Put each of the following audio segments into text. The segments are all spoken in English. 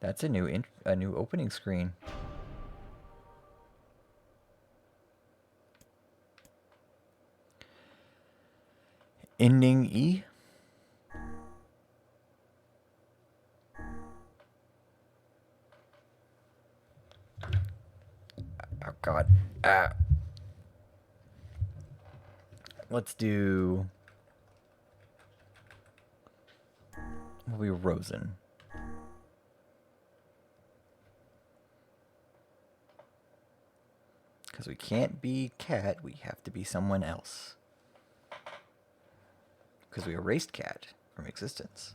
That's a new opening screen. Ending E. Oh God. Let's do. We'll be Rosen. Because we can't be Cat, we have to be someone else. Because we erased Cat from existence.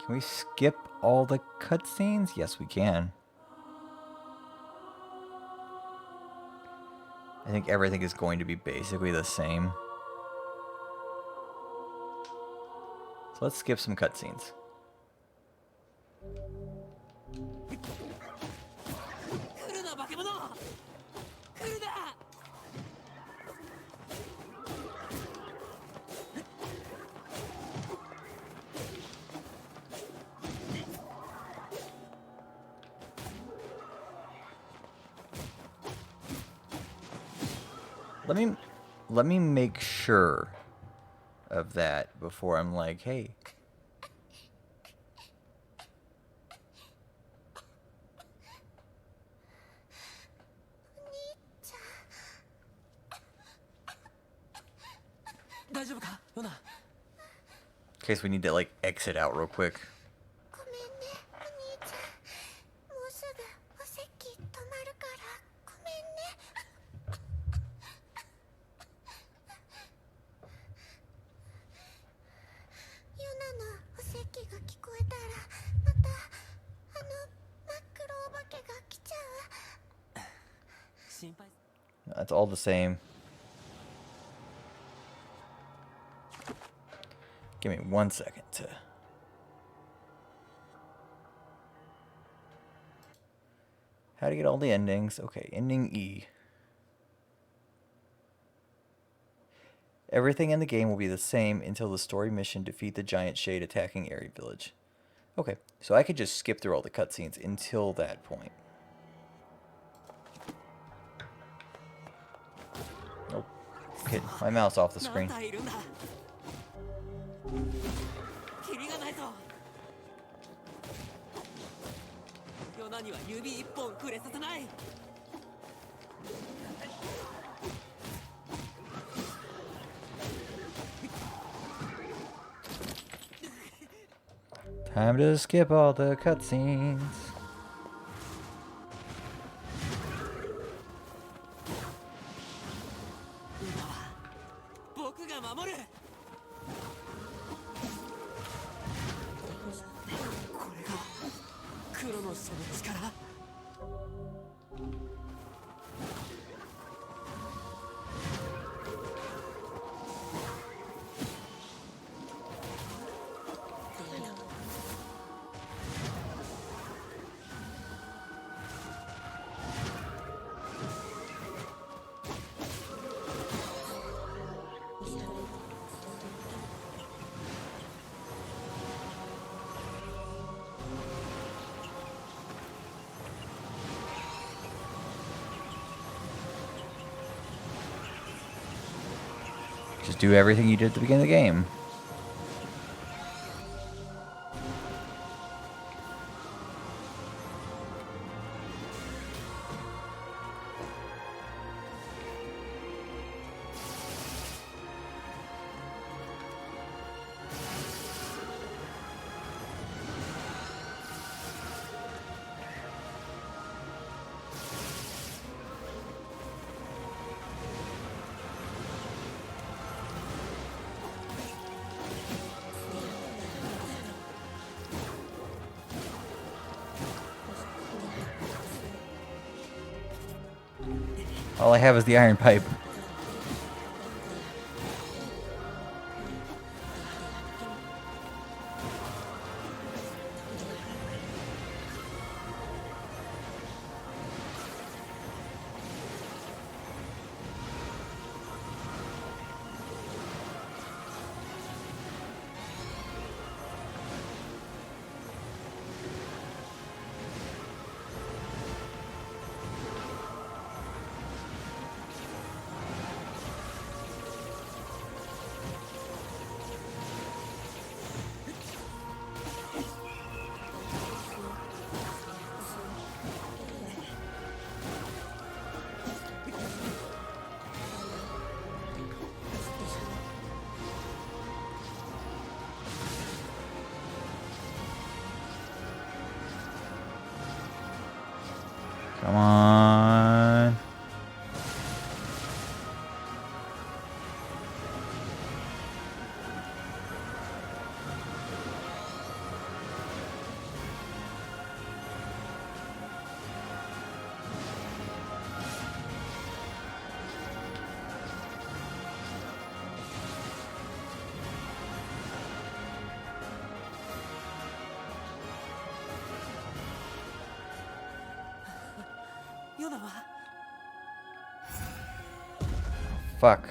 Can we skip all the cutscenes? Yes, we can. I think everything is going to be basically the same. So let's skip some cutscenes. Let me make sure of that before I'm like, hey. In case we need to like exit out real quick. That's all the same. Give me 1 second to... How to get all the endings. Okay, ending E. Everything in the game will be the same until the story mission defeat the giant shade attacking Airy Village. Okay, so I could just skip through all the cutscenes until that point. Nope. Hit my mouse off the screen. Time to skip all the cutscenes. Just do everything you did at the beginning of the game. All I have is the iron pipe. Come on. Fuck.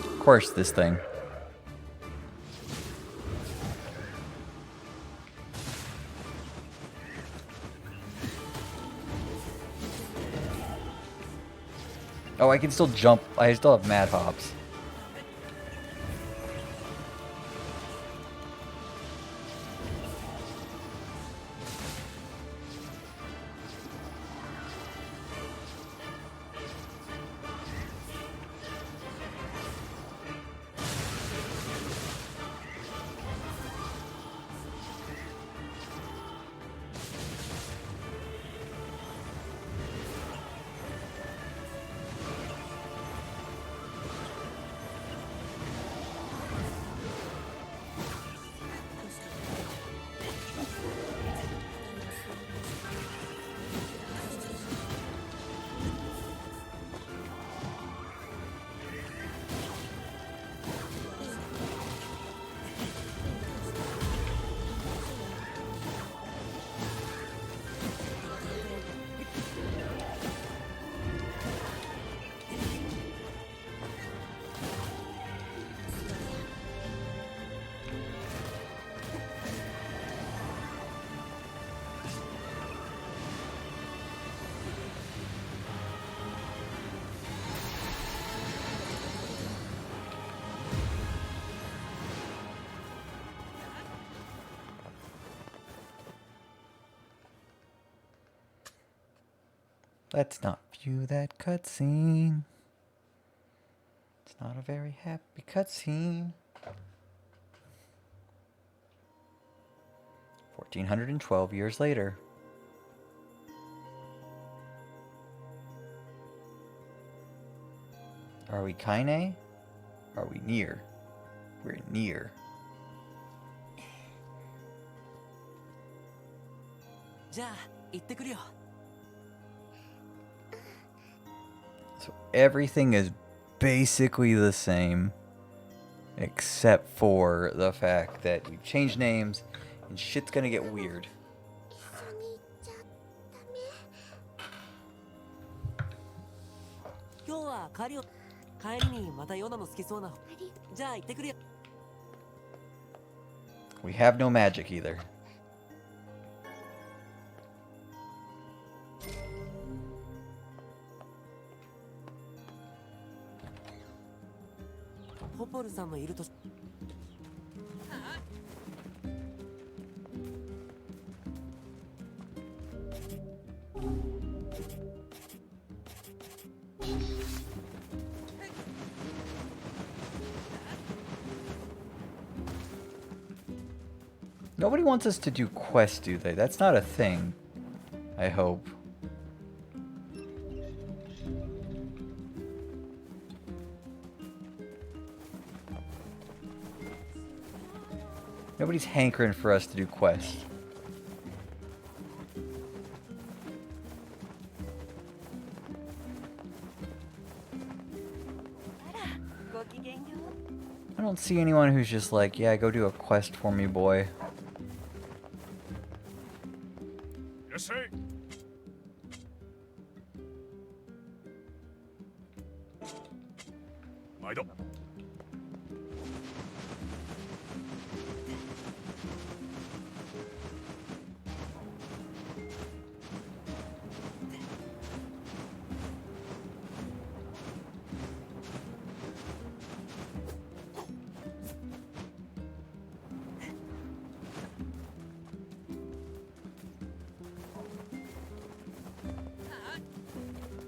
Of course, this thing. Oh, I can still jump. I still have mad hops. Let's not view that cutscene. It's not a very happy cutscene. 1412 years later. Are we Kaine? Are we near? We're near. So everything is basically the same, except for the fact that we've changed names and shit's gonna get weird. We have no magic either. Nobody wants us to do quests, do they? That's not a thing. I hope. Nobody's hankering for us to do quests. I don't see anyone who's just like, yeah, go do a quest for me, boy. Yes, sir.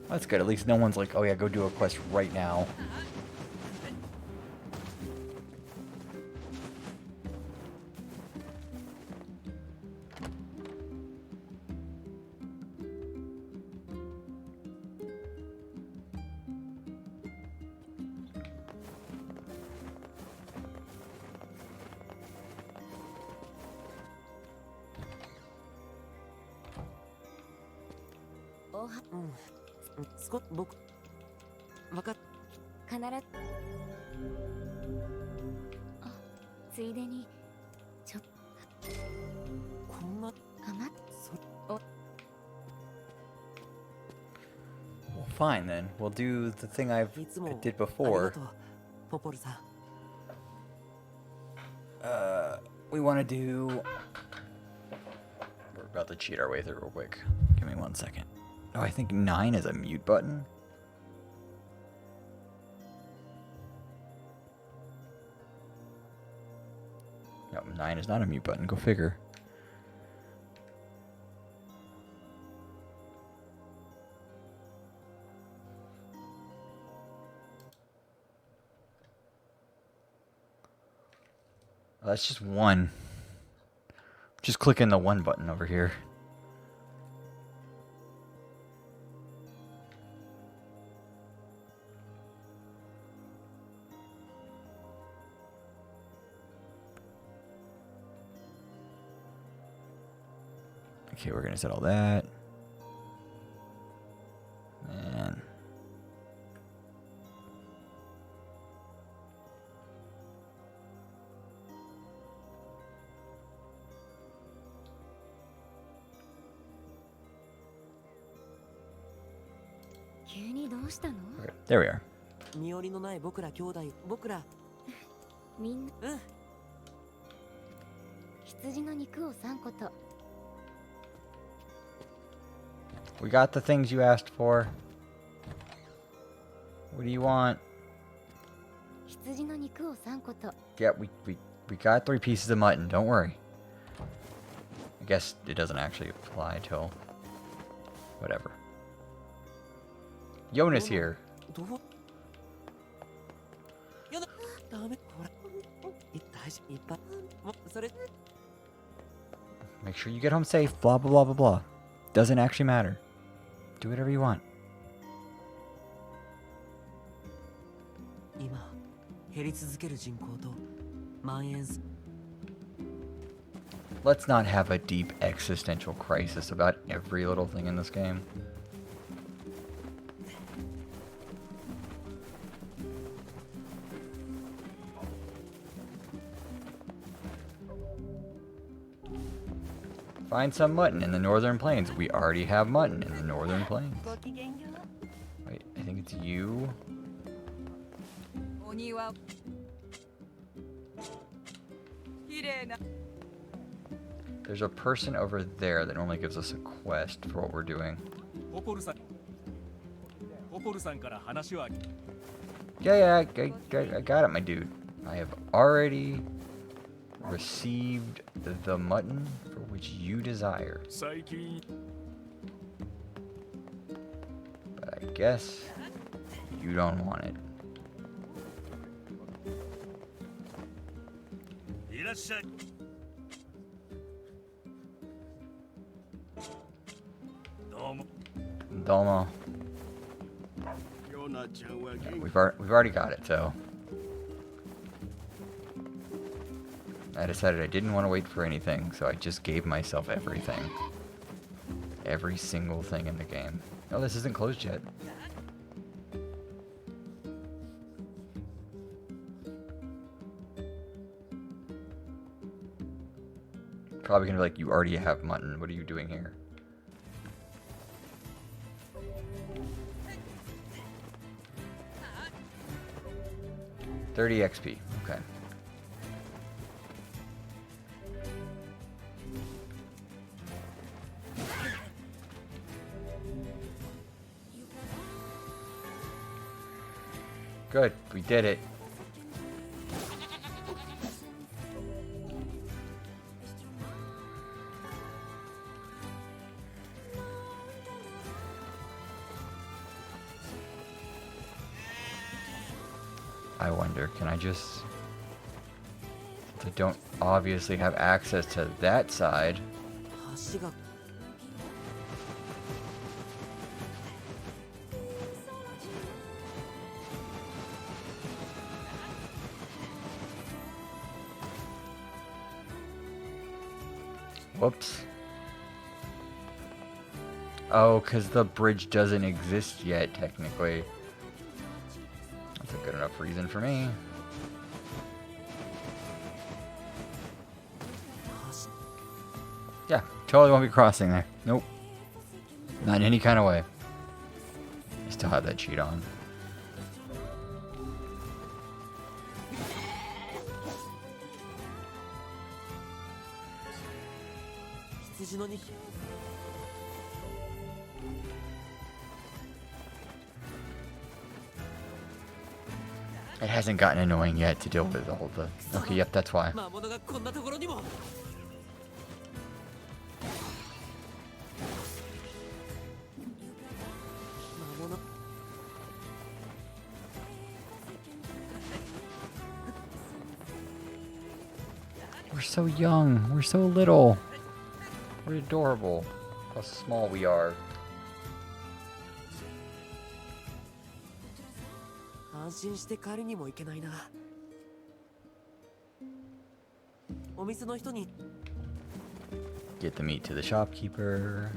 That's good. At least no one's like, oh yeah, go do a quest right now. Well, fine then. We'll do the thing I did before. We want to do... We're about to cheat our way through real quick. Give me 1 second. Oh, I think 9 is a mute button. No, 9 is not a mute button. Go figure. Oh, that's just 1. Just clicking the 1 button over here. Okay, we're gonna set all that. And okay, there we are. We got the things you asked for. What do you want? Yeah, we got 3 pieces of mutton. Don't worry. I guess it doesn't actually apply till whatever. Yona's here. Make sure you get home safe. Blah blah blah blah blah. Doesn't actually matter. Do whatever you want. Let's not have a deep existential crisis about every little thing in this game. Find some mutton in the Northern Plains. We already have mutton in the Northern Plains. Wait, I think it's you. There's a person over there that normally gives us a quest for what we're doing. Yeah, I got it, my dude. I have already received the mutton for which you desire. But I guess you don't want it. Domo. Yeah, we've already got it, so I decided I didn't want to wait for anything, so I just gave myself everything. Every single thing in the game. Oh, this isn't closed yet. Probably gonna be like, you already have mutton. What are you doing here? $30 XP. Okay. Good. We did it. I wonder, can I just... Since I don't obviously have access to that side... Whoops. Oh, because the bridge doesn't exist yet, technically. That's a good enough reason for me. Yeah, totally won't be crossing there. Nope. Not in any kind of way. I still have that cheat on. It hasn't gotten annoying yet to deal with all the... Okay, yep, that's why. We're so young. We're so little. We're adorable. How small we are. 安心して帰りにも行けないな。お店の人に Get the meat to the shopkeeper.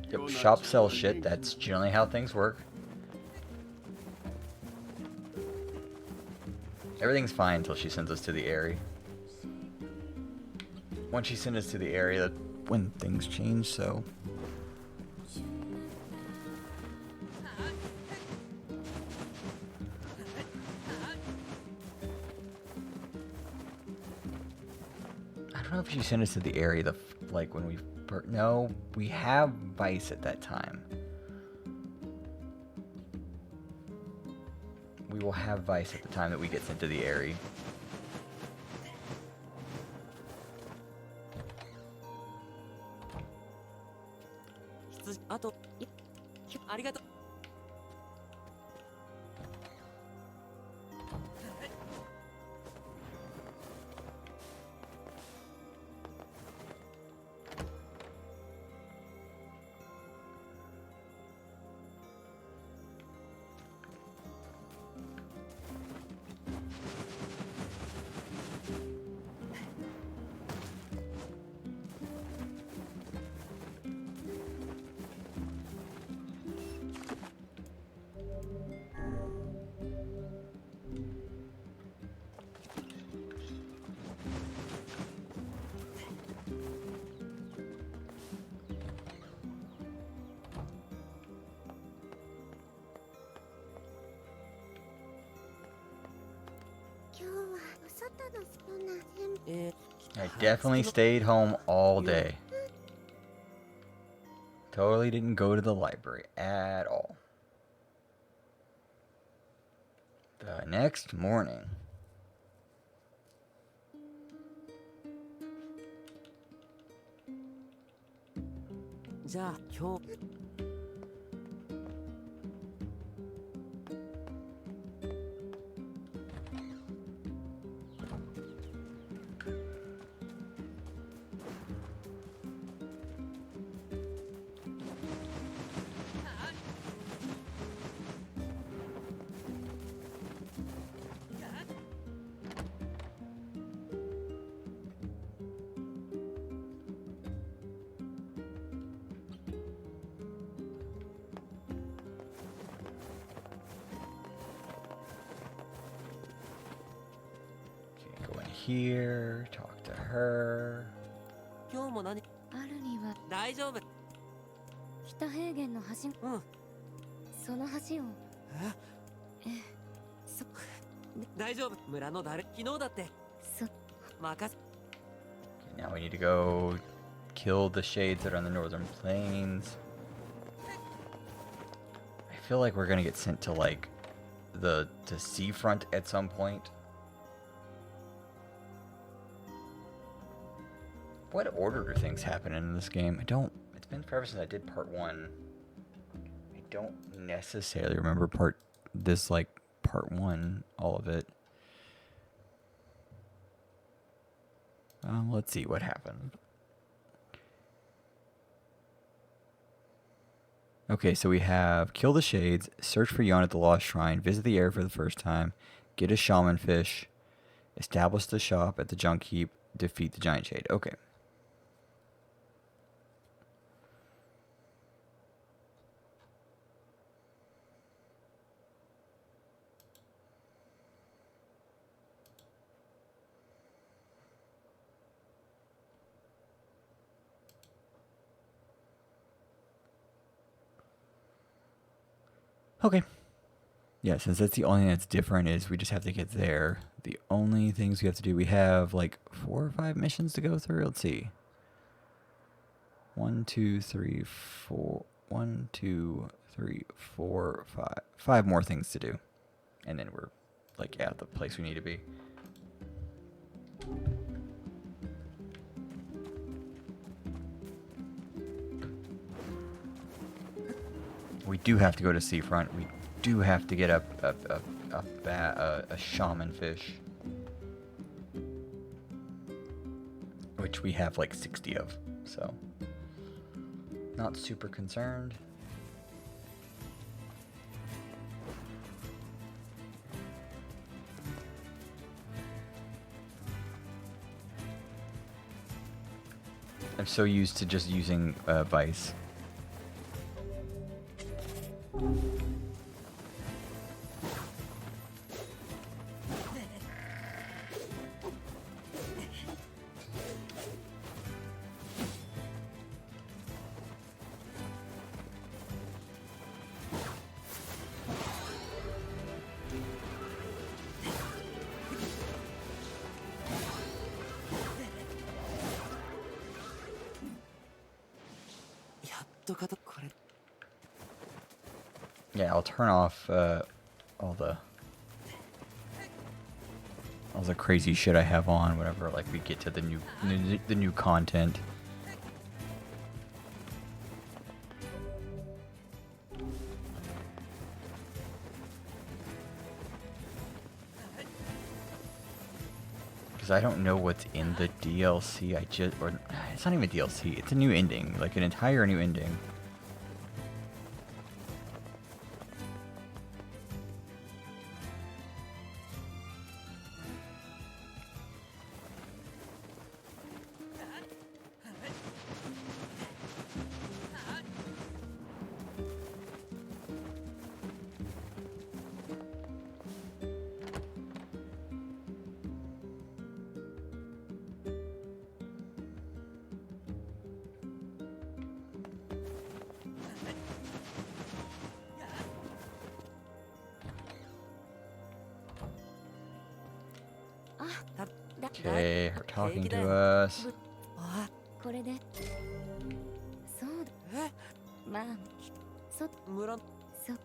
Yep, shop sell shit. That's generally how things work. Everything's fine until she sends us to the area. Once she sends us to the area, that's when things change, so... I don't know if she sent us to the area, like when we... No, we have Vice at that time. We will have Vice at the time that we get sent to the area. I definitely stayed home all day. Totally didn't go to the library at all. The next morning. Go in here, talk to her. 今日も何あるには大丈夫。北平原の橋、うん。その橋を大丈夫。村の誰昨日だって任せ。 Okay, now we need to go kill the shades that are on the northern plains. I feel like we're gonna get sent to like the seafront at some point. What order do things happen in this game? It's been forever since I did part 1. I don't necessarily remember part 1, all of it. Let's see what happened. Okay, so we have kill the shades, search for Yon at the Lost Shrine, visit the area for the first time, get a shaman fish, establish the shop at the junk heap, defeat the giant shade. Okay. Okay. Yeah, since that's the only thing that's different is we just have to get there. The only things we have to do, we have like 4 or 5 missions to go through. Let's see. 1, 2, 3, 4. 1, 2, 3, 4, 5. 5 more things to do. And then we're like at the place we need to be. We do have to go to Seafront. We do have to get a shaman fish, which we have like 60 of. So, not super concerned. I'm so used to just using Vice. Yeah, I'll turn off all the crazy shit I have on whenever like we get to the new content. Because I don't know what's in the DLC. It's not even DLC. It's a new ending, like an entire new ending. Okay, her talking to us. これでそうだまあ村そも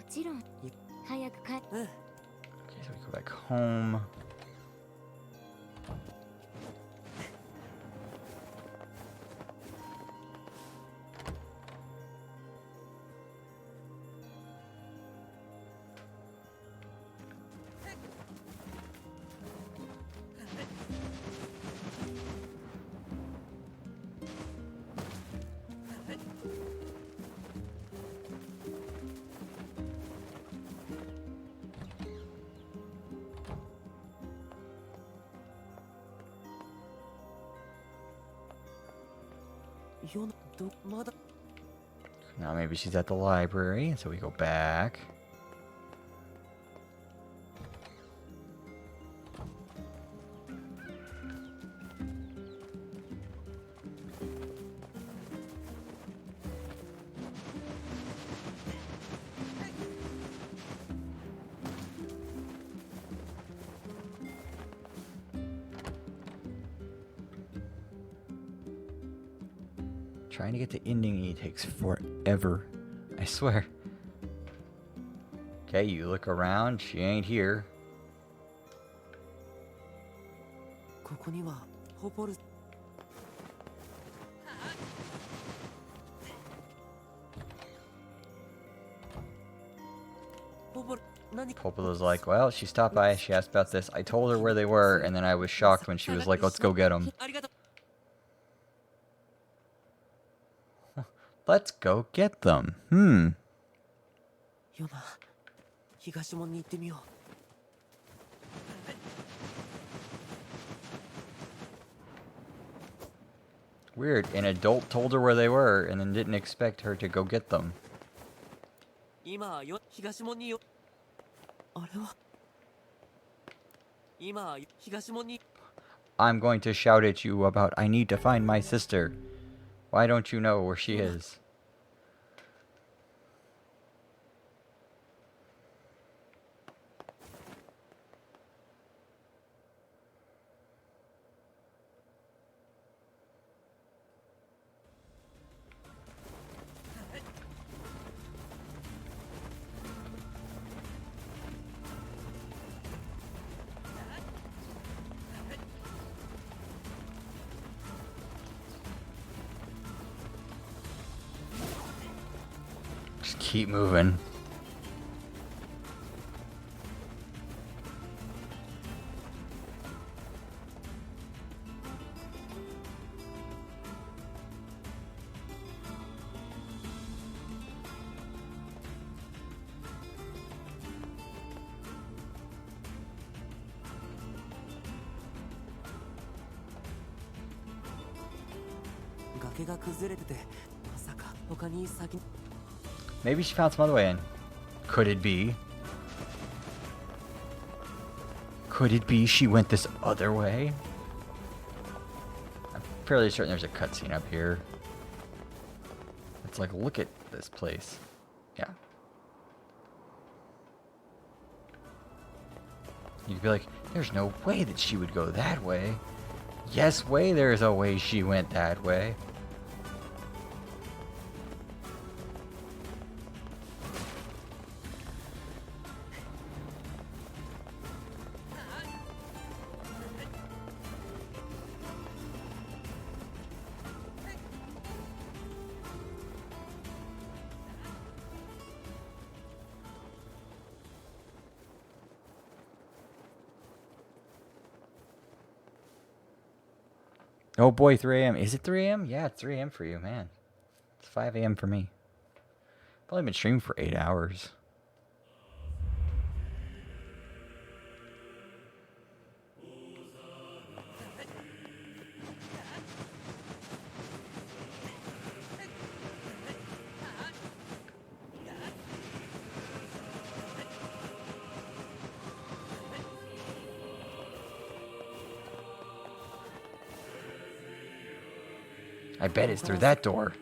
ちろん早く帰っ Okay, so we go back home. Now maybe she's at the library, so we go back. Trying to get to ending E takes forever. I swear. Okay, you look around, she ain't here. ここにはホポル Popola's like, well, she stopped by, she asked about this. I told her where they were, and then I was shocked when she was like, let's go get them. Let's go get them. ヨナ、東門に行ってみよ Weird. An adult told her where they were and then didn't expect her to go get them. う。今よ、東門によ。あれは。今東門に。 I'm going to shout at you about I need to find my sister. Why don't you know where she is? Just keep moving. Maybe she found some other way in. Could it be? Could it be she went this other way? I'm fairly certain there's a cutscene up here. It's like, look at this place. Yeah. You'd be like, there's no way that she would go that way. Yes way, there's a way she went that way. Oh boy, 3 a.m. Is it 3 a.m.? Yeah, it's 3 a.m. for you, man. It's 5 a.m. for me. I've only been streaming for 8 hours. I bet it's through that door.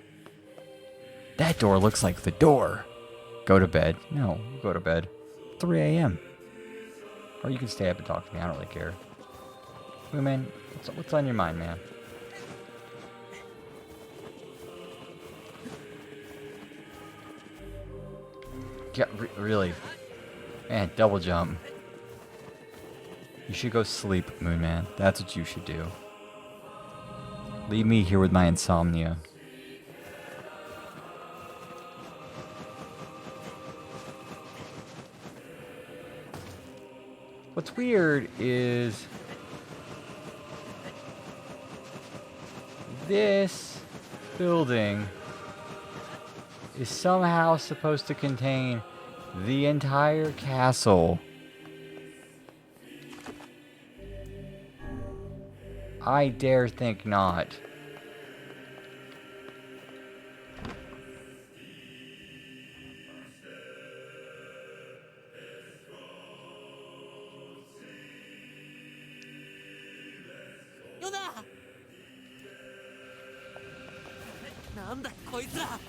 That door looks like the door. Go to bed. No, you go to bed. 3 a.m. Or you can stay up and talk to me. I don't really care. Hey, man, what's on your mind, man? Yeah, really. Man, double jump. You should go sleep, Moon Man. That's what you should do. Leave me here with my insomnia. What's weird is this building is somehow supposed to contain the entire castle. I dare think not. Yona! なんだこいつら!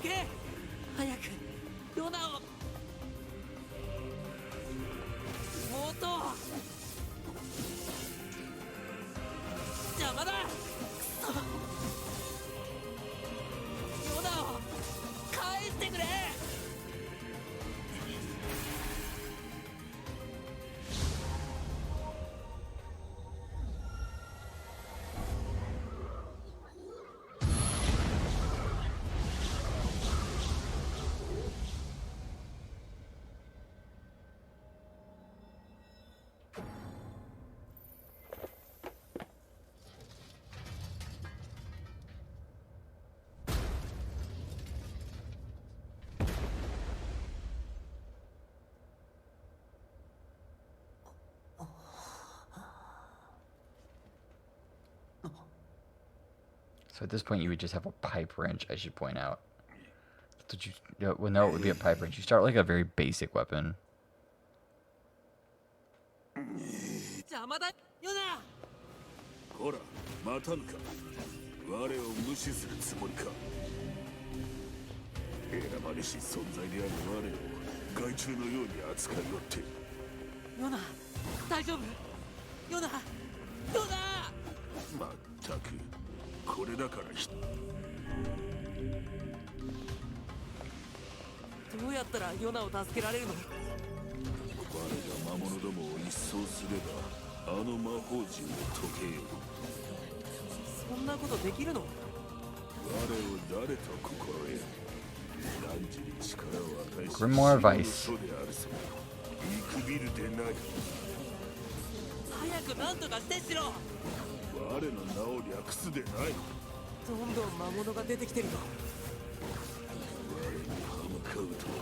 Okay! 早くヨナを妹を邪魔だくそヨナを返してくれ So at this point, you would just have a pipe wrench, I should point out. That's what you, well, no, it would be a pipe wrench. You start like a very basic weapon. 邪魔だよな。ほら、待たぬか。我を無視するつもりか。選ばれし存在である我を害虫のように扱いよって。ヨナ、大丈夫？ヨナ、ヨナ。まったく、これだからどうやったらヨナを助けられるの？我が魔物どもを一掃すれば、あの魔法陣を解けよう。そんなことできるの？我を誰と心得る。汝に力を与えし、 Grimoire Vice 真の祖であるぞ。見くびるでない。早く何とかしてしろ。我の名を略すでない。どんどん魔物が出てきてるよ。我に歯向かうとは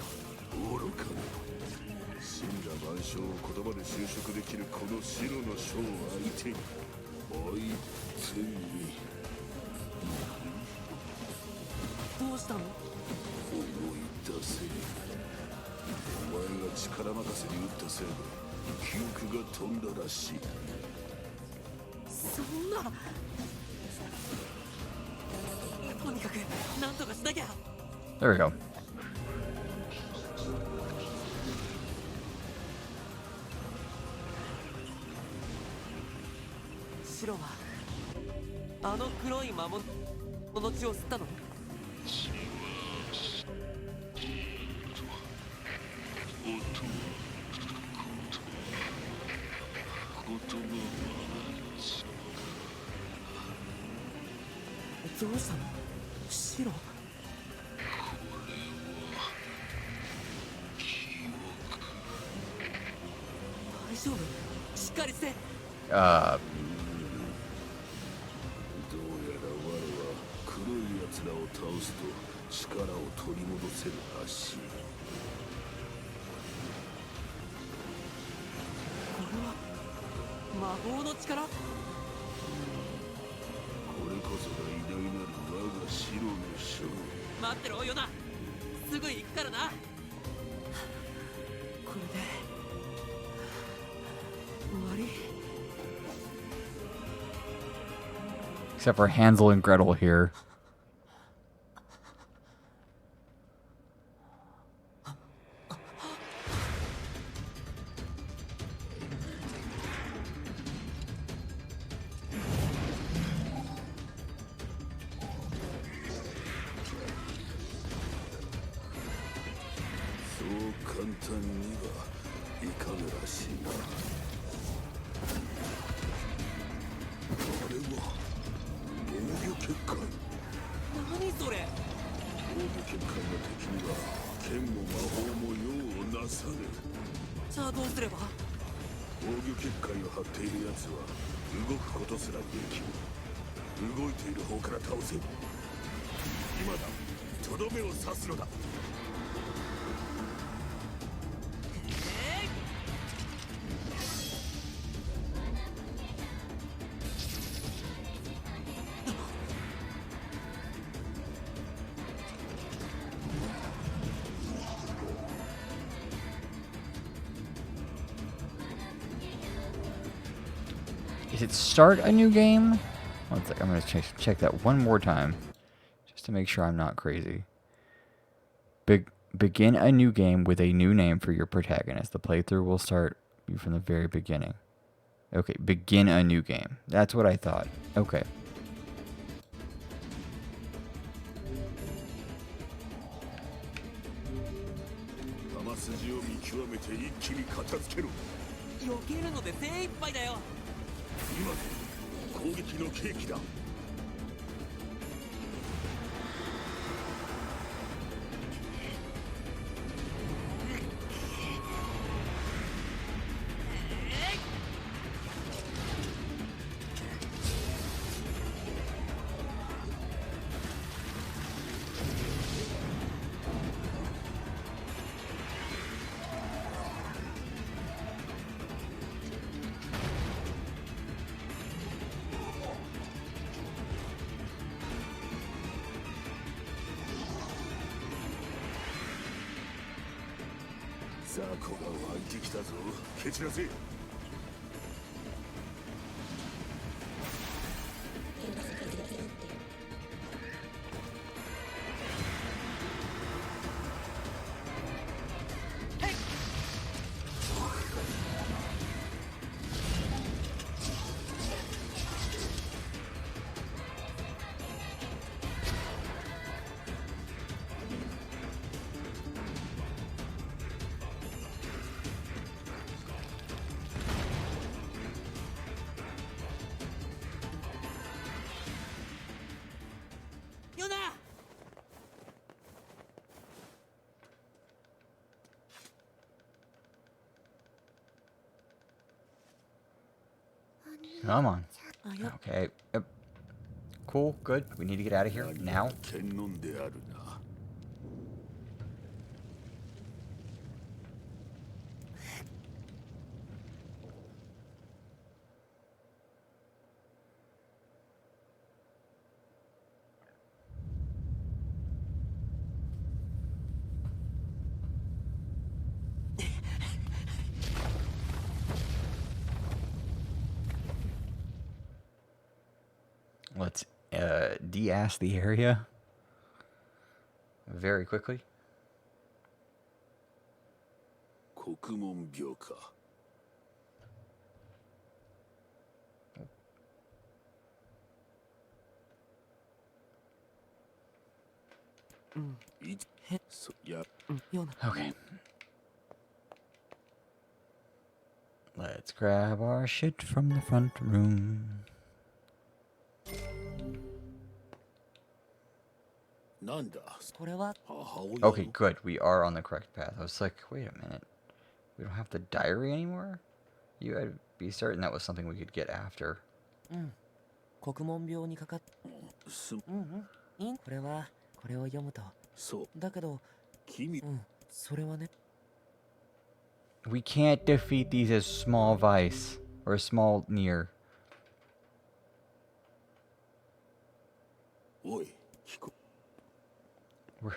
愚かな。死んだ万象を言葉で修飾できるこの白の書を相手に、あいつにどうしたの？思い出せ。お前が力任せに打ったせいで記憶が飛んだらしい。そんな。とにかく何とかしなきゃ。 There we go. 白はあの黒い魔物の血を吸ったの？どうしたの？白？大丈夫？しっかりして。Uh, どうやら我は黒い奴らを倒すと力を取り戻せるらしい。これは魔法の力？これこそが偉大なる我が白の将。待ってろヨナ、すぐ行くからな。これで終わり？ except for Hansel and Gretel here.そう簡単にはいかぬらしいな。あれは防御結界。何それ？防御結界の敵には剣も魔法も用をなさぬ。じゃあどうすれば？防御結界を張っている奴は動くことすらできる。動いている方から倒せ。今だ、とどめを刺すのだ。Is it start a new game? One sec, I'm gonna check that one more time, just to make sure I'm not crazy. Begin a new game with a new name for your protagonist. The playthrough will start you from the very beginning. Okay, begin a new game. That's what I thought. Okay. Tamatsujīを見極めて一気に片付けろ。避けるので精一杯だよ。今攻撃の契機だ。雑魚が湧いてきたぞ。蹴散らせ。ヨナ Come on. あや Okay. Cool. Good. We need to get out of here now. 剣論であるな。Let's de-ass the area very quickly. 国門病か。いそやヨナ Okay. Let's grab our shit from the front room. なんだ。これは母親 Okay, good. We are on the correct path. I was like, wait a minute. We don't have the diary anymore? You had to be certain that was something we could get after. 国門病にかかっすこれはこれを読むとそうだけど君それはね We can't defeat these as small Vice or small Nier. おい聞こ We're...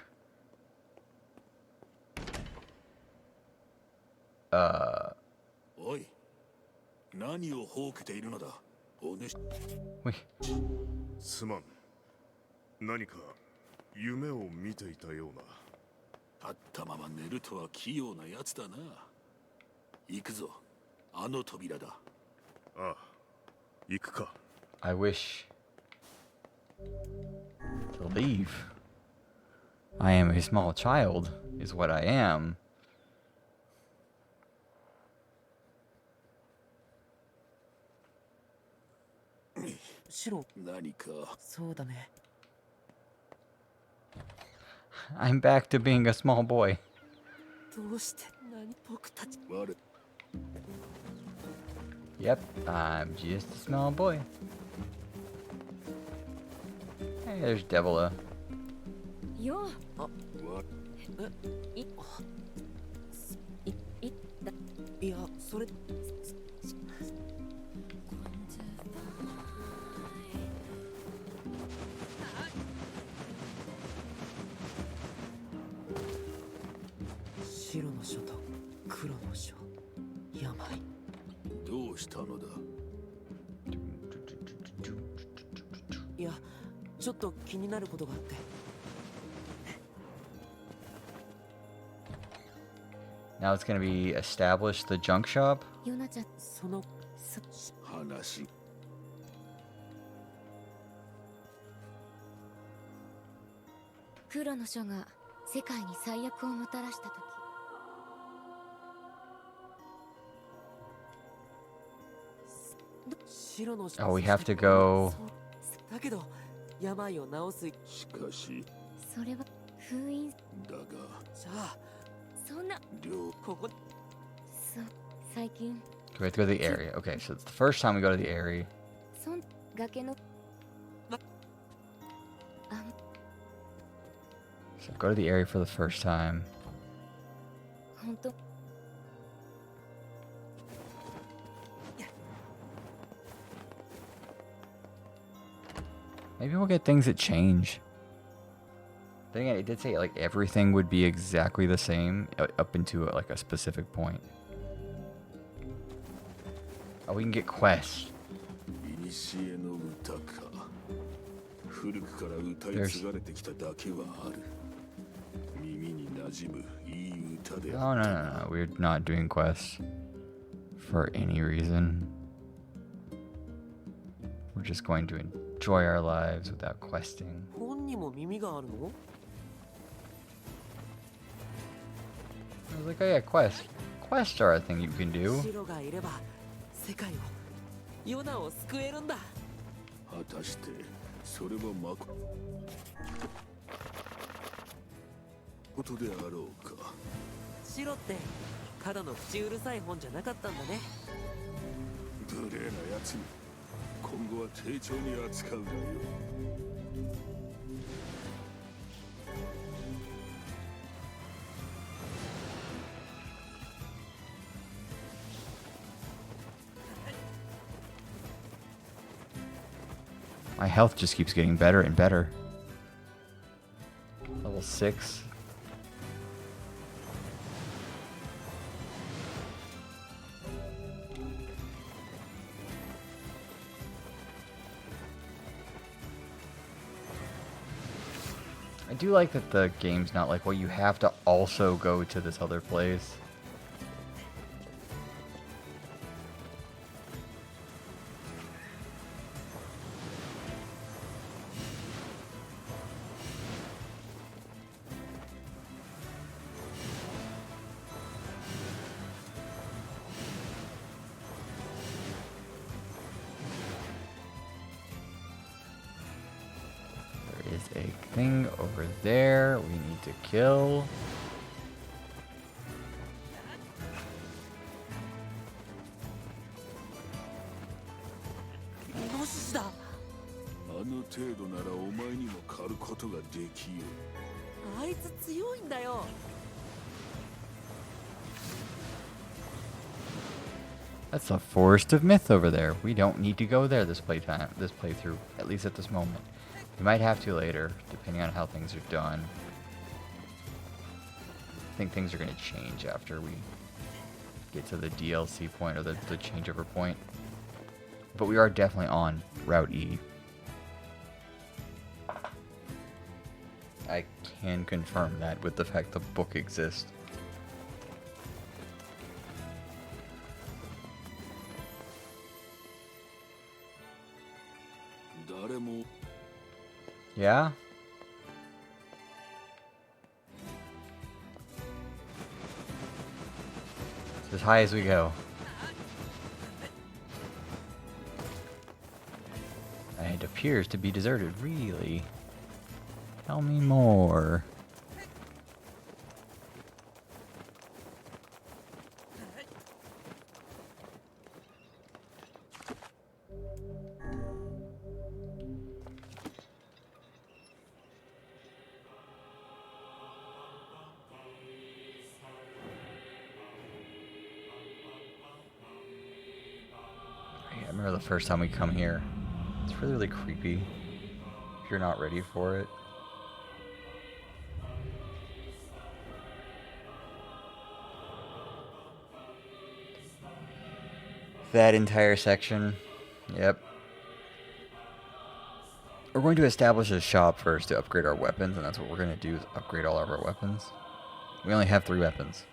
おい何をほうけているのだお主 Wait. すまん何か夢を見ていたような立ったまま寝るとは器用なやつだな行くぞあの扉だああ行くか I wish to leave. I am a small child, is what I am. 白何かそうだね I'm back to being a small boy. どうして何僕たち我 Yep, I'm just a small boy. Hey, there's Devila. よ我いいいだいやそれ白の書と黒の書病どうしたのだいやちょっと気になることがあって Now it's gonna be establish the junk shop. ヨナちゃんその話黒の書が世界に最悪をもたらした時 白の書 Oh, we have to go. だけど病を治すしかしそれは封印だがじゃあそんな両ここそう最近 We have to go to the area. Okay, so it's the first time we go to the area. そん崖のあ So go to the area for the first time. 本当 Maybe we'll get things that change. Then again, it did say like everything would be exactly the same up into like a specific point. Oh, we can get quests. 古の歌か。古くから歌い継がれてきただけはある。耳に馴染むいい歌で Oh, no, no, no. We're not doing quests for any reason. We're just going to enjoy our lives without questing. 本にも耳があるの？ I was like, oh yeah, quests. Quests are a thing you can do. 白がいれば世界をヨナを救えるんだ。果たしてそれはまことであろうか。白ってただの口うるさい本じゃなかったんだね。無礼なやつに今後は丁重に扱うがよ。My health just keeps getting better and better. Level 6. I do like that the game's not like, well, you have to also go to this other place. There is a thing over there we need to kill. Inoshishiだ。あの程度ならお前にも狩ることができよ。あいつ強いんだよ。That's the Forest of Myth over there. We don't need to go there this playthrough, at least at this moment. We might have to later, depending on how things are done. I think things are going to change after we get to the DLC point or the changeover point. But we are definitely on Route E. I can confirm that with the fact the book exists. Yeah? It's as high as we go. And it appears to be deserted, really. Tell me more. I remember the first time we come here. It's really, really creepy if you're not ready for it. That entire section. Yep. We're going to establish a shop first to upgrade our weapons, and that's what we're going to do, is upgrade all of our weapons. We only have 3 weapons.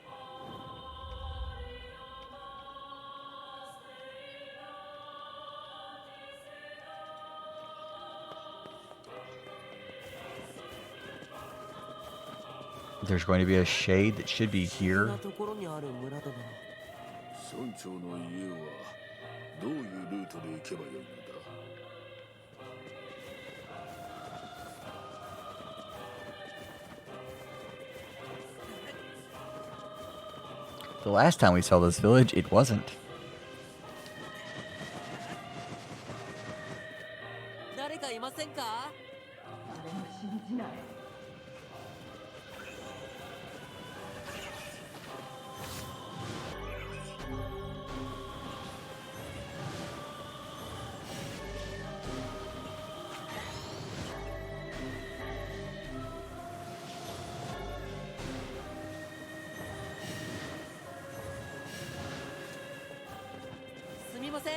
There's going to be a shade that should be here. こんなところにある村だな。村長の家はどういうルートで行けばよいのだ。 The last time we saw this village, it wasn't. 誰かいませんか？ I みません。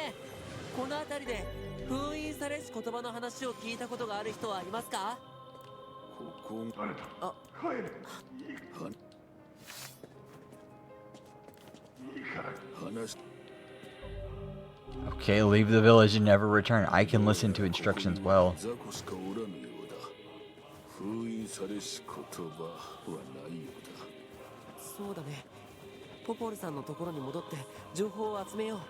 この辺りで封印されし言葉の話を聞いたことがある人はいますか？ここ誰だ。あ、帰れ。いいから話。 Okay, leave the village and never return. I can listen to instructions well. 雑魚しかおらぬようだ。封印されし言葉はないようだ。そうだね。ポポルさんのところに戻って情報を集めよう。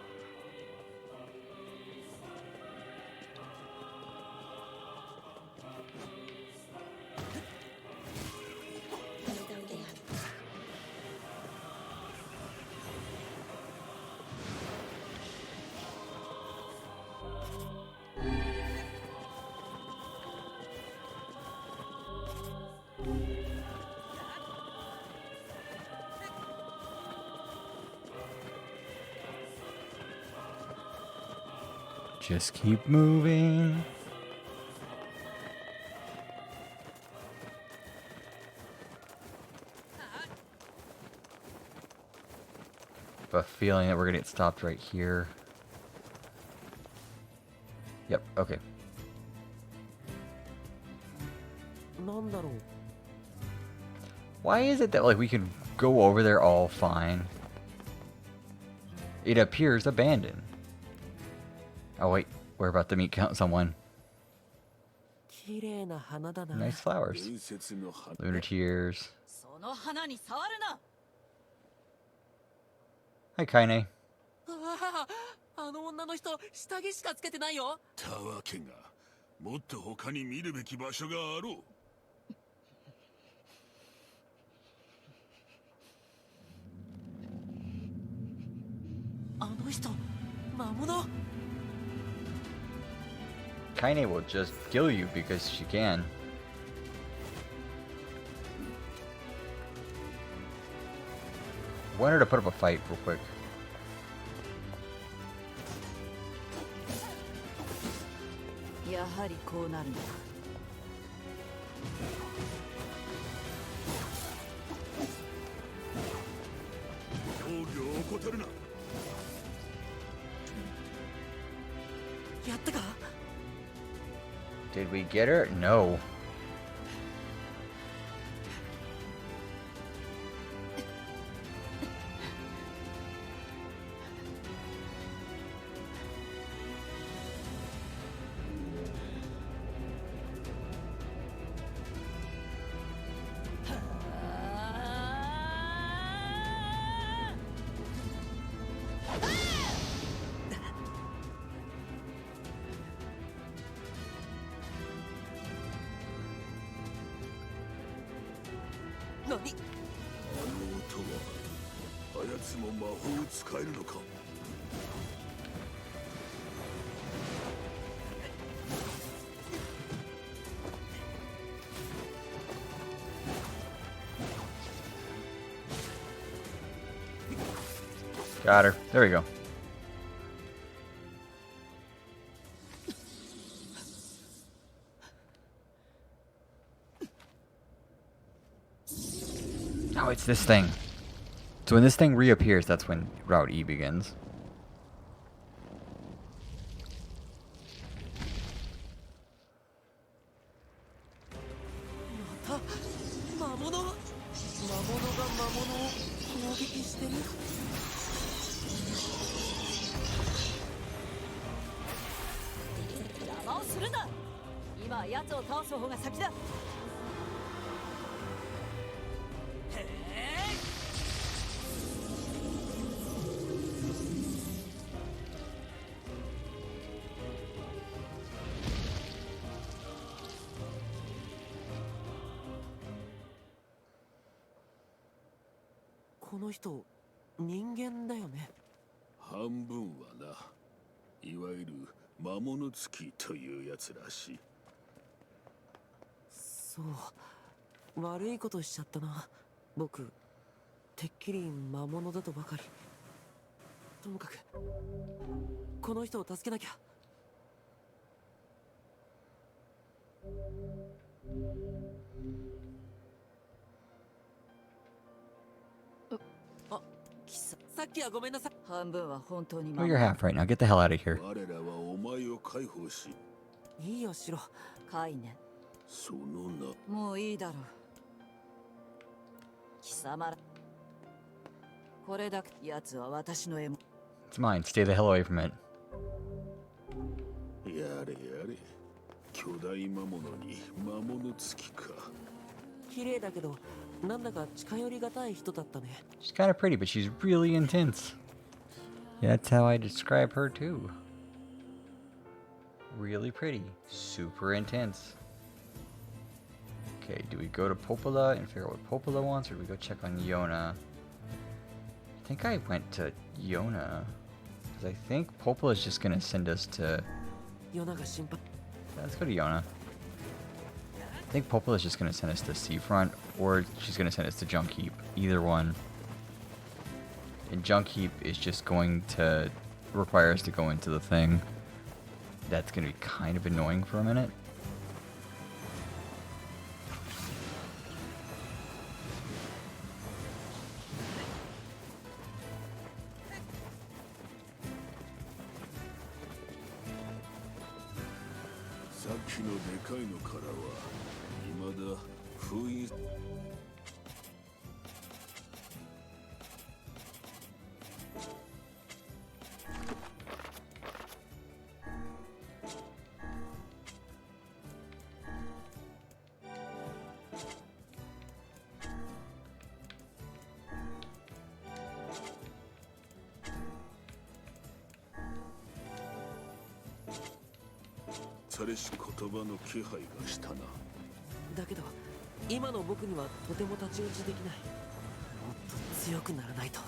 Just keep moving. I have a feeling that we're gonna get stopped right here. Yep, okay. なんだろう。 Why is it that like we can go over there all fine? It appears abandoned. Oh wait, we're about to meet someone. 綺麗な花だな。 Nice flowers. 伝説の花。 Lunar tears. その花に触るな。 Hi, Kaine. ああ、あの女の人下着しかつけてないよ。たわけが、もっと他に見るべき場所があろう。あの人魔物。 Kaine will just kill you because she can. I want her to put up a fight real quick. やはりこうなるんだ。協議を怠るな。やったか？ Did we get her? No.何？あの音は、あやつも魔法を使えるのか。Got her. There we go. Oh, it's this thing. So when this thing reappears, that's when Route E begins. また魔物。魔物が魔物を攻撃してる。邪魔をするな。今は奴を倒す方が先だ。この人人間だよね。半分はな。いわゆる魔物付きというやつらしい。そう悪いことしちゃったな。僕てっきり魔物だとばかり。ともかくこの人を助けなきゃ。あ、さっきはごめんなさい。半分は本当に Oh, you're half right now. Get the hell out of here. 我らはお前を解放し、いいよシロ。概念その名もういいだろう貴様らこれだけ奴は私の獲物 It's mine. Stay the hell away from it. やれやれ、巨大魔物に魔物付きか。綺麗だけど、なんだか近寄りがたい人だったね。She's kind of pretty, but she's really intense. Yeah, that's how I describe her too. Really pretty. Super intense. Okay, do we go to Popola and figure out what Popola wants, or do we go check on Yona? I think I went to Yona. Because I think Popola is just going to send us to... ヨナが心配。 Let's go to Yona. I think Popola is just going to send us to Seafront, or she's going to send us to Junk Heap. Either one. And Junk Heap is just going to require us to go into the thing. That's going to be kind of annoying for a minute. Sa っきのでかいのからは未だ封印。されし言葉の気配がしたな。だけど、今の僕にはとても太刀打ちできない。もっと強くならないと。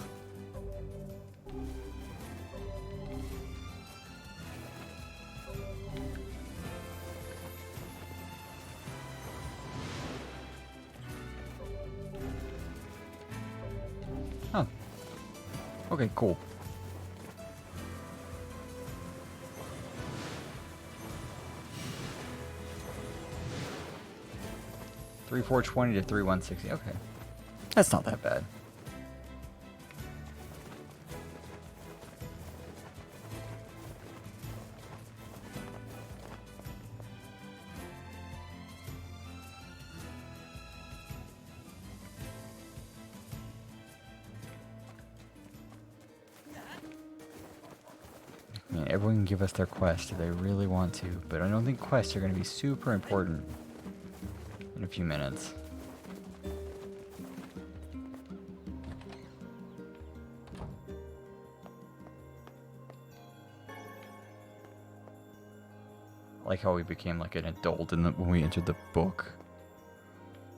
Oh. Okay, cool. $3,420 to $3,160. Okay. That's not that bad. Man, everyone can give us their quests if they really want to, but I don't think quests are going to be super important in a few minutes. I like how we became like an adult when we entered the book.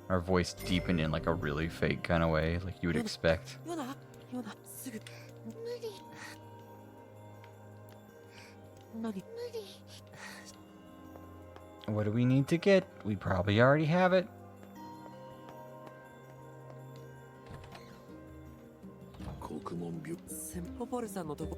Our voice deepened in like a really fake kind of way, like you would expect. ヨナ、ヨナ、すぐ。無理何？無理 What do we need to get? We probably already have it. Kokmonbyo. センポポルさんのとこ。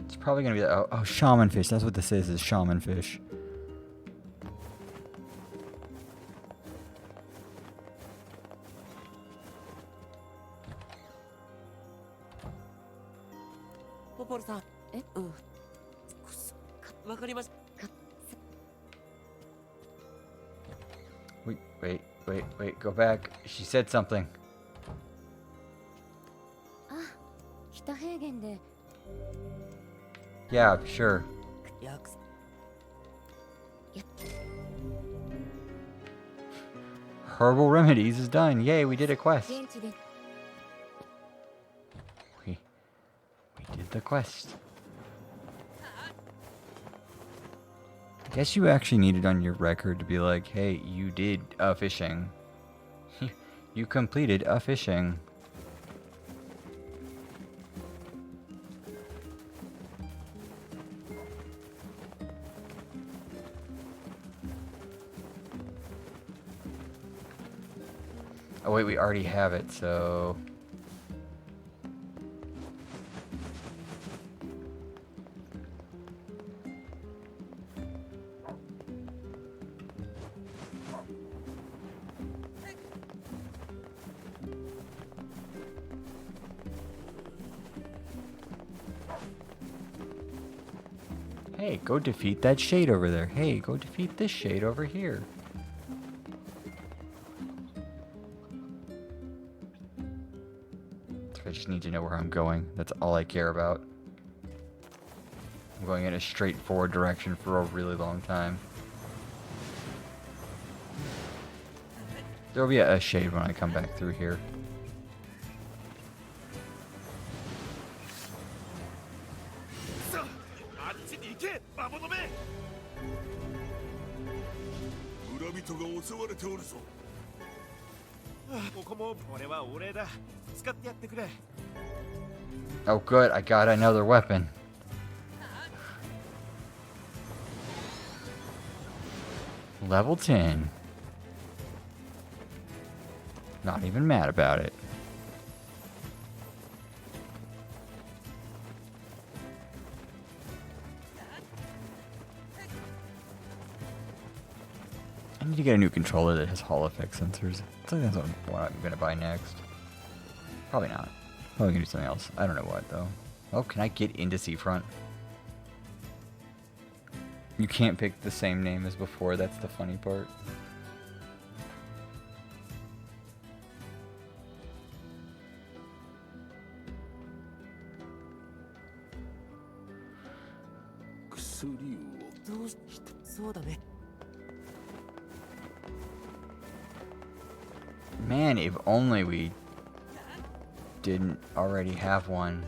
It's probably gonna be the, oh, shaman fish. That's what this is shaman fish. Popolさん。え？うん。くそ。わかりました。 Wait, go back. She said something. あ、北平原で Yeah, sure. 約束。 Herbal remedies is done. Yay, we did a quest. 現地で We did the quest. I guess you actually need it on your record to be like, hey, you did a fishing. You completed a fishing. Oh wait, we already have it, so... Hey, go defeat that shade over there. Hey, go defeat this shade over here. I just need to know where I'm going. That's all I care about. I'm going in a straightforward direction for a really long time. There'll be a shade when I come back through here. Oh good, I got another weapon. Level 10. Not even mad about it. I need to get a new controller that has Hall effect sensors. I think that's what I'm gonna buy next. Probably not. Probably gonna do something else. I don't know what though. Oh, can I get into Seafront? You can't pick the same name as before, that's the funny part. Man, if only we didn't already have one.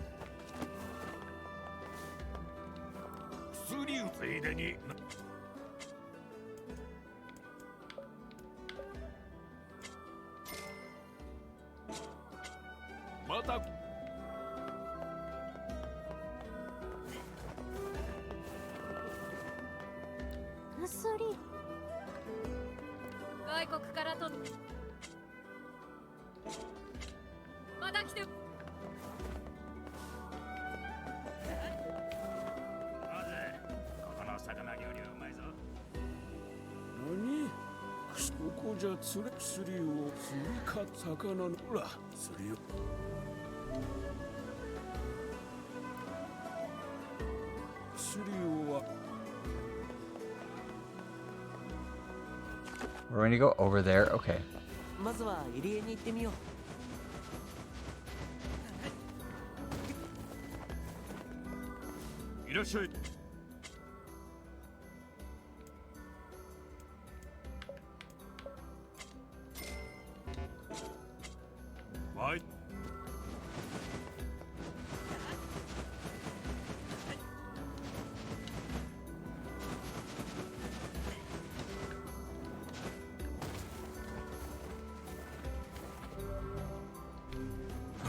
We're going to go over there. Okay. まずは入り江に行ってみよう。いらっしゃい。はい。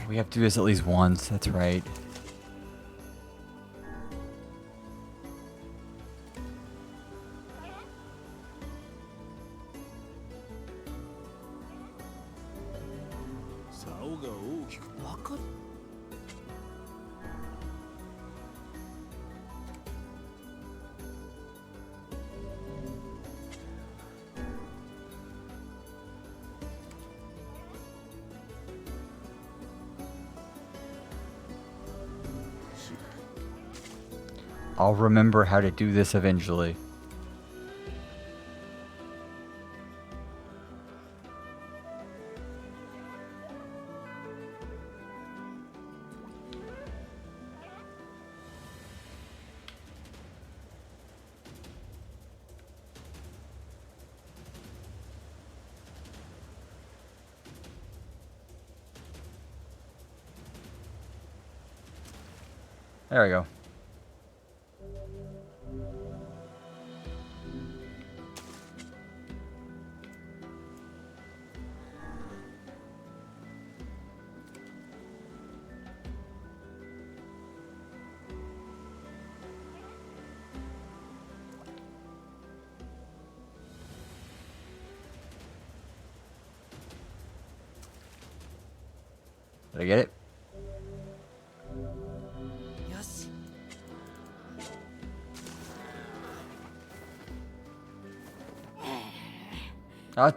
We have to do this at least once, that's right. I'll remember how to do this eventually. There we go. Did I get it? Oh,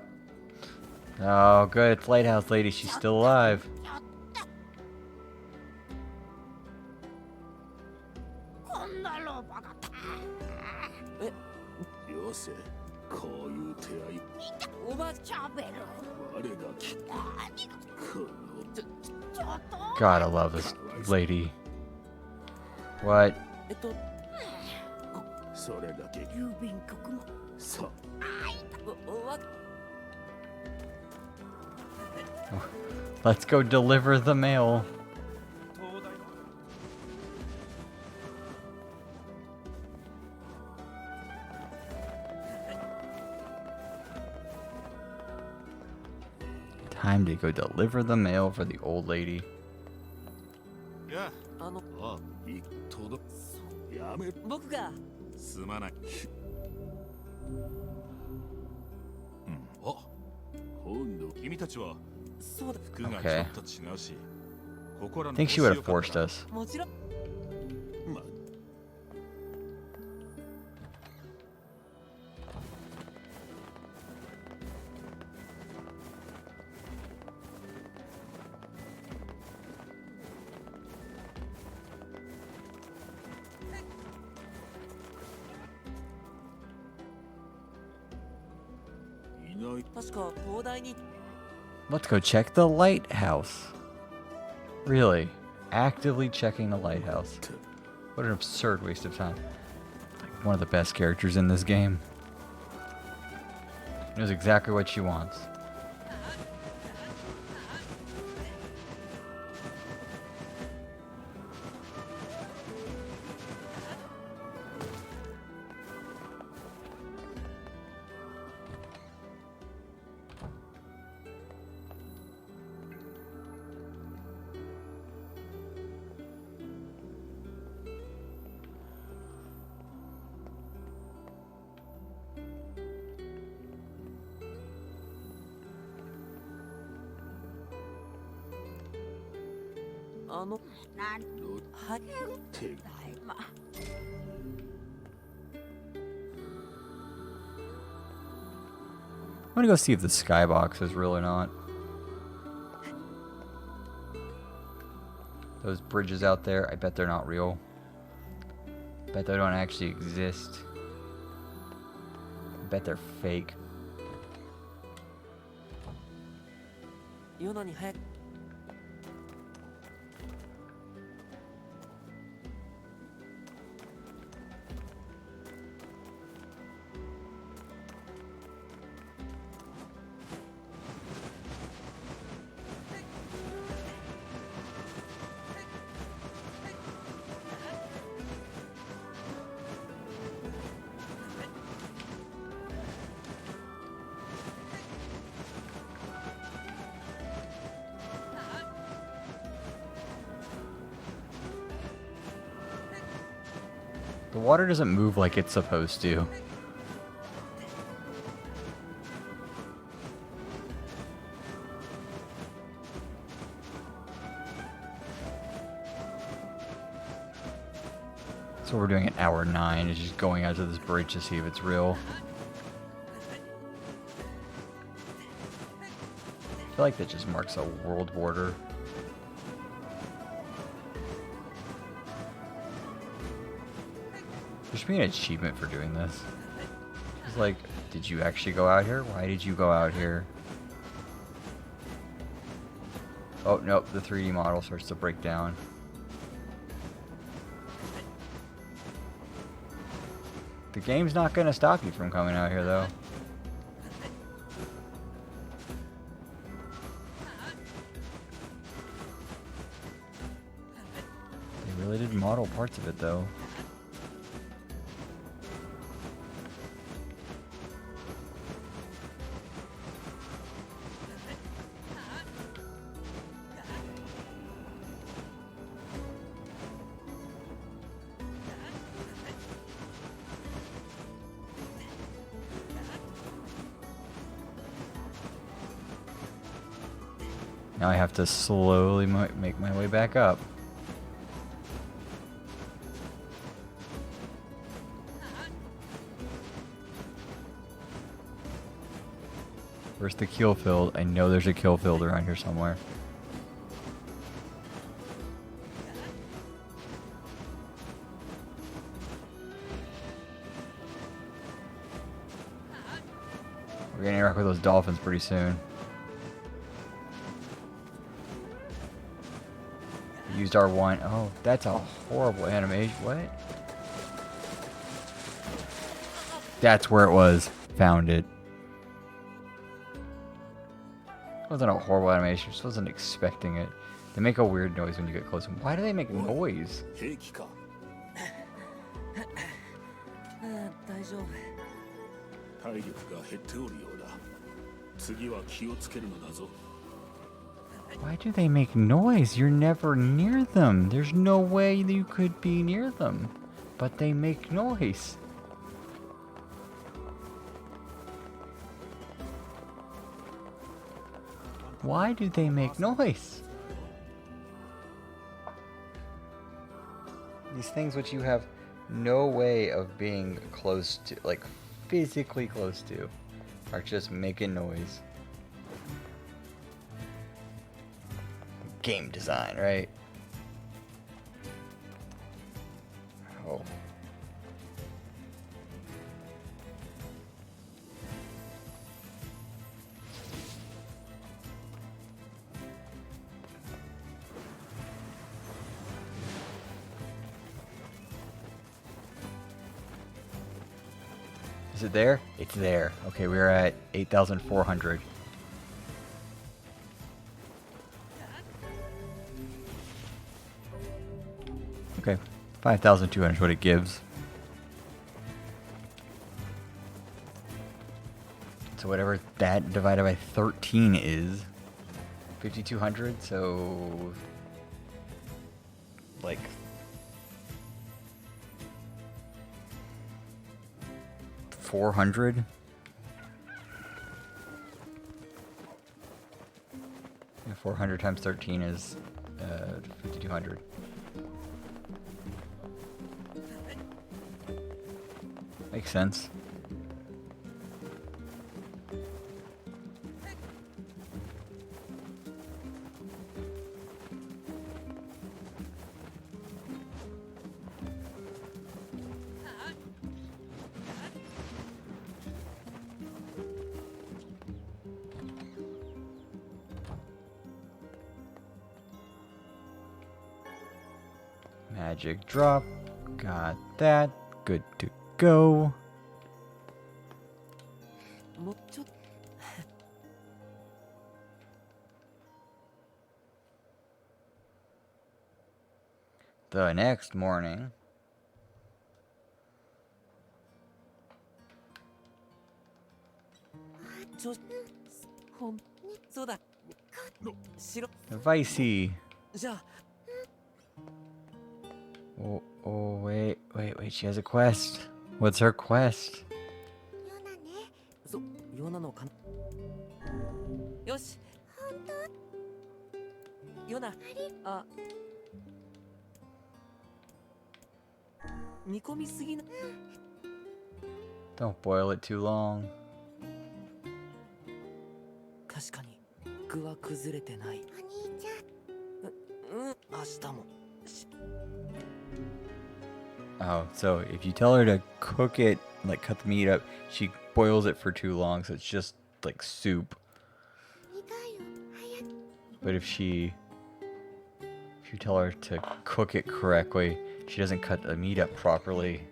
oh good. It's Lighthouse Lady. She's still alive. よせ、こういう手合いおばちゃん。我がきこの God, I love this lady. What? それだけ郵便局も。さわ Let's go deliver the mail. Time to go deliver the mail for the old lady. やあのあい届やめ僕がすまないあ今度君たちはそうだ服がちょっと違うし、ここら I の think she would have forced us. もちろんまあいない。確か東大に Let's go check the lighthouse. Really? Actively checking the lighthouse. What an absurd waste of time. Like one of the best characters in this game. Knows exactly what she wants.あのはい手 I'm gonna go see if the skybox is real or not. Those bridges out there, I bet they're not real. Bet they don't actually exist. I bet they're fake. ヨナに早くThe water doesn't move like it's supposed to. So we're doing at hour 9, is just going out to this bridge to see if it's real. I feel like that just marks a world border. There should be an achievement for doing this. It's like, did you actually go out here? Why did you go out here? Oh, nope, the 3D model starts to break down. The game's not going to stop you from coming out here, though. They really did model parts of it, though. Now I have to slowly make my way back up. Where's the kill field? I know there's a kill field around here somewhere. We're gonna interact with those dolphins pretty soon. We used our one. Oh, that's a horrible animation. What? That's where it was. Found it. It wasn't a horrible animation. Just wasn't expecting it. They make a weird noise when you get close. Why do they make noise? 兵器か。大丈夫。体力が減っておるようだ。次は気をつけるのだぞ。 Why do they make noise? You're never near them. There's no way that you could be near them. But they make noise. Why do they make noise? These things which you have no way of being close to, like physically close to, are just making noise. Game design, right? Oh. Is it there? It's there. Okay, we're at 8,400. Okay, 5,200 is what it gives. So whatever that divided by 13 is, 5,200, so like 400. Yeah, 400 times 13 is 5,200. Makes sense. Magic drop. Got that. Good to go. もうちょっと。 The next morning. ほんそうだ。白 Vicey. じゃあ Oh, wait. She has a quest. What's her quest? そうようなのかな。よし。よな。あ。煮込みすぎな。 Don't boil it too long. 確かに具は崩れてない。お兄ちゃん。明日も。 Oh, so if you tell her to cook it, like cut the meat up, she boils it for too long, so it's just like soup. But if you tell her to cook it correctly, she doesn't cut the meat up properly.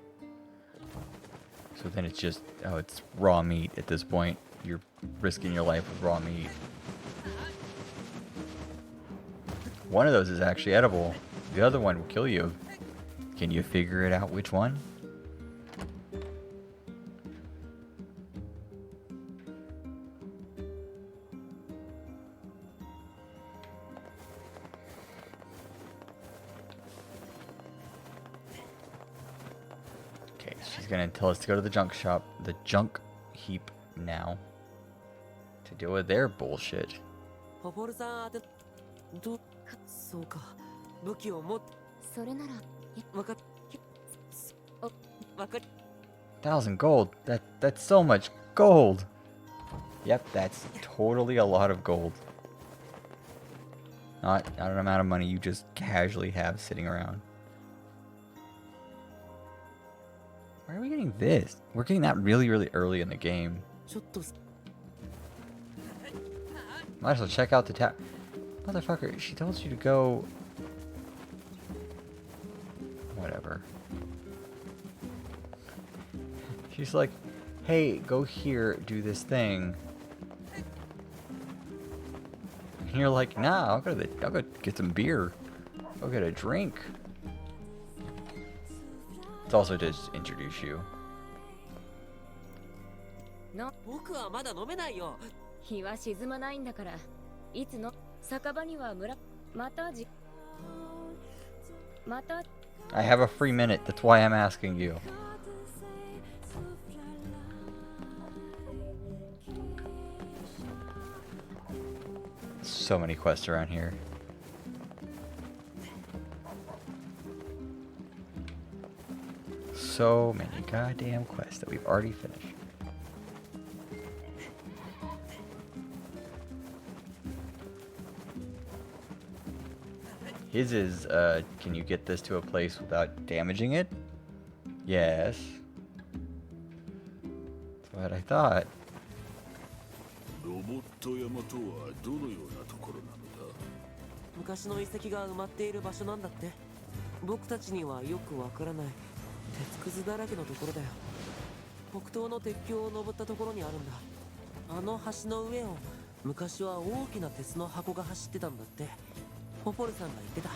So then it's just, oh, it's raw meat at this point. You're risking your life with raw meat. One of those is actually edible. The other one will kill you. Can you figure it out which one? Okay, she's gonna tell us to go to the junk shop, the junk heap now, to deal with their bullshit. ポポルさん当てどそうか武器を持っそれならわかっわかっ 1,000 gold. That's so much gold. Yep, that's totally a lot of gold. Not an amount of money you just casually have sitting around. Why are we getting this? We're getting that really, really early in the game. ちょっと Might as well check out the tap. Motherfucker, she told you to go. Whatever. She's like, hey, go here, do this thing. And you're like, nah, I'll go get some beer. I'll get a drink. It's also to introduce you. 僕はまだ飲めないよ。日は沈まないんだから。いつの酒場にはまた I have a free minute, that's why I'm asking you. So many quests around here. So many goddamn quests that we've already finished. His is, can you get this to a place without damaging it? Yes. That's what I thought. ロボット山とはどのようなところなのだ。昔の遺跡が埋まっている場所なんだって。僕たちにはよくわからない鉄くずだらけのところだよ。北東の鉄橋を登ったところにあるんだ。あの橋の上を昔は大きな鉄の箱が走ってたんだって。ポポルさんが言ってた。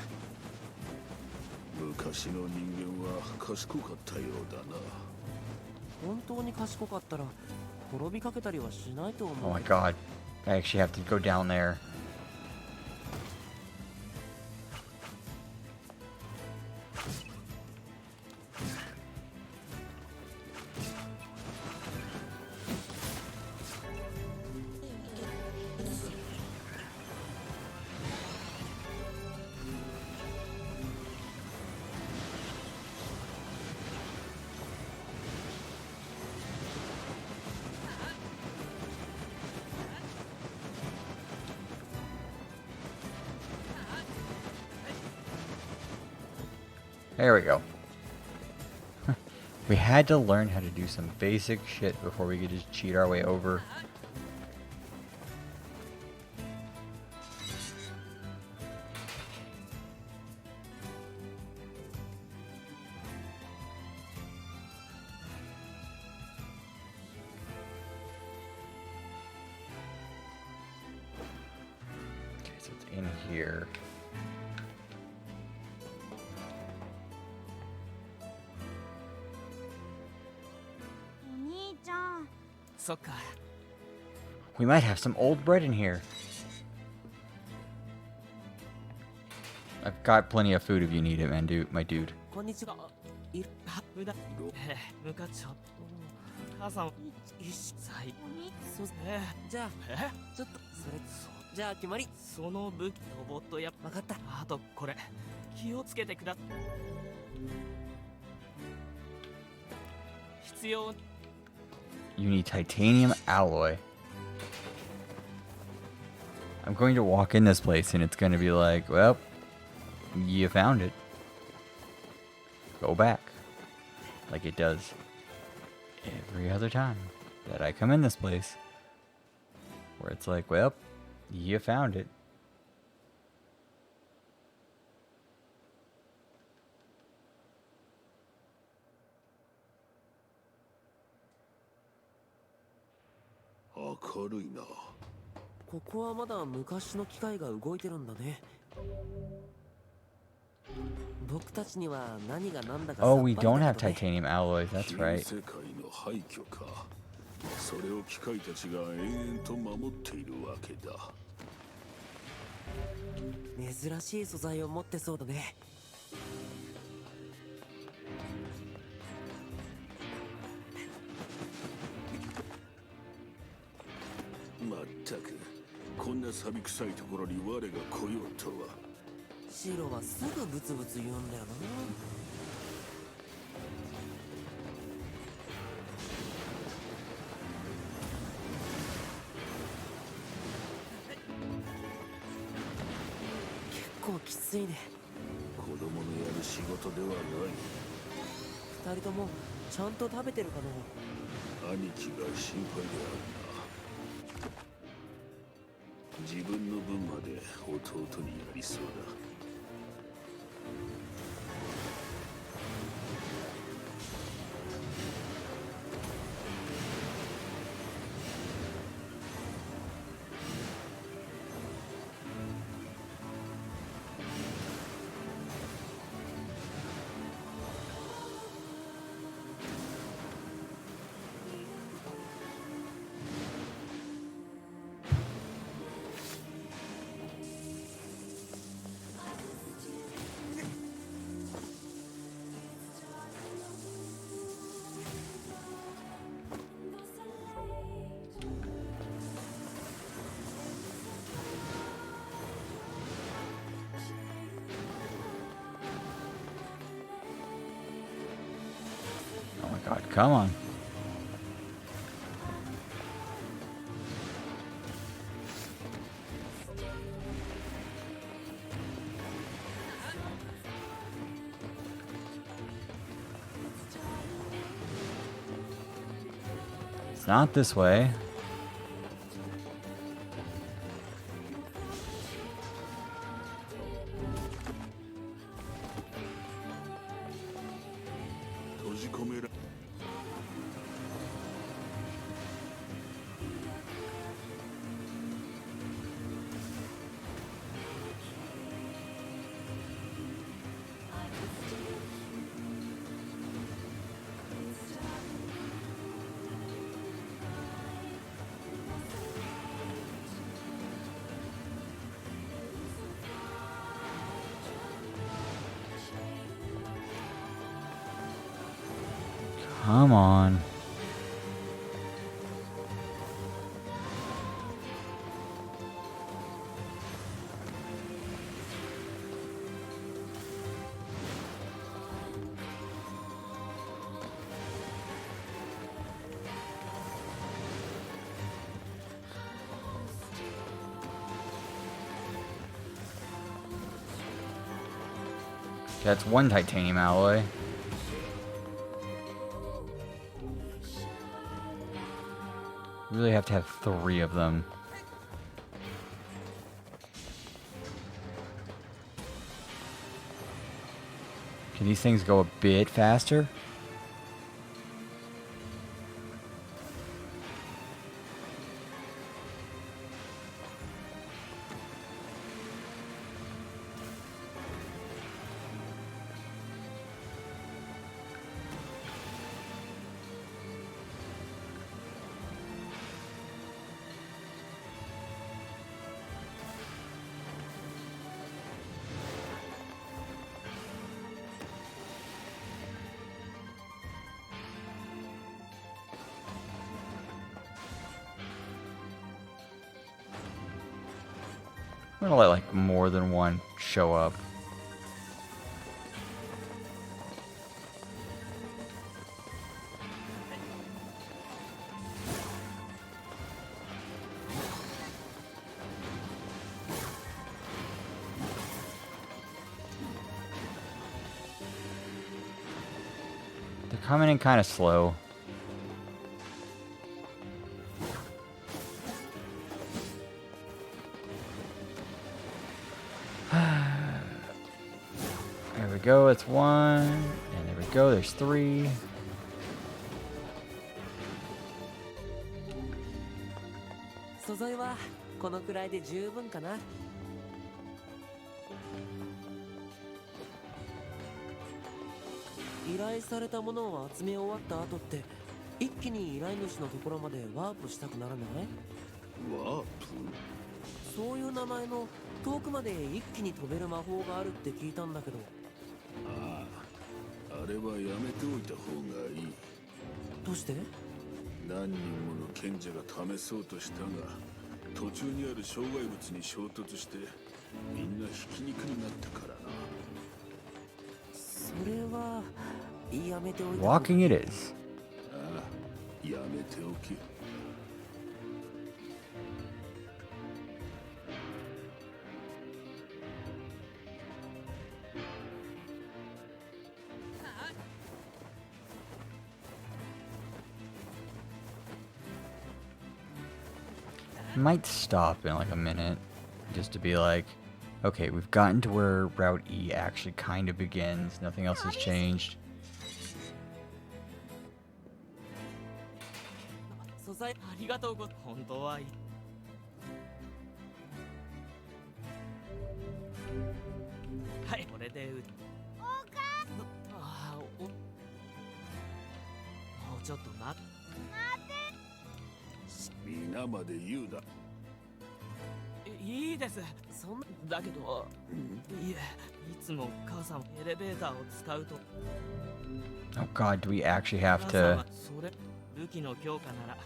昔の人間は賢かったようだな。本当に賢かったら滅びかけたりはしないと思う。 Oh my god. I actually have to go down there. There we go. We had to learn how to do some basic shit before we could just cheat our way over. Okay, so it's in here. We might have some old bread in here. I've got plenty of food if you need it, man, dude, my dude. こんにちは。いる。無駄。部課長。母さん。一切。そうじゃあちょっとそれじゃあ決まり。その武器ロボットやわかった。あとこれ気をつけてくだ。必要。You need titanium alloy. I'm going to walk in this place and it's going to be like, well, you found it. Go back. Like it does every other time that I come in this place. Where it's like, well, you found it. Akaruina. ここはまだ昔の機械が動いてるんだね。僕たちには何が何だか。Oh, we don't have titanium alloys. That's right. 世界の廃墟か。それを機械たちが延々と守っているわけだ。珍しい素材を持ってそうだね。まったくこんな錆臭いところに我が来ようとは。シロはすぐブツブツ言うんだよな。結構きついね。子供のやる仕事ではない。二人ともちゃんと食べてるかな。兄貴が心配であるな。自分の分まで弟にやりそうだ。Oh my god, come on. It's not this way. Come on. That's one titanium alloy. You really have to have 3 of them. Can these things go a bit faster? I'm gonna let like more than one show up. They're coming in kind of slow. There we go, that's 1. And there we go, there's 3.素材はこのくらいで十分かな。依頼されたものを集め終わった後って一気に依頼主のところまでワープしたくならない？ワープ？そういう名前の遠くまで一気に飛べる魔法があるって聞いたんだけど。ああ、あれはやめておいた方がいい。どうして？何人もの賢者が試そうとしたが、途中にある障害物に衝突してみんなひき肉になったからな。それはやめておいた。Walking it is. ああ、やめておけ。Might stop in like a minute just to be like, okay, we've gotten to where Route E actually kind of begins. Nothing else has changed. 素材ありがとうご本当はいいはいこれでああもうちょっとな皆まで言うだ。いいですそんなだけどいえいつも母さんエレベーターを使うと Oh god, do we actually have 母さん to... はそれ武器の強化なら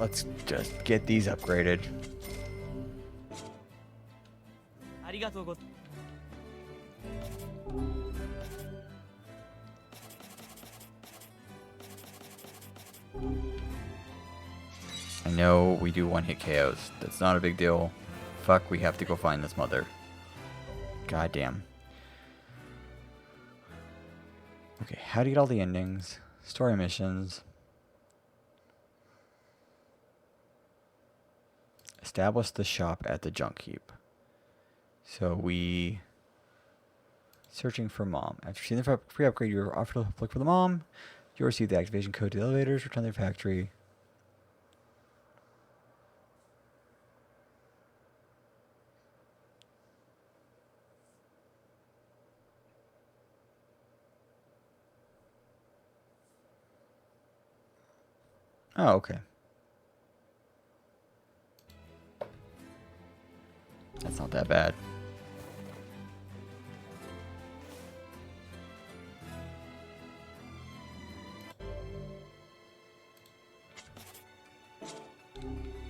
Let's just get these upgraded. ありがとうご I know we do one-hit KOs. That's not a big deal. Fuck, we have to go find this mother. Goddamn. Okay, how do you get all the endings? Story missions. Establish the shop at the junk heap. So we... Searching for mom. After seeing the free upgrade, you are offered to look for the mom. You'll receive the activation code to the elevators, return to the factory. Oh, okay. That's not that bad.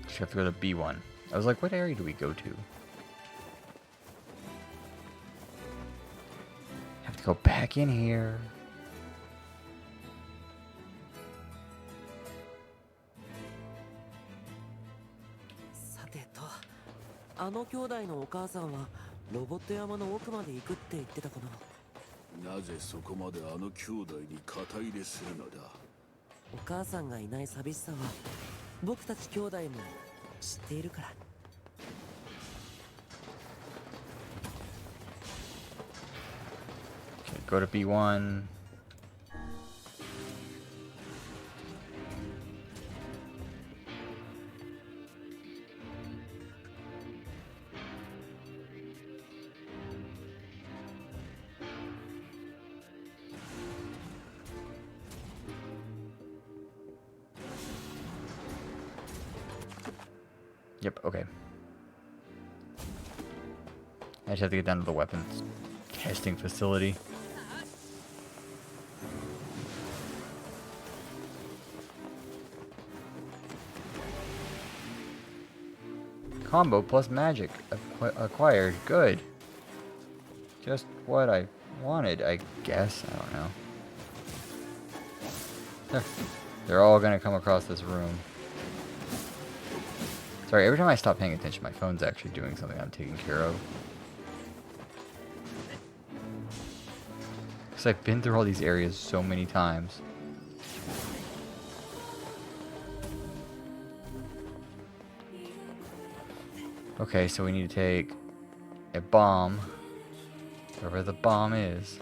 Just have to go to B1. I was like, what area do we go to? Have to go back in here. Sateto. あの兄弟のお母さんはロボット山の奥まで行くって言ってたかな。なぜそこまであの兄弟に肩入れするのだ。お母さんがいない寂しさは僕たち兄弟も知っているから。Okay, go to B1. Yep, okay. I just have to get down to the weapons testing facility. Combo plus magic acquired. Good. Just what I wanted, I guess. I don't know. They're all gonna come across this room. Sorry, every time I stop paying attention, my phone's actually doing something I'm taking care of. Because I've been through all these areas so many times. Okay, so we need to take a bomb, wherever the bomb is.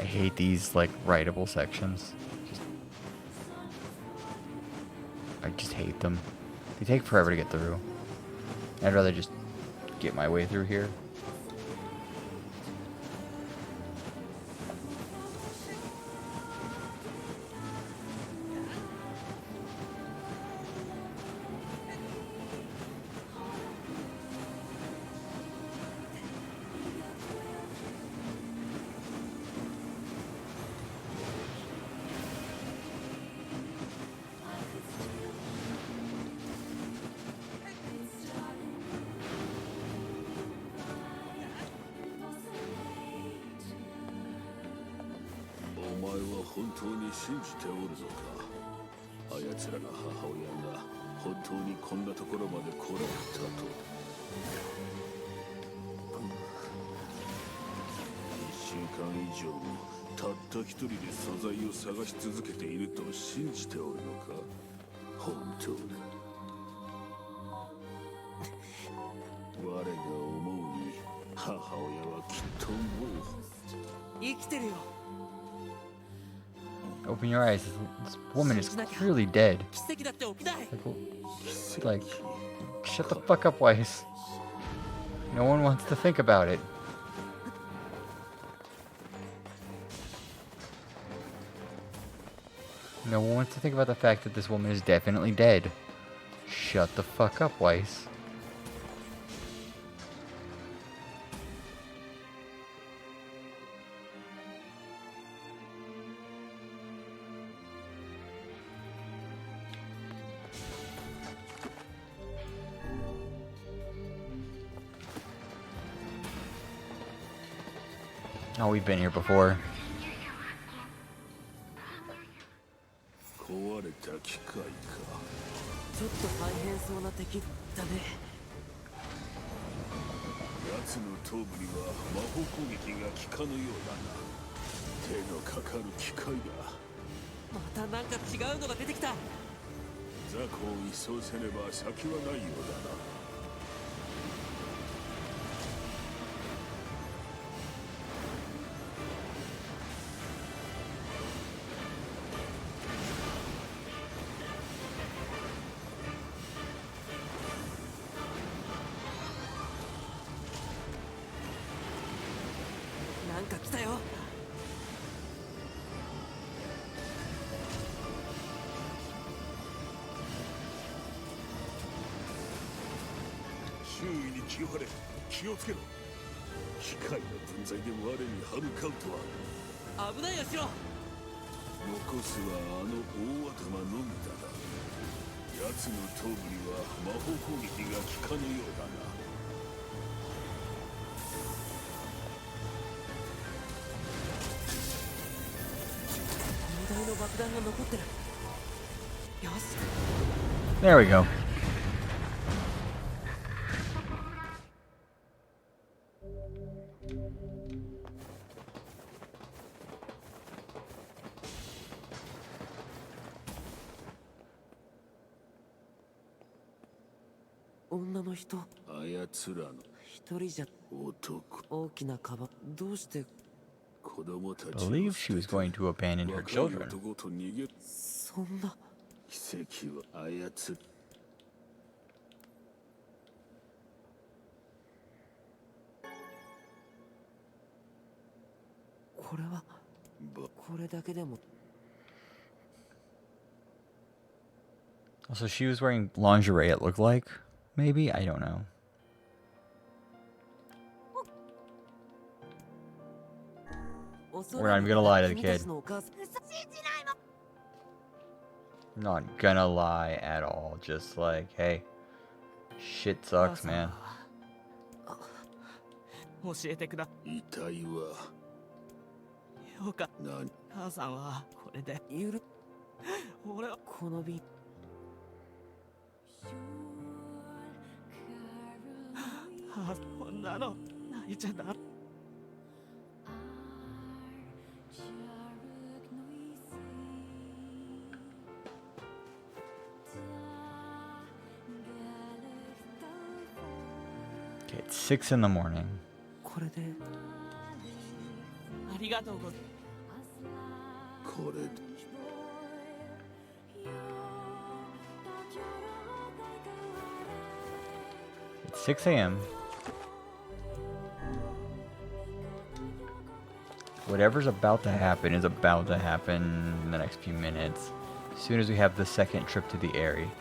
I hate these, like, writable sections. I just hate them. They take forever to get through. I'd rather just get my way through here. 前は本当に信じておるのか。あやつらの母親が本当にこんなところまで来られたと。1週間以上もたった一人で素材を探し続けていると信じておるのか。本当に我が思うに母親はきっともう生きてるよ。 Open your eyes. This woman is clearly dead. 奇跡だって起きない。 Like, shut the fuck up, Weiss. No one wants to think about it. No one wants to think about the fact that this woman is definitely dead. Shut the fuck up, Weiss. Oh, we've been here before. 壊れた機械か。ちょっと大変そうな敵だね。奴の頭部には魔法攻撃が効かぬようだな。手のかかる機械だ。またなんか違うのが出てきた。雑魚を一掃せねば先はないようだな。なんか来たよ。周囲に気を張れ。気をつけろ。機械の分際で我に歯向かうとは。危ないよ、シロ。残すはあの大頭のみだな。奴の頭部には魔法攻撃が効かぬようだな。荷台の爆弾が残ってる。よし。 There we go. Oh, 女の人あやつらの一人じゃ。男。大きなカバン。どうして子供たちを Believe she was going to abandon her 若い children. 男と逃げ。そんな。奇跡は操る。これはこれだけでも。 So she was wearing lingerie, it looked like. Maybe? I don't know. We're not even gonna lie to the kid. Not gonna lie at all. Just like, hey, shit sucks, man. 教えてくだ。遺体はよかっ何。た。母さんはこれで。俺はこの瓶。母さん、こんなの泣いちゃだ。Okay, it's 6 in the morning. これでありがとうございこれで It's 6 a.m. Whatever's about to happen is about to happen in the next few minutes. As soon as we have the second trip to the area.「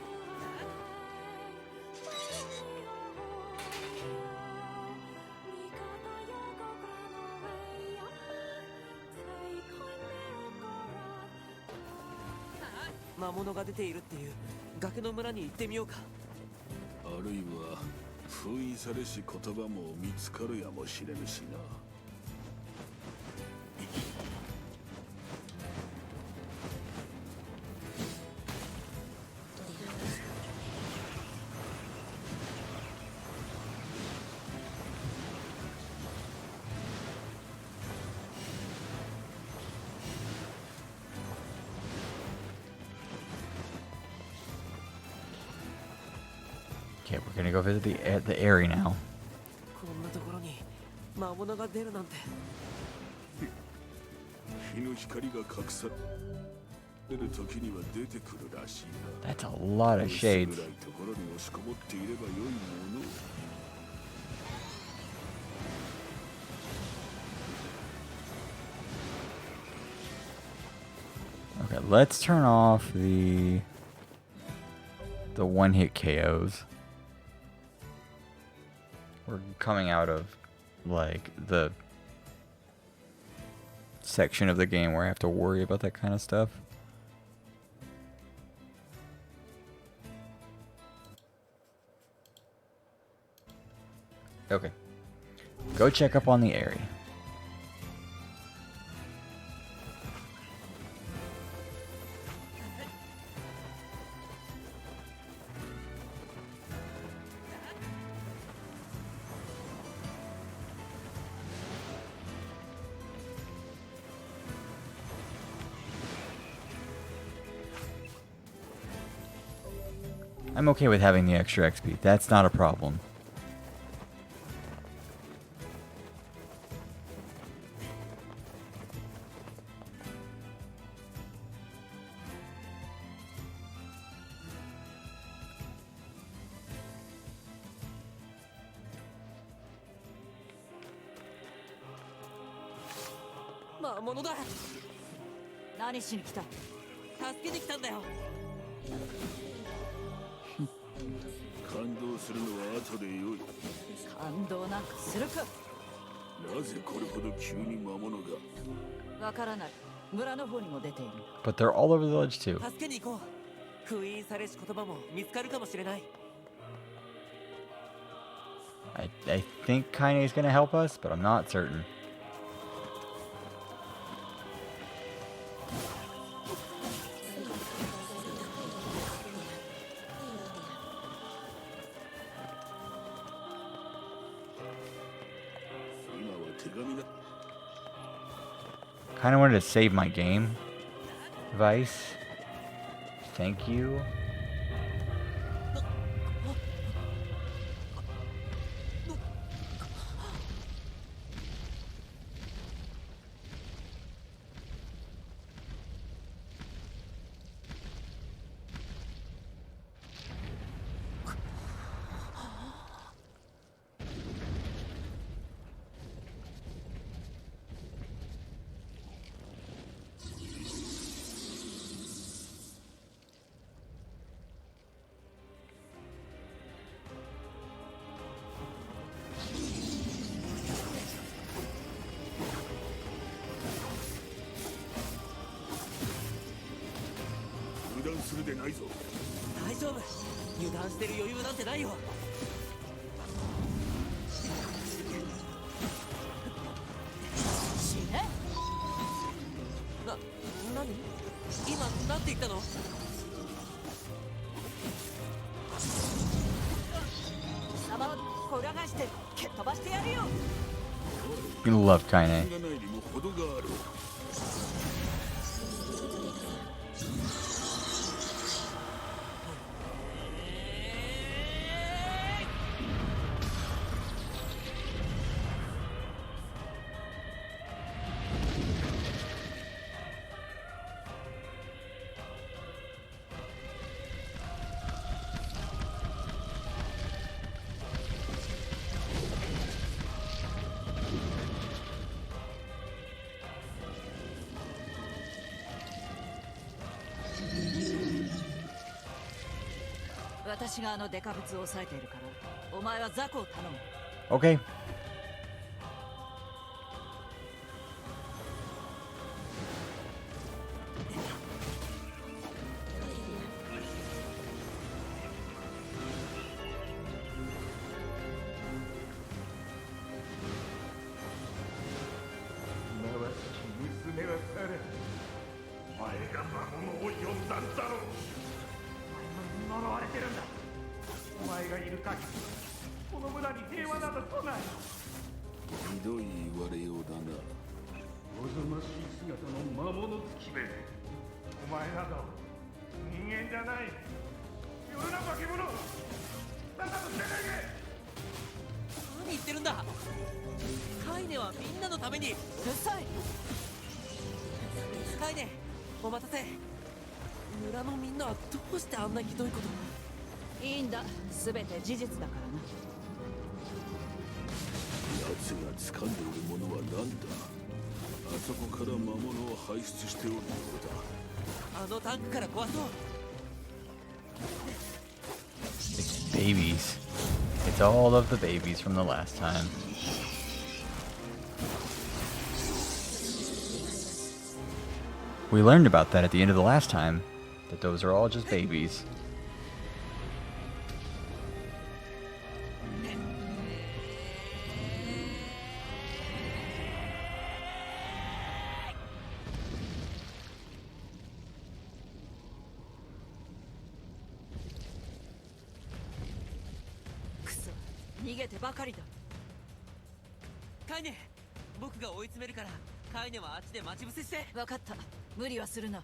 魔物が出ているっていう崖の村に行ってみようか。あるいは封印されし言葉も見つかるやもしれぬしな。Okay, we're gonna go visit the area now. こんなところに魔物が出るなんて。日の光が隠される時には出てくるらしいな。 That's a lot of 薄 shades. 暗いところに押しこもっていればよいもの。 Okay, let's turn off the one-hit KOs. We're coming out of like the section of the game where I have to worry about that kind of stuff. Okay. Go check up on the area. I'm okay with having the extra XP. That's not a problem.魔物だ。何しに来た？助けに来たんだよ。感動するのは後でよい。感動なんかするか。なぜこれほど急に魔物が。わからない。村の方にも出ている。 But they're all over the village too. 助けに行こう。封印されし言葉も見つかるかもしれない。I think Kaine is gonna help us, but I'm not certain. Kind of wanted to save my game. Vice. Thank you.大丈夫。油断してる余裕なんてないよ。死ね。何？今なんて言ったの？貴様を裏返して蹴っ飛ばしてやるよ。 You love Kaine. 私があのデカブツを抑えているから、お前はザコを頼む。 Okay. 何言ってるんだ。カイネはみんなのために。うっさい。カイネ、お待たせ。村のみんなはどうしてあんなひどいこと。いいんだ、全て事実だからな。奴が掴んでいるものは何だ。あそこから魔物を排出しておるようだ。あのタンクから壊そう。 It's babies. It's all of the babies from the last time. We learned about that at the end of the last time, that those are all just babies.くそ、逃げてばかりだ。カイネ、僕が追い詰めるからカイネはあっちで待ち伏せして。分かった、無理はするな。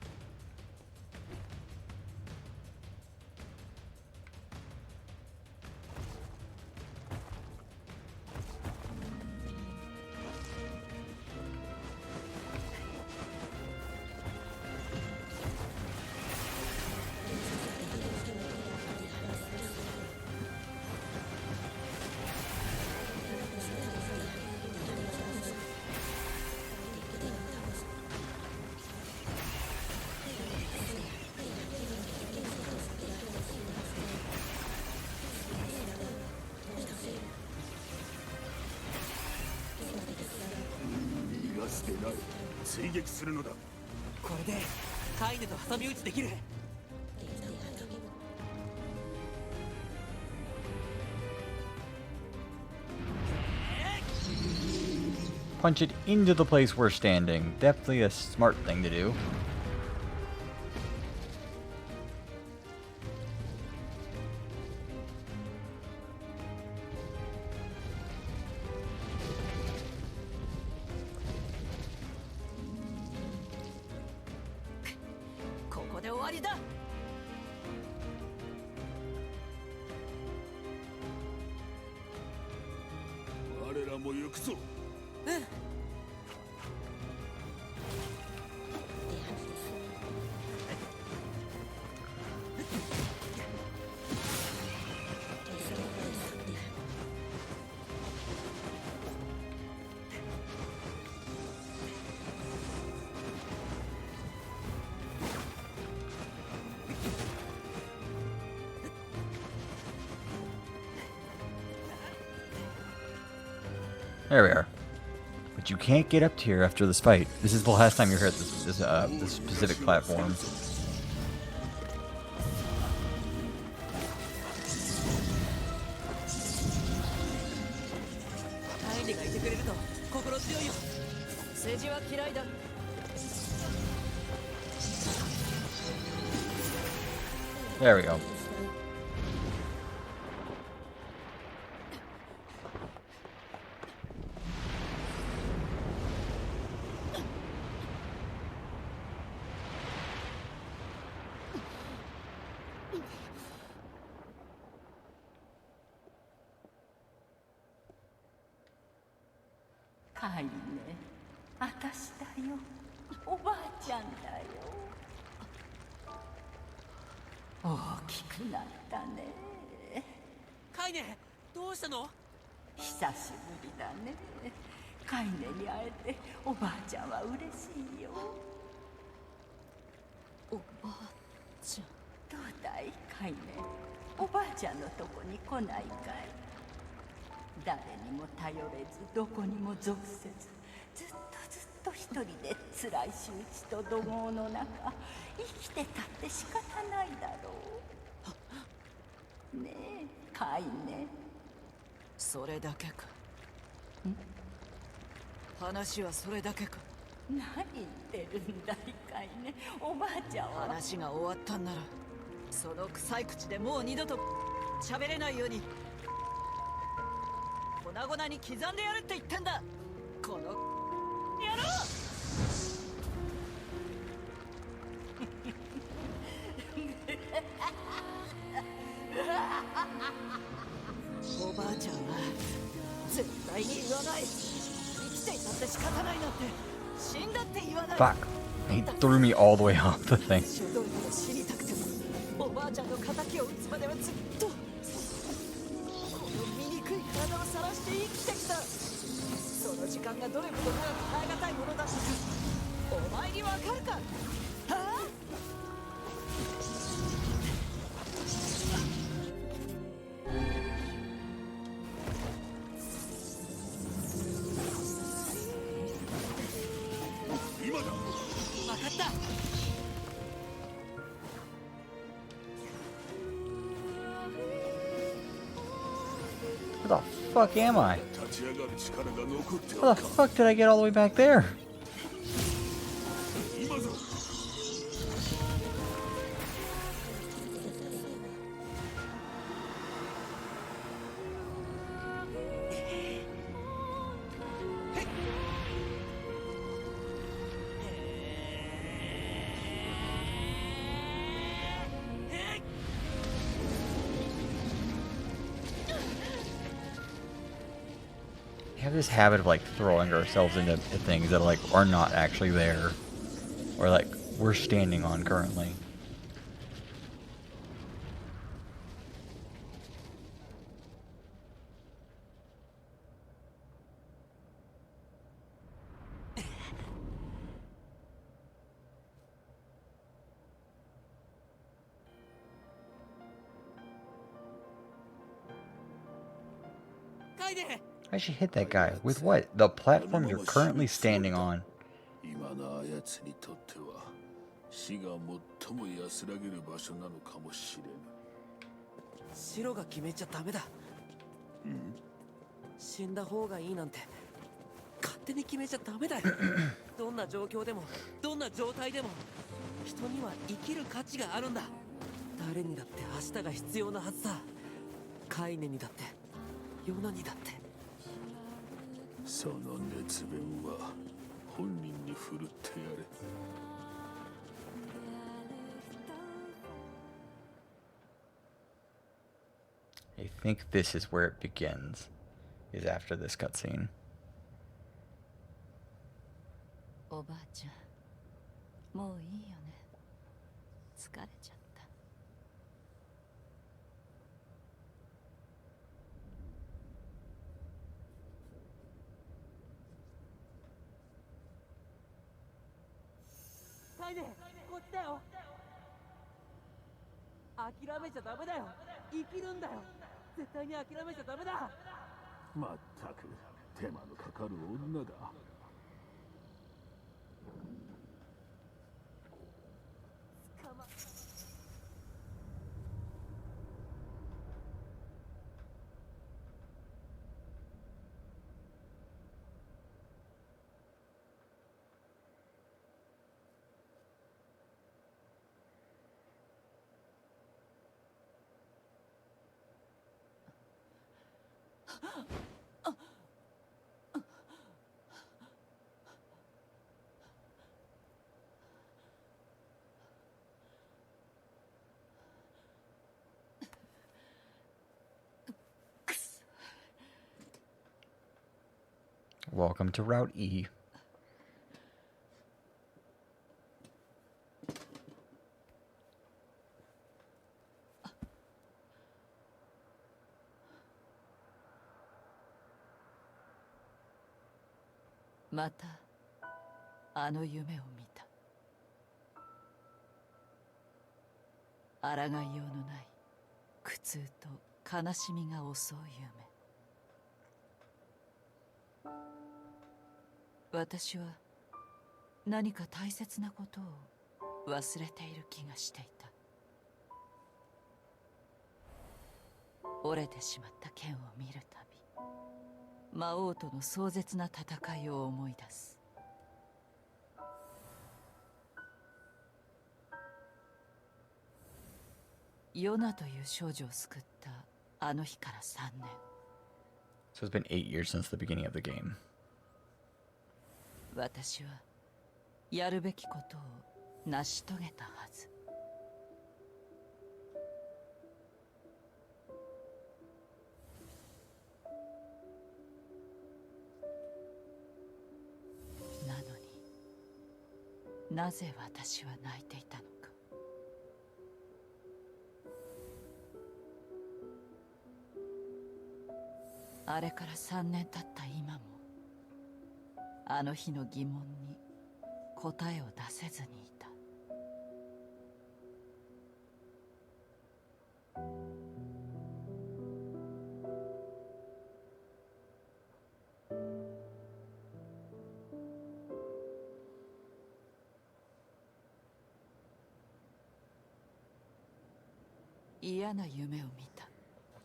逃がしてない。追撃するのだ。これでカイネと挟み撃ちできる。 Punch it into the place we're standing. Definitely a smart thing to do. There we are. But you can't get up here after this fight. This is the last time you're here at this specific platform. There we go. Kaine, 私だよ。おばあちゃんだよ。大きくなったね。カイネ、どうしたの？久しぶりだね。カイネに会えておばあちゃんは嬉しいよ。おばあちゃん。どうだいカイネ、おばあちゃんのとこに来ないかい？誰にも頼れずどこにも属せず、ずっと一人で辛い仕打ちと怒号の中生きてたって仕方ないだろう。ねえカイネ。それだけか。話はそれだけか。何言ってるんだいカイネ。おばあちゃんは話が終わったんならその臭い口でもう二度と喋れないように粉々に刻んでやるって言ってんだ。この野郎。で仕方ないなんて死んだって言わない。 Fuck. He threw me all the way off the thing. 書道を死にたくてもおばあちゃんの敵を撃つまではずっとこの醜い体を晒して生きてきた。その時間がどれほど長く耐え難いものだったかお前にわかるか。はあ。今だ。わかった。 Where the fuck am I? 立ち上がる力が残ってお How る the か。 fuck did I get all the way back there? 今ぞ。 We have this habit of like throwing ourselves into things that like are not actually there, or like we're standing on currently. I should hit that guy with what? The platform you're currently standing on. 今のあやつにとっては死が最も安らげる場所なのかもしれぬ。白が決めちゃダメだ。死んだ方がいいなんて勝手に決めちゃダメだよ。どんな状況でもどんな状態でも人には生きる価値があるんだ。誰にだって明日が必要なはずだ。カイネにだってヨナにだって。その熱弁は本人に振るってやれ。 I think this is where it begins, is after this cutscene. おばあちゃん、もういいよね。疲れちゃった。カイネ、こっちだよ。諦めちゃダメだよ。生きるんだよ。絶対に諦めちゃダメだ。まったく手間のかかる女だ。 Welcome to Route E.またあの夢を見た。抗いようのない苦痛と悲しみが襲う夢。私は何か大切なことを忘れている気がしていた。折れてしまった剣を見るたび、魔王との壮絶な戦いを思い出す。ヨナという少女を救ったあの日から3年。 So it's been 8 years since the beginning of the game. 私はやるべきことを成し遂げたはず。なぜ私は泣いていたのか。あれから3年経った今もあの日の疑問に答えを出せずにいた。嫌な夢を見た。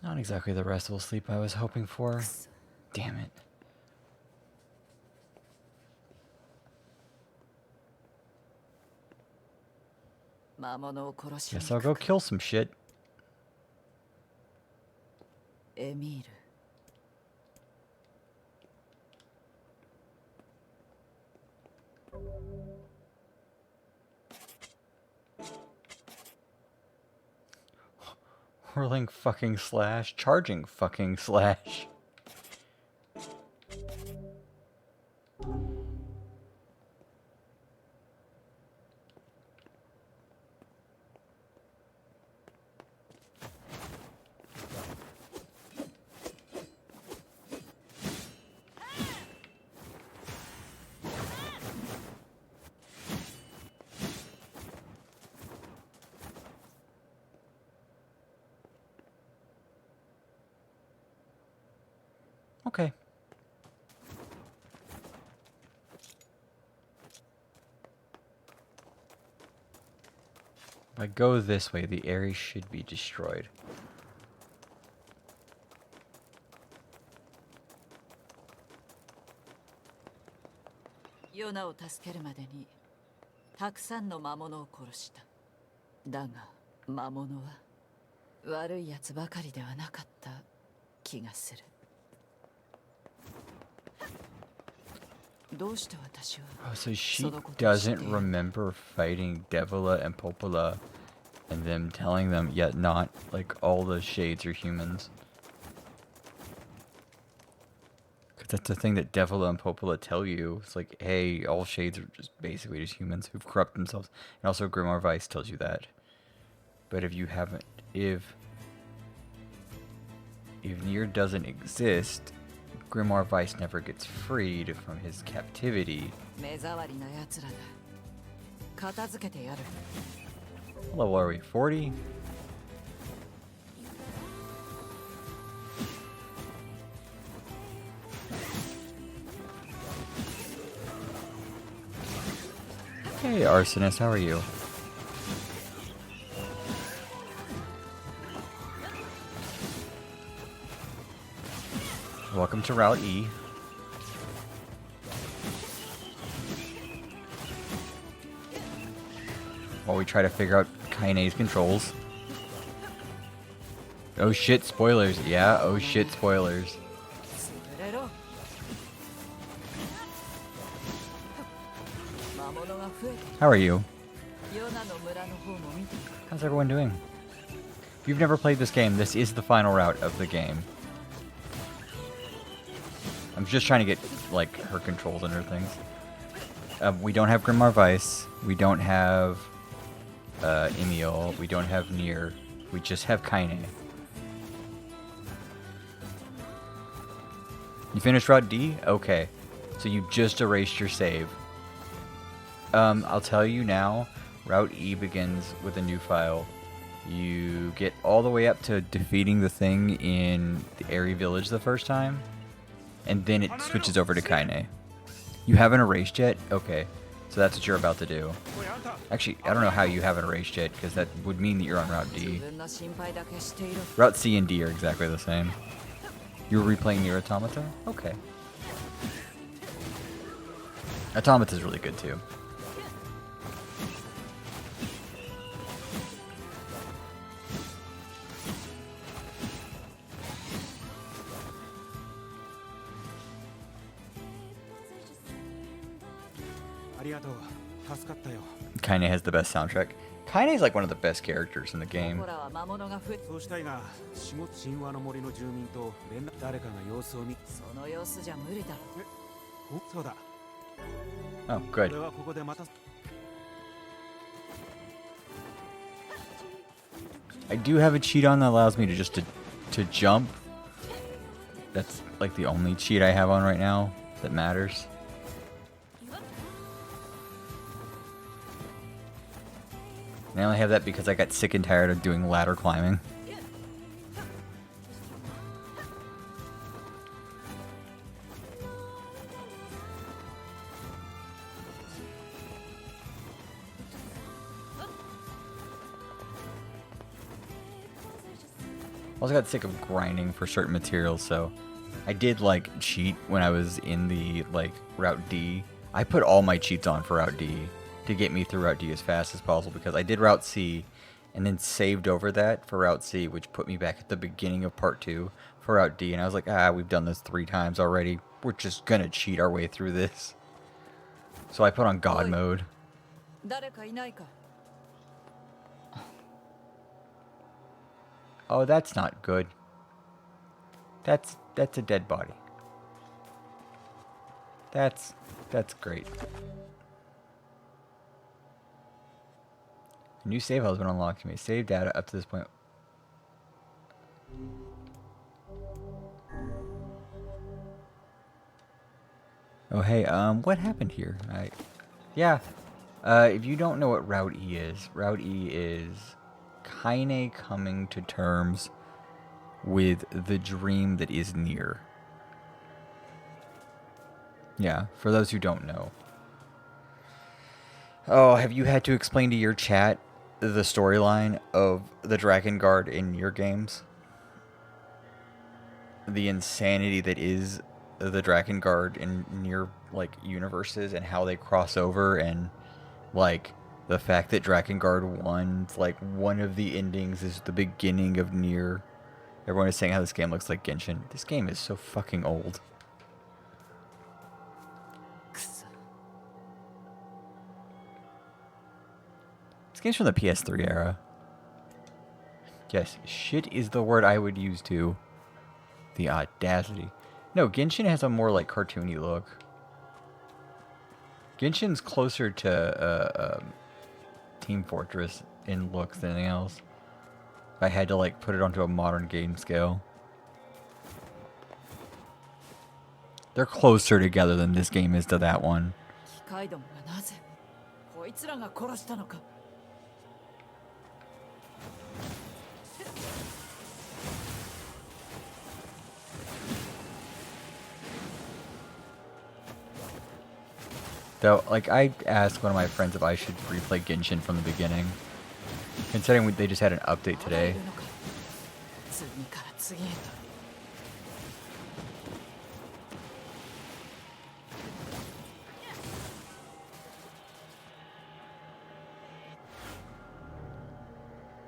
Not exactly the restful sleep I was hoping for. Damn it. 魔物を殺しに Guess I'll 行 go くか。 kill some shit. エミール。Whirling fucking slash. Charging fucking slash. Okay. If I go this way, the area should be destroyed. ヨナを助けるまでにたくさんの魔物を殺した。だが魔物は悪いやつばかりではなかった気がする。どうして私は Oh, so she そのことを知ってい doesn't る？ remember fighting Devila and Popola and them telling them, yet not, like, all the shades are humans. Because that's the thing that Devila and Popola tell you. It's like, hey, all shades are just basically just humans who've corrupted themselves. And also Grimoire Vice tells you that. But if you haven't, if Nier doesn't exist, Grimoire Vice never gets freed from his captivity. 目障りな奴らだ。片付けてやる。 What level are we? 40? Hey, Arsonist, how are you? Welcome to Route E. While we try to figure out Kaine's controls. Oh shit, spoilers. Yeah, oh shit, spoilers. 潰れろ。魔物が増えて How are you? ヨナの村の方も見てくる。 How's everyone doing? If you've never played this game, this is the final route of the game. I'm just trying to get, like, her controls and her things. We don't have Grimoire Vice. We don't have Emil. We don't have Nier. We just have Kaine. You finished Route D? Okay. So you just erased your save. I'll tell you now, Route E begins with a new file. You get all the way up to defeating the thing in the Airy Village the first time, and then it switches over to Kaine. You haven't erased yet? Okay. So that's what you're about to do. Actually, I don't know how you haven't erased yet, because that would mean that you're on Route D. 自分の心配だけしていろ。 Route C and D are exactly the same. You were replaying Nier Automata? Okay. Automata's really good too. Kaine has the best soundtrack. Kaine is like one of the best characters in the game. ほらは魔物が増えて、そうしたいが、死後神話の森の住民と連絡誰かが様子を見、その様子じゃ無理だろ。お、そうだ。 Oh, good. 俺はここでまた。I do have a cheat on that allows me to just to jump. That's like the only cheat I have on right now that matters. And I only have that because I got sick and tired of doing ladder climbing. Also got sick of grinding for certain materials, so I did like cheat when I was in the like Route D. I put all my cheats on for Route D to get me through Route D as fast as possible because I did Route C and then saved over that for Route C, which put me back at the beginning of Part 2 for Route D, and I was like, we've done this 3 times already. We're just gonna cheat our way through this. So I put on God mode. 誰かいないか Oh, that's not good. That's a dead body. That's great. A new save house has been unlocked to me. Save data up to this point. Oh hey, what happened here? If you don't know what Route E is Kaine coming to terms with the dream that is Nier. Yeah, for those who don't know. Oh, have you had to explain to your chat the storyline of the Dragon Guard in your games? The insanity that is the Dragon Guard in Nier like universes and how they cross over, and like the fact that Dragon Guard 1, like one of the endings is the beginning of Nier. Everyone is saying how this game looks like Genshin. This game is so fucking old. This game's from the PS3 era. Yes, shit is the word I would use too. The audacity. No, Genshin has a more like cartoony look. Genshin's closer to Team Fortress in looks than anything else. I had to like put it onto a modern game scale. They're closer together than this game is to that one. 機械どもがなぜこいつらが殺したのか Though, like, I asked one of my friends if I should replay Genshin from the beginning. Considering they just had an update today. 次から次へと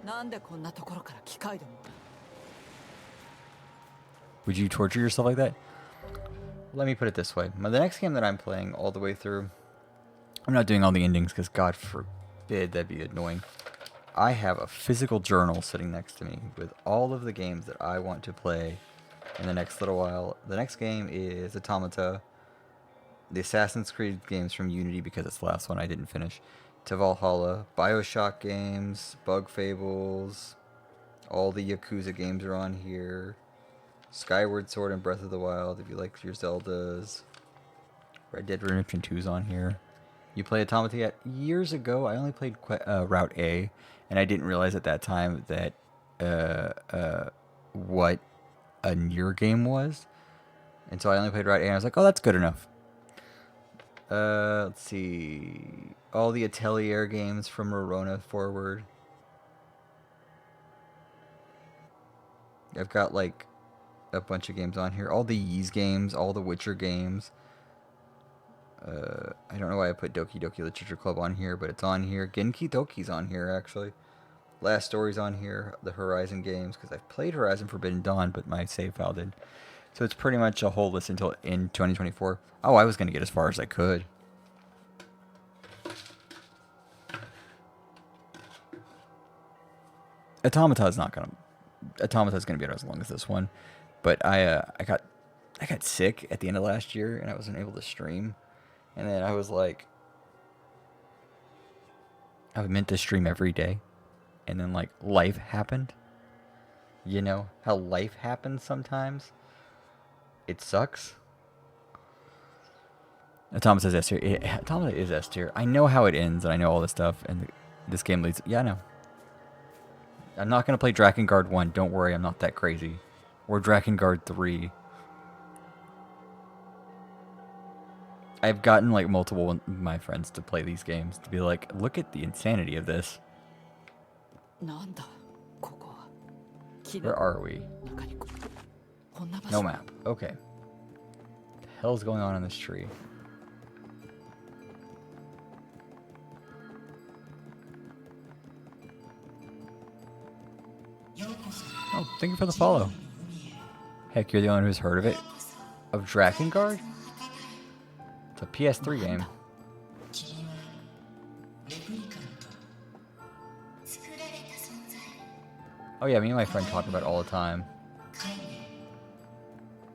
なんでこんなところから機械どもが Would you torture yourself like that? Let me put it this way. The next game that I'm playing all the way through, I'm not doing all the endings because God forbid that'd be annoying. I have a physical journal sitting next to me with all of the games that I want to play in the next little while. The next game is Automata, the Assassin's Creed games from Unity because it's the last one I didn't finish, to Valhalla, BioShock games, Bug Fables, all the Yakuza games are on here, Skyward Sword and Breath of the Wild if you like your Zeldas, Red Dead Redemption 2's on here. You play Automata yet? Years ago, I only played Route A, and I didn't realize at that time that what a Nier game was. And so I only played Route A, and I was like, oh, that's good enough. Let's see. All the Atelier games from Rorona forward. I've got, like, a bunch of games on here. All the Ys games, all the Witcher games. I don't know why I put Doki Doki Literature Club on here, but it's on here. Genki Toki's on here, actually. Last Story's on here. The Horizon games, because I've played Horizon Forbidden Dawn, but my save file did. So it's pretty much a whole list until in 2024. Oh, I was going to get as far as I could. Automata's gonna be as long as this one, but I got sick at the end of last year and I wasn't able to stream, and then I was like, I meant to stream every day, and then like life happened. You know how life happens sometimes? It sucks. Thomas says S tier. Thomas is S tier. I know how it ends, and I know all this stuff, and this game leads. Yeah, I know. I'm not going to play Drakengard 1. Don't worry, I'm not that crazy. Or Drakengard 3. I've gotten like multiple of my friends to play these games to be like, look at the insanity of this. なんだここは。 Where are we? 中にこんな場 No 所。 map. Okay. What the hell's going on in this tree? Oh, thank you for the follow. Heck, you're the only one who's heard of it? Of Drakengard? It's a PS3 game. Oh yeah, me and my friend talk about it all the time.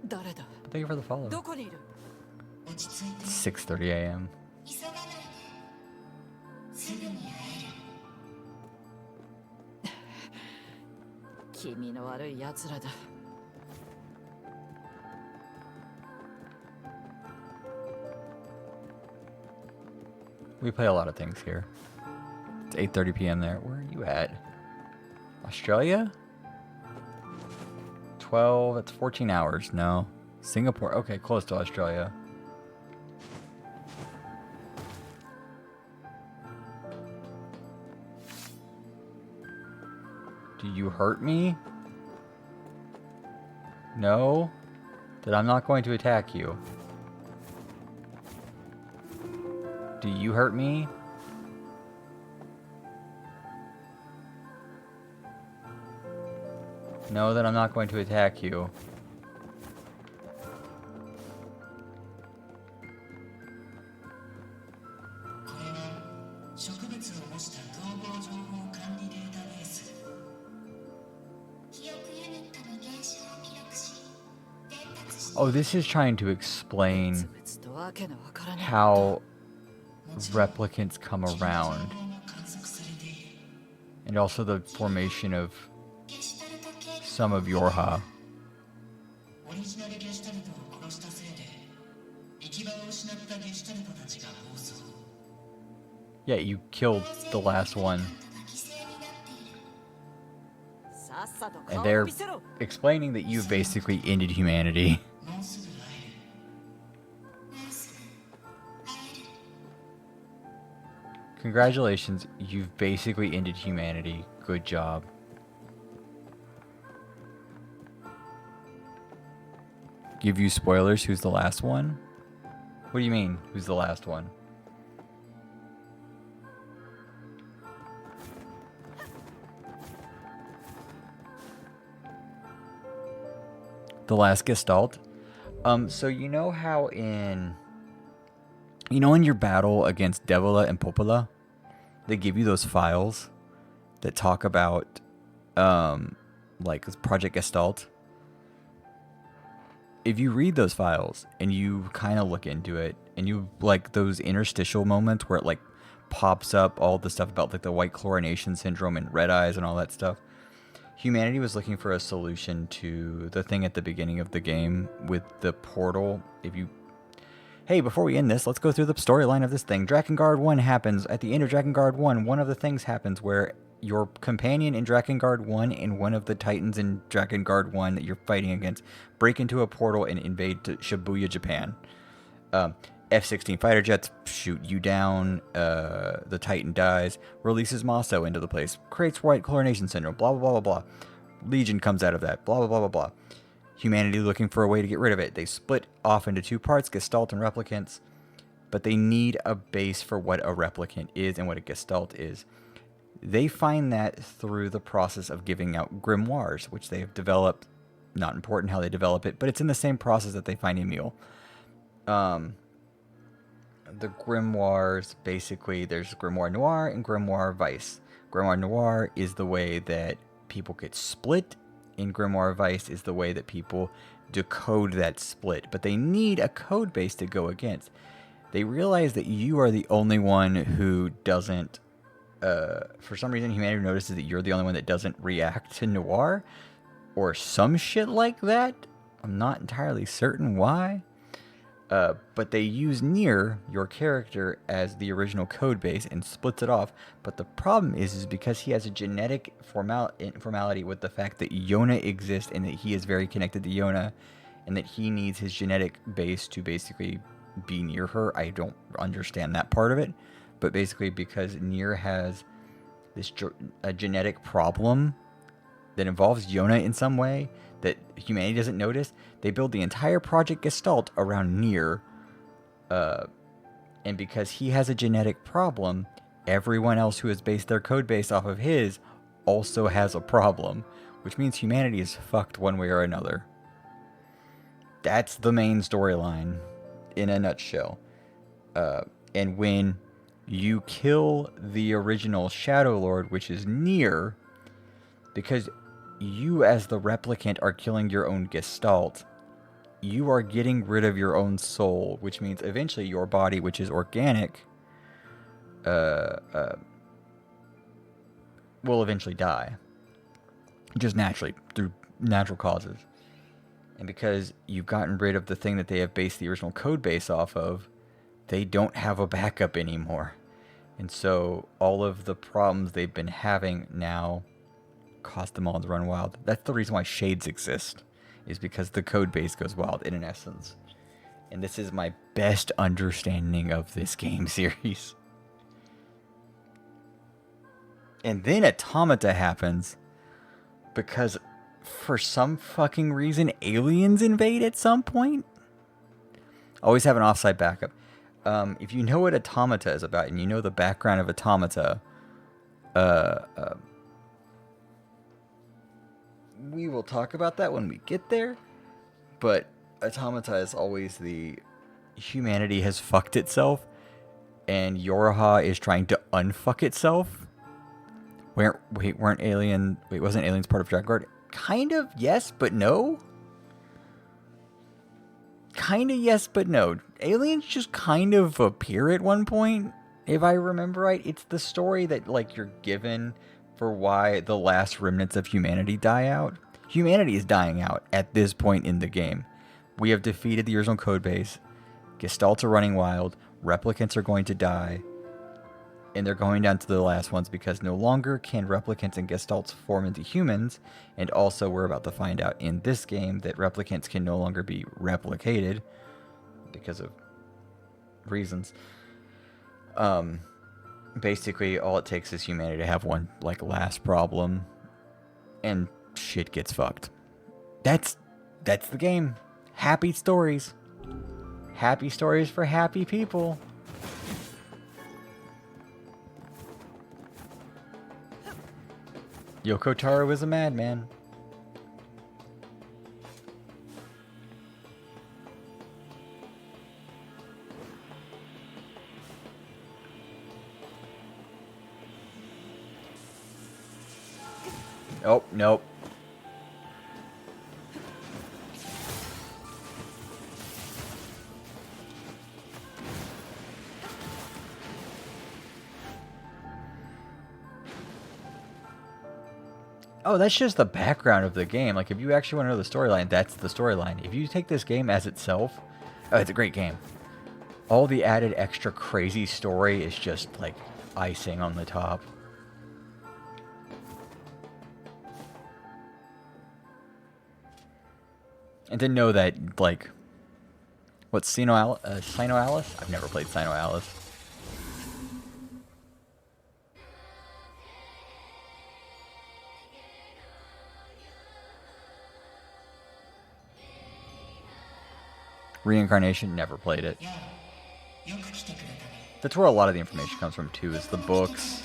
誰だ But thank you for the follow. どこにいる It's 6:30 a.m. 気味の悪い奴らだ。 We play a lot of things here. It's 8:30 p.m. there. Where are you at? Australia? 12, that's 14 hours. No. Singapore. Okay, close to Australia. Do you hurt me? No? Then I'm not going to attack you. Do you hurt me? No, then I'm not going to attack you. Oh, this is trying to explain 別とわけのわからない。 how replicants come around. And also the formation of some of Yorha. Yeah, you killed the last one. さっさと And 顔を they're 見せろ。 explaining that you basically ended humanity. Congratulations, you've basically ended humanity. Good job. Give you spoilers, who's the last one? What do you mean, who's the last one? The last Gestalt? So you know how in your battle against Devila and Popola, they give you those files that talk about like Project Gestalt? If you read those files and you kind of look into it and you like those interstitial moments where it like pops up all the stuff about like the white chlorination syndrome and red eyes and all that stuff, humanity was looking for a solution to the thing at the beginning of the game with the portal. Hey, before we end this, let's go through the storyline of this thing. Drakengard 1 happens. At the end of Drakengard 1, one of the things happens where your companion in Drakengard 1 and one of the titans in Drakengard 1 that you're fighting against break into a portal and invade to Shibuya, Japan. F-16 fighter jets shoot you down. The titan dies. Releases Maso into the place. Creates white chlorination syndrome. Blah, blah, blah, blah, blah. Legion comes out of that. Blah, blah, blah, blah, blah. Humanity looking for a way to get rid of it. They split off into two parts, Gestalt and Replicants. But they need a base for what a Replicant is and what a Gestalt is. They find that through the process of giving out grimoires, which they have developed. Not important how they develop it, but it's in the same process that they find Emil. The grimoires, basically, there's Grimoire Noir and Grimoire Vice. Grimoire Noir is the way that people get split, and Grimoire Vice is the way that people decode that split. But they need a code base to go against. They realize that you are the only one who doesn't for some reason, humanity notices that you're the only one that doesn't react to Noir, or some shit like that. I'm not entirely certain why. But they use Nier, your character, as the original code base and splits it off. But the problem is because he has a genetic formality with the fact that Yona exists and that he is very connected to Yona, and that he needs his genetic base to basically be near her. I don't understand that part of it. But basically, because Nier has this a genetic problem that involves Yona in some way that humanity doesn't notice, they build the entire Project Gestalt around Nier. And because he has a genetic problem, everyone else who has based their code base off of his also has a problem, which means humanity is fucked one way or another. That's the main storyline in a nutshell. And when you kill the original Shadow Lord, which is Nier, because you as the replicant are killing your own Gestalt, you are getting rid of your own soul, which means eventually your body, which is organic, will eventually die. Just naturally, through natural causes. And because you've gotten rid of the thing that they have based the original code base off of, they don't have a backup anymore. And so all of the problems they've been having now cause them all to run wild. That's the reason why shades exist, is because the code base goes wild in essence. And this is my best understanding of this game series. And then Automata happens because for some fucking reason aliens invade at some point. Always have an offside backup. If you know what Automata is about and you know the background of Automata, we will talk about that when we get there. But Automata is always the humanity has fucked itself and Yoroha is trying to unfuck itself. Wasn't aliens part of Dragon Guard? Kind of yes, but no. Kind of yes, but no. Aliens just kind of appear at one point, if I remember right. It's the story that like you're given for why the last remnants of humanity die out. Humanity is dying out at this point in the game. We have defeated the original codebase. Gestalts are running wild. Replicants are going to die. And they're going down to the last ones because no longer can replicants and Gestalts form into humans. And also we're about to find out in this game that replicants can no longer be replicated because of reasons. Basically all it takes is humanity to have one like last problem and shit gets fucked. That's the game. Happy stories. Happy stories for happy people. Yoko Taro is a madman. Oh, nope. Oh, that's just the background of the game. Like, if you actually want to know the storyline, that's the storyline. If you take this game as itself, oh, it's a great game. All the added extra crazy story is just, like, icing on the top. And to know that, like, what's Sino Alice? I've never played Sino Alice. Reincarnation, never played it. That's where a lot of the information comes from too, is the books.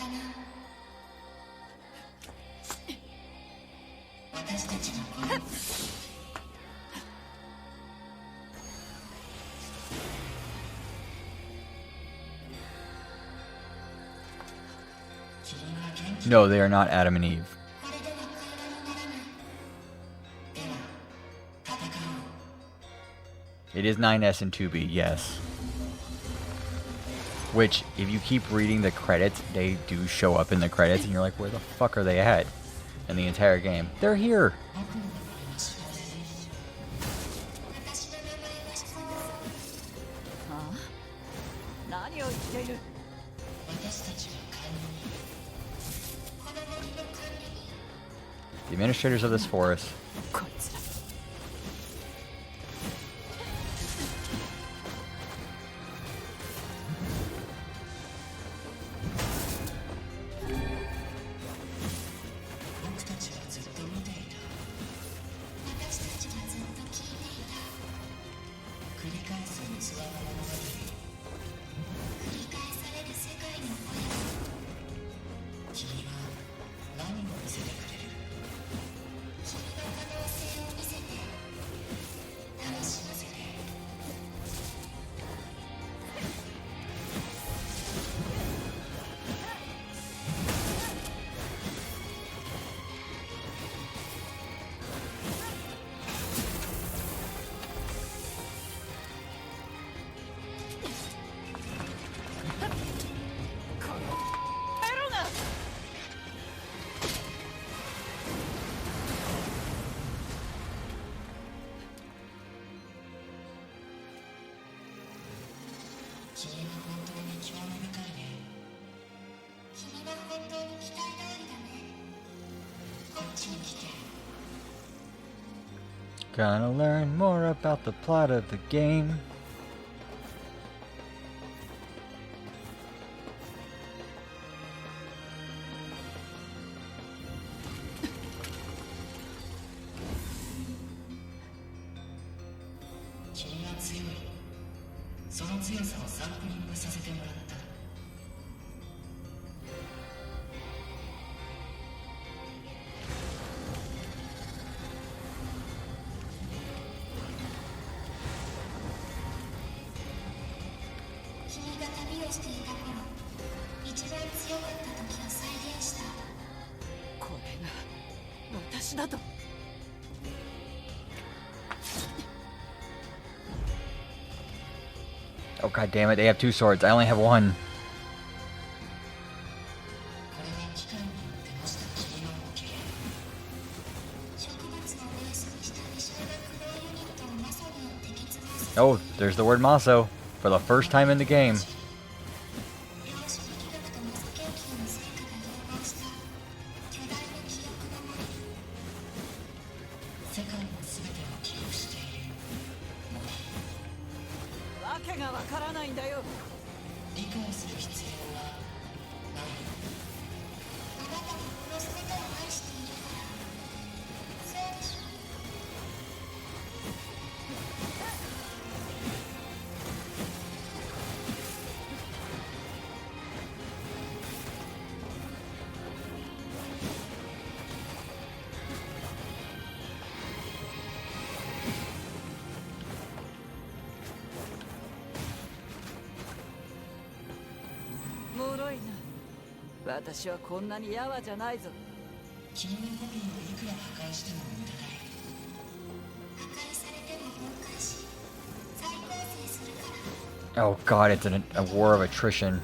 No, they are not Adam and Eve. It is 9S and 2B, yes. Which, if you keep reading the credits, they do show up in the credits, and you're like, where the fuck are they at? In the entire game. They're here! The administrators of this forest. Gonna learn more about the plot of the game. Oh god damn it, they have two swords. I only have one. Oh, there's the word Maso for the first time in the game. Oh god, it's a war of attrition.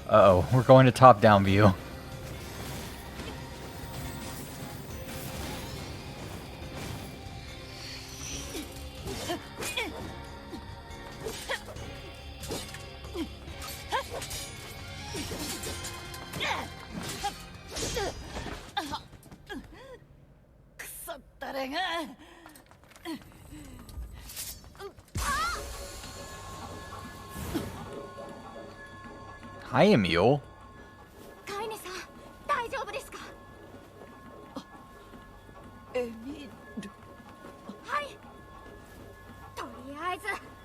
Uh-oh, we're going to top-down view. Hi, Emil.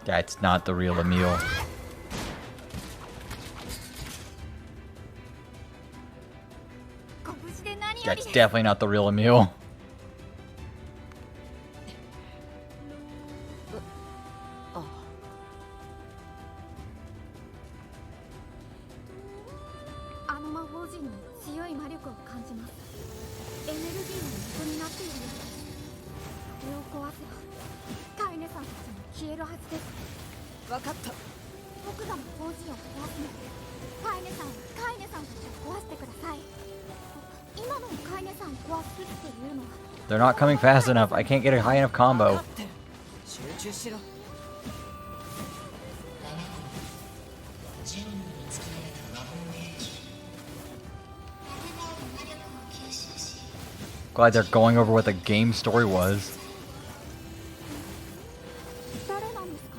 That's not the real Emil. That's definitely not the real Emil. あの魔法陣に強い魔力を感じます。エネルギーの元になっているようです。これを壊せばカイネさんたちも消えるはずです。わかった。僕が魔法陣を壊すので、カイネさんはカイネさんたちを壊してください。今のカイネさんを壊すっていうのは They're not coming fast enough. I can't get a high enough combo. 集中しろ。 Glad they're going over what the game story was. 誰なんですか、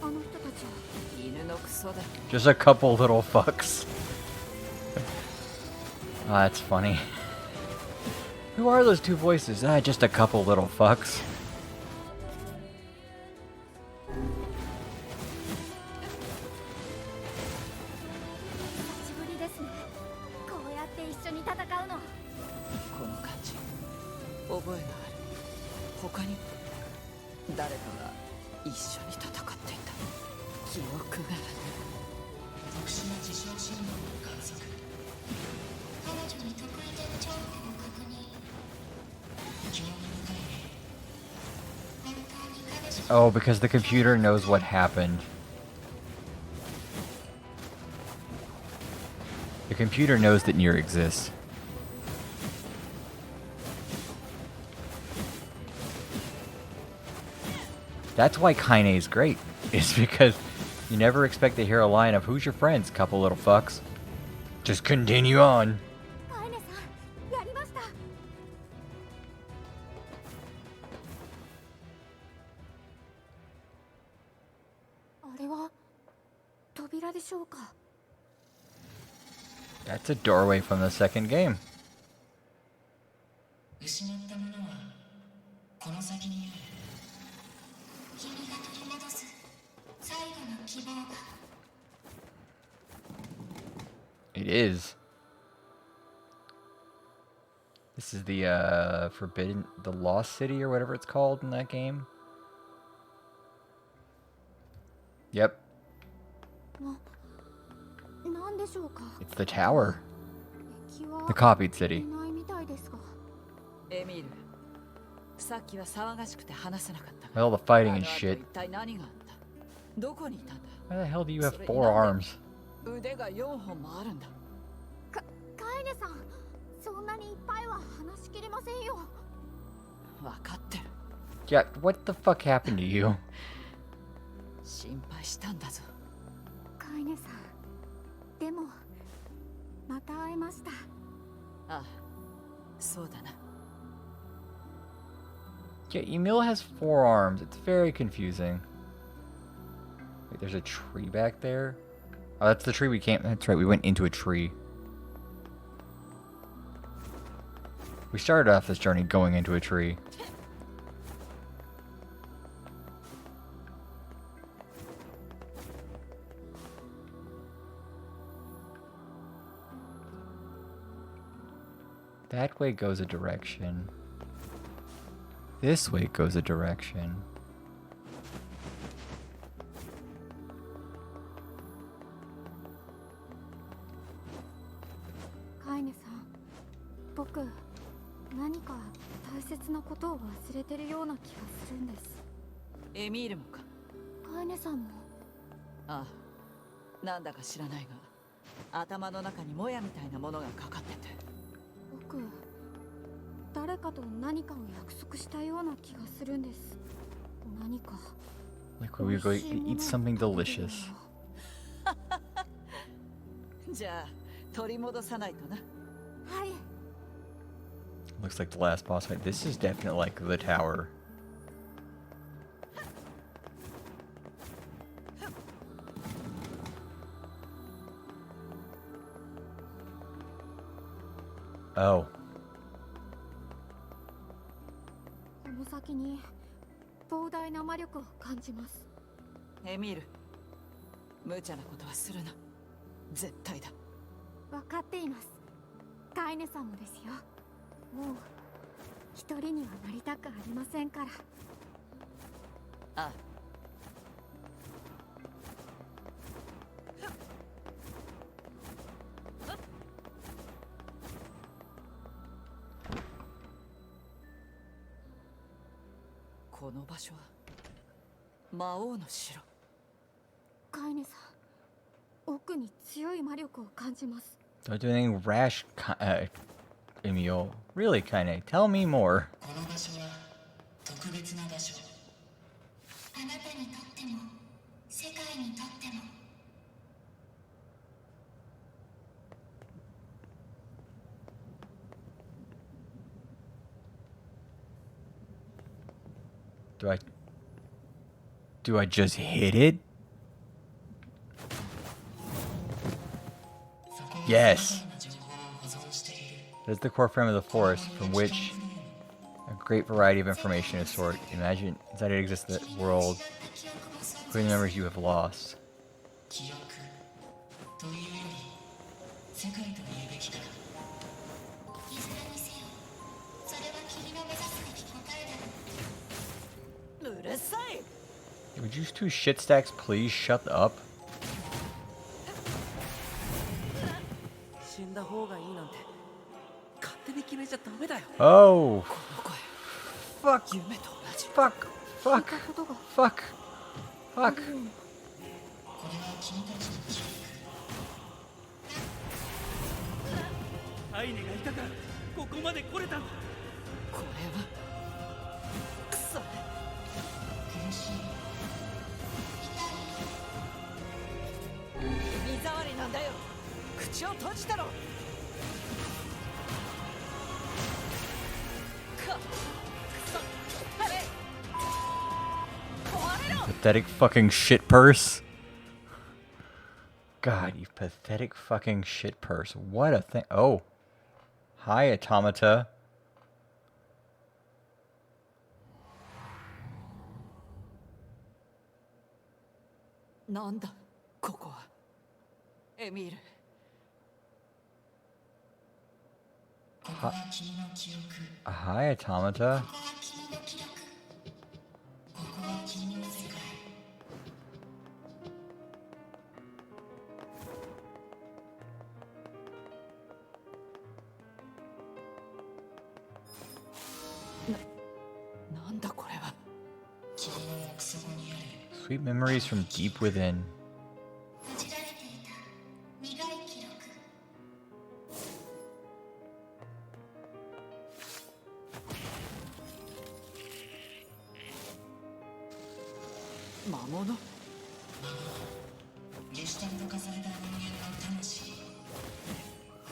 あの人たちは。犬のクソだ。 Just a couple little fucks. Ah, that's funny. Who are those two voices? Ah, just a couple little fucks. 久しぶりですね。こうやって一緒に戦うの。この感じ覚えがある。他に誰かが一緒に戦っていた記憶が。特殊な自傷信号を観測。彼女に得意点情報を確認。興味深いね。本当に彼女 Oh, because the computer knows what happened. The computer knows that Nier exists. That's why Kaine is great. It's because you never expect to hear a line of "Who's your friends, couple little fucks?" Just continue on. カイネさん、やりました。あれは扉でしょうか。 That's a doorway from the second game. 失ったものはこの先にある。君が取り戻す最後の希望が。 It is. This is the the Lost City or whatever it's called in that game. Yep, なんでしょうか。 it's the tower, 敵は the copied い city. ないみたいですが。エミール、さっきは騒がしくて話せなかった。 All the fighting あ and の後 shit. 一体何があった？どこにいたんだ？ Why the hell do you have Sorry, 4 arms? 腕が4本もあるんだ。カイネさん、そんなにいっぱいは話しきれませんよ。わかってる。 Yeah, what the fuck happened to you? 心配したんだぞ。カイネさん、でもまた会えました。ああ、そうだな。 Yeah, Emil has 4 arms. It's very confusing. Wait, there's a tree back there? Oh, that's the tree we can't... That's right, we went into a tree. We started off this journey going into a tree. That way goes a direction. This way goes a direction. Kaine-san, 僕、何か大切なことを忘れてるような気がするんです。エミールもか。カイネさんも。ああ、なんだか知らないが、頭の中にもやみたいなものがかかってて。僕、誰かと何かを約束したような気がするんです。何か。Like we were going to eat something delicious. じゃあ、取り戻さないとな。はい。 Looks like the last boss fight. This is definitely like the tower. Oh. この先に膨大な魔力を感じます。エミール、無茶なことはするな。絶対だ。分かっています。カイネさんもですよ。もう一人にはなりたくありませんから。ああ。この場所は魔王の城。カイネさん、奥に強い魔力を感じます。 Don't do anything rash, Emil. Really, Kaine. Tell me more. この場所は特別な場所。あなたにとっても世界にとっても。Do I just hit it? Yes. That's the core frame of the forest from which a great variety of information is stored. Imagine that it exists in the world, including the memories you have lost. 記憶というより世界というべきか。いずれにせよ、それは君の目指すべき答えだろう。うるさい。 Would you two shit stacks please shut up? 死んだ方がいいなんて勝手に決めちゃダメだよ。 Oh, この声、 fuck, 夢と同じ。 fuck, 聞い fuck, たことが fuck, あ fuck. るような。これは君たちの記憶。アイネがいたからここまで来れたんだ。これはくそ。苦しい。耳障りなんだよ。口を閉じたろ。か、くそ、あれ。壊れろ。 Pathetic fucking shit purse. God, you pathetic fucking shit purse. What a thing. Oh. Hi, Automata. なんだここは。エミール。ここは君の記憶。 Hi, Automata. ここは君の記録。ここは君の世界。なんだこれは。君の奥底にある Sweet memories from deep within. 閉じられていた苦い記録。魔物。ゲシュタルト化された人間の魂。こ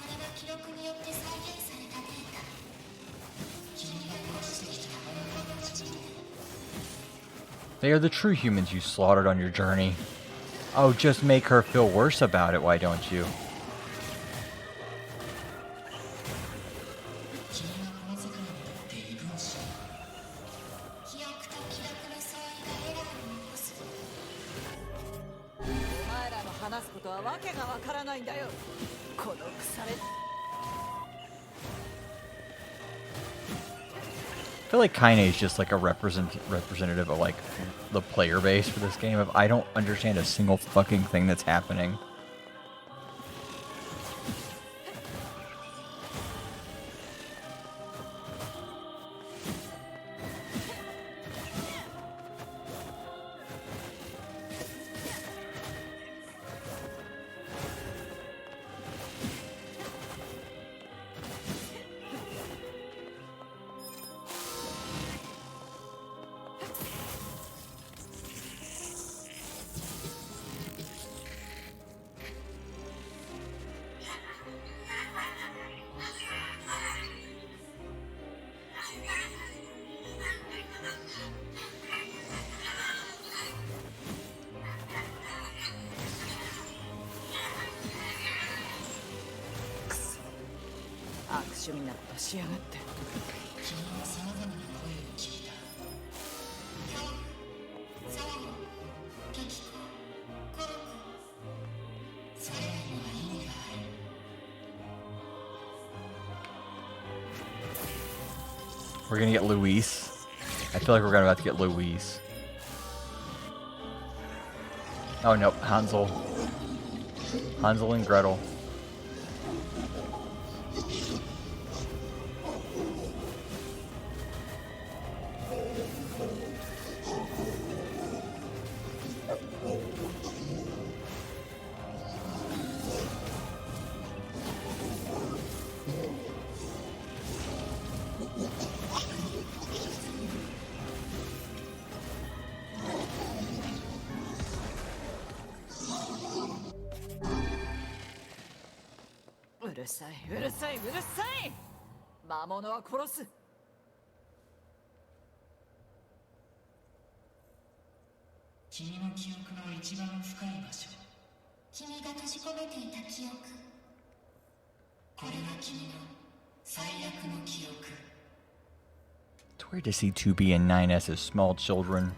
れは記録によって再現されたデータ。君が殺してきた本当の自分で。 They are the true humans you slaughtered on your journey. Oh, just make her feel worse about it, why don't you? 君はこの世界にとって異分子。記憶と記録の相違がエラーを起こす。お前らの話すことはわけがわからないんだよ。この腐れ。 I feel like Kaine is just like a representative of like the player base for this game. If I don't understand a single fucking thing that's happening.趣味なことしやがって。君はさまざまな声を聞いた。恐怖、騒ぎ、激闘、We're gonna get Luis. I feel like we're about to get Luis. Oh nope, Hansel. Hansel and Gretel.うるさい、うるさい、うるさい。魔物は殺す。君の記憶の一番深い場所、君が閉じ込めていた記憶、これが君の最悪の記憶。 It's weird to see 2B and 9S as small children.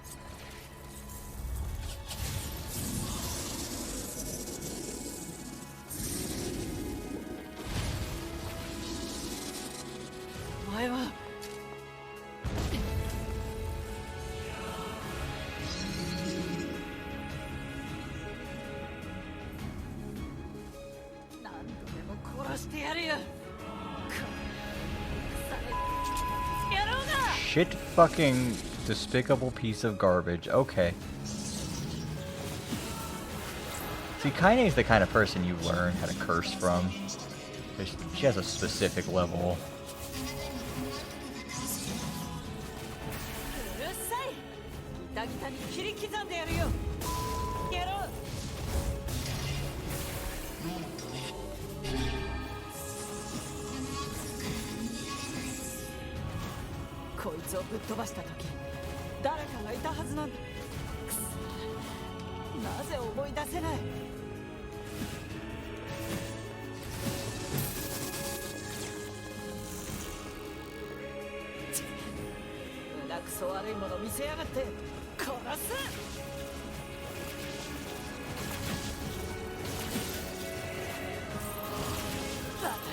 Shit fucking despicable piece of garbage. Okay. See, Kaine's the kind of person you learn how to curse from. She has a specific level.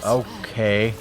Okay.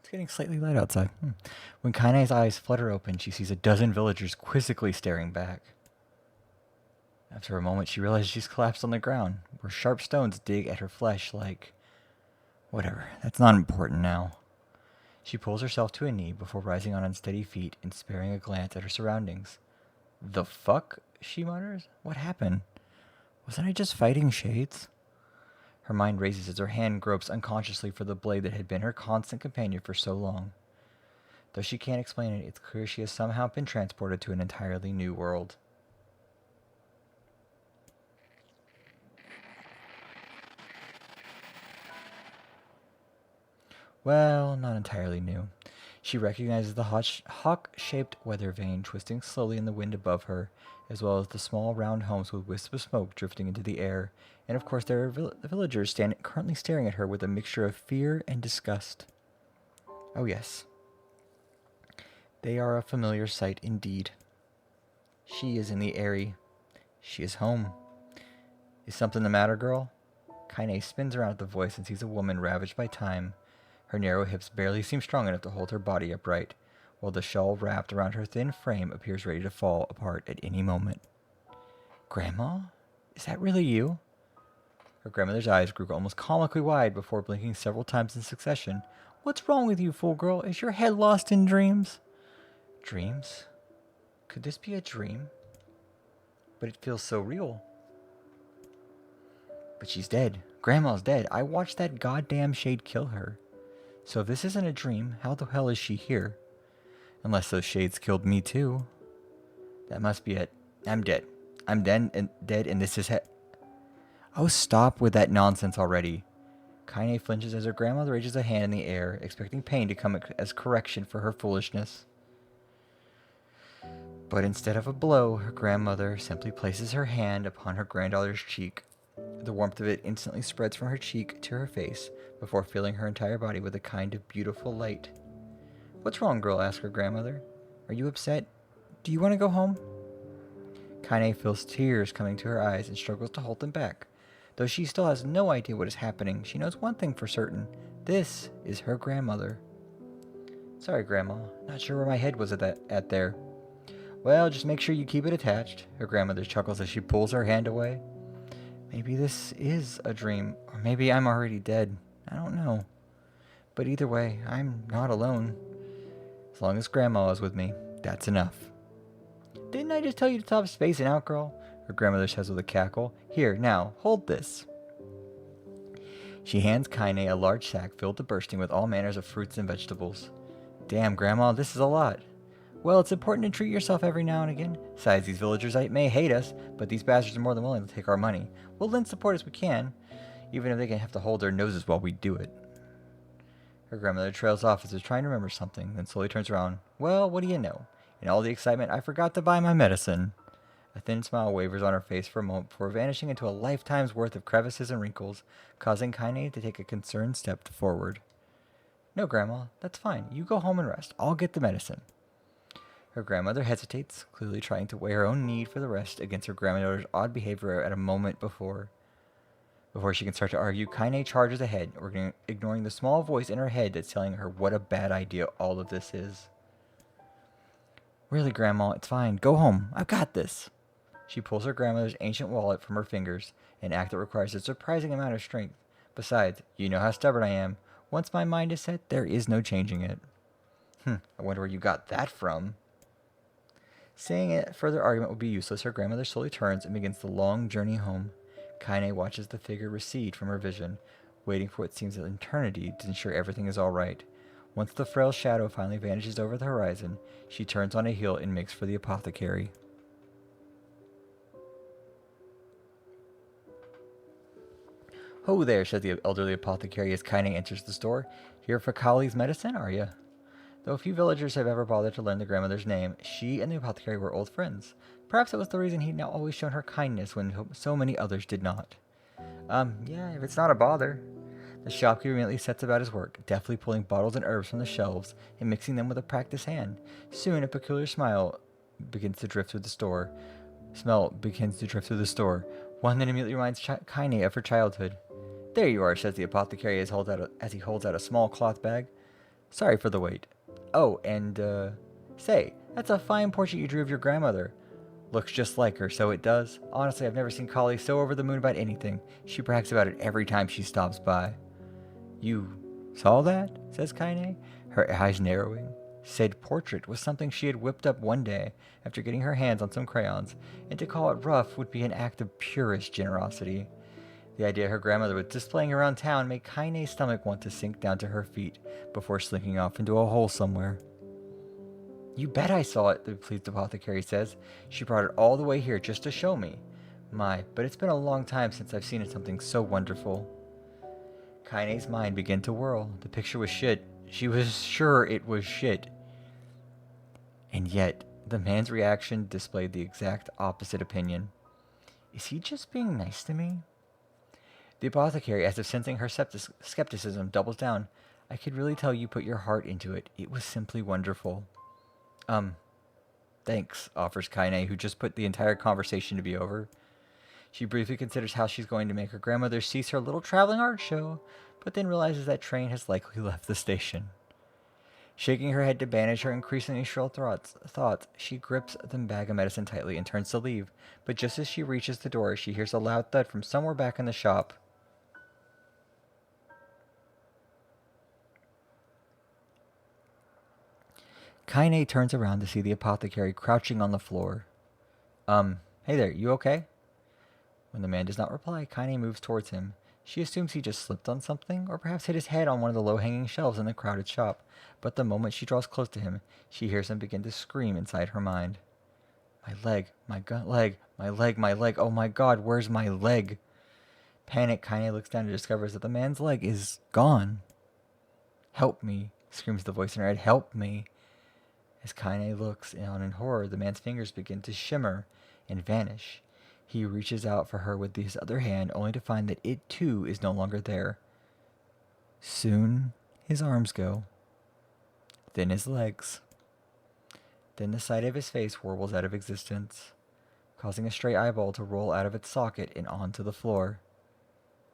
It's getting slightly light outside. When Kaine's eyes flutter open, she sees a dozen villagers quizzically staring back. After a moment, she realizes she's collapsed on the ground, where sharp stones dig at her flesh like... Whatever, that's not important now. She pulls herself to a knee before rising on unsteady feet and sparing a glance at her surroundings. The fuck? She mutters. What happened? Wasn't I just fighting shades? Her mind races as her hand gropes unconsciously for the blade that had been her constant companion for so long. Though she can't explain it, it's clear she has somehow been transported to an entirely new world. Well, not entirely new. She recognizes the hawk-shaped weather vane twisting slowly in the wind above her, as well as the small round homes with wisps of smoke drifting into the air. And of course, there are villagers currently staring at her with a mixture of fear and disgust. Oh yes, they are a familiar sight indeed. She is in the Eyrie. She is home. Is something the matter, girl? Kaine spins around at the voice and sees a woman ravaged by time. Her narrow hips barely seem strong enough to hold her body upright, while the shawl wrapped around her thin frame appears ready to fall apart at any moment. Grandma? Is that really you? Her grandmother's eyes grew almost comically wide before blinking several times in succession. What's wrong with you, fool girl? Is your head lost in dreams? Dreams? Could this be a dream? But it feels so real. But she's dead. Grandma's dead. I watched that goddamn shade kill her. So if this isn't a dream, how the hell is she here? Unless those shades killed me too. That must be it. I'm dead. I'm dead and this is it. Oh, stop with that nonsense already. Kaine flinches as her grandmother raises a hand in the air, expecting pain to come as correction for her foolishness. But instead of a blow, her grandmother simply places her hand upon her granddaughter's cheek. The warmth of it instantly spreads from her cheek to her face, before filling her entire body with a kind of beautiful light. What's wrong, girl? Asks her grandmother. Are you upset? Do you want to go home? Kaine feels tears coming to her eyes and struggles to hold them back. Though she still has no idea what is happening, she knows one thing for certain. This is her grandmother. Sorry, Grandma. Not sure where my head was at there. Well, just make sure you keep it attached. Her grandmother chuckles as she pulls her hand away. Maybe this is a dream, or maybe I'm already dead. I don't know. But either way, I'm not alone. As long as Grandma is with me, that's enough. Didn't I just tell you to stop spacing out, girl? Her grandmother says with a cackle. Here, now, hold this. She hands Kaine a large sack filled to bursting with all manners of fruits and vegetables. Damn, Grandma, this is a lot. Well, it's important to treat yourself every now and again. Besides, these villagers may hate us, but these bastards are more than willing to take our money. We'll lend support as we can, even if they can have to hold their noses while we do it. Her grandmother trails off as if trying to remember something, then slowly turns around. Well, what do you know? In all the excitement, I forgot to buy my medicine. A thin smile wavers on her face for a moment before vanishing into a lifetime's worth of crevices and wrinkles, causing Kaine to take a concerned step forward. No, Grandma, that's fine. You go home and rest. I'll get the medicine. Her grandmother hesitates, clearly trying to weigh her own need for the rest against her granddaughter's odd behavior at a moment before. Before she can start to argue, Kaine charges ahead, ignoring the small voice in her head that's telling her what a bad idea all of this is. Really, Grandma, it's fine. Go home. I've got this. She pulls her grandmother's ancient wallet from her fingers, an act that requires a surprising amount of strength. Besides, you know how stubborn I am. Once my mind is set, there is no changing it. I wonder where you got that from. Saying it, further argument would be useless. Her grandmother slowly turns and begins the long journey home. Kaine watches the figure recede from her vision, waiting for what seems an eternity to ensure everything is all right. Once the frail shadow finally vanishes over the horizon, she turns on a heel and makes for the apothecary. Ho there, says the elderly apothecary as Kaine enters the store. Here for Kali's medicine, are you? Though few villagers have ever bothered to learn the grandmother's name, she and the apothecary were old friends. Perhaps that was the reason he'd now always shown her kindness when so many others did not. Yeah, if it's not a bother. The shopkeeper immediately sets about his work, deftly pulling bottles and herbs from the shelves and mixing them with a practiced hand. Soon a peculiar smile begins to drift through the store. One that immediately reminds Kaine of her childhood. There you are, says the apothecary as he holds out a small cloth bag. Sorry for the wait. Oh, and, say, that's a fine portrait you drew of your grandmother. Looks just like her, so it does. Honestly, I've never seen Kali so over the moon about anything. She brags about it every time she stops by. You saw that? Says Kaine, her eyes narrowing. Said portrait was something she had whipped up one day after getting her hands on some crayons, and to call it rough would be an act of purest generosity. The idea her grandmother was displaying around town made Kaine's stomach want to sink down to her feet before slinking off into a hole somewhere. You bet I saw it, the pleased apothecary says. She brought it all the way here just to show me. My, but it's been a long time since I've seen something so wonderful. Kaine's mind began to whirl. The picture was shit. She was sure it was shit. And yet, the man's reaction displayed the exact opposite opinion. Is he just being nice to me? The apothecary, as if sensing her skepticism, doubles down. I could really tell you put your heart into it. It was simply wonderful. Thanks, offers Kaine, who just put the entire conversation to be over. She briefly considers how she's going to make her grandmother cease her little traveling art show, but then realizes that train has likely left the station. Shaking her head to banish her increasingly shrill thoughts, she grips the bag of medicine tightly and turns to leave. But just as she reaches the door, she hears a loud thud from somewhere back in the shop. Kaine turns around to see the apothecary crouching on the floor. Hey there, you okay? When the man does not reply, Kaine moves towards him. She assumes he just slipped on something, or perhaps hit his head on one of the low-hanging shelves in the crowded shop. But the moment she draws close to him, she hears him begin to scream inside her mind. My leg, leg, my leg, oh my god, where's my leg? Panic, Kaine looks down and discovers that the man's leg is gone. Help me, screams the voice in her head, help me. As Kaine looks on in horror, the man's fingers begin to shimmer and vanish. He reaches out for her with his other hand, only to find that it too is no longer there. Soon his arms go, then his legs. Then the side of his face warbles out of existence, causing a stray eyeball to roll out of its socket and onto the floor.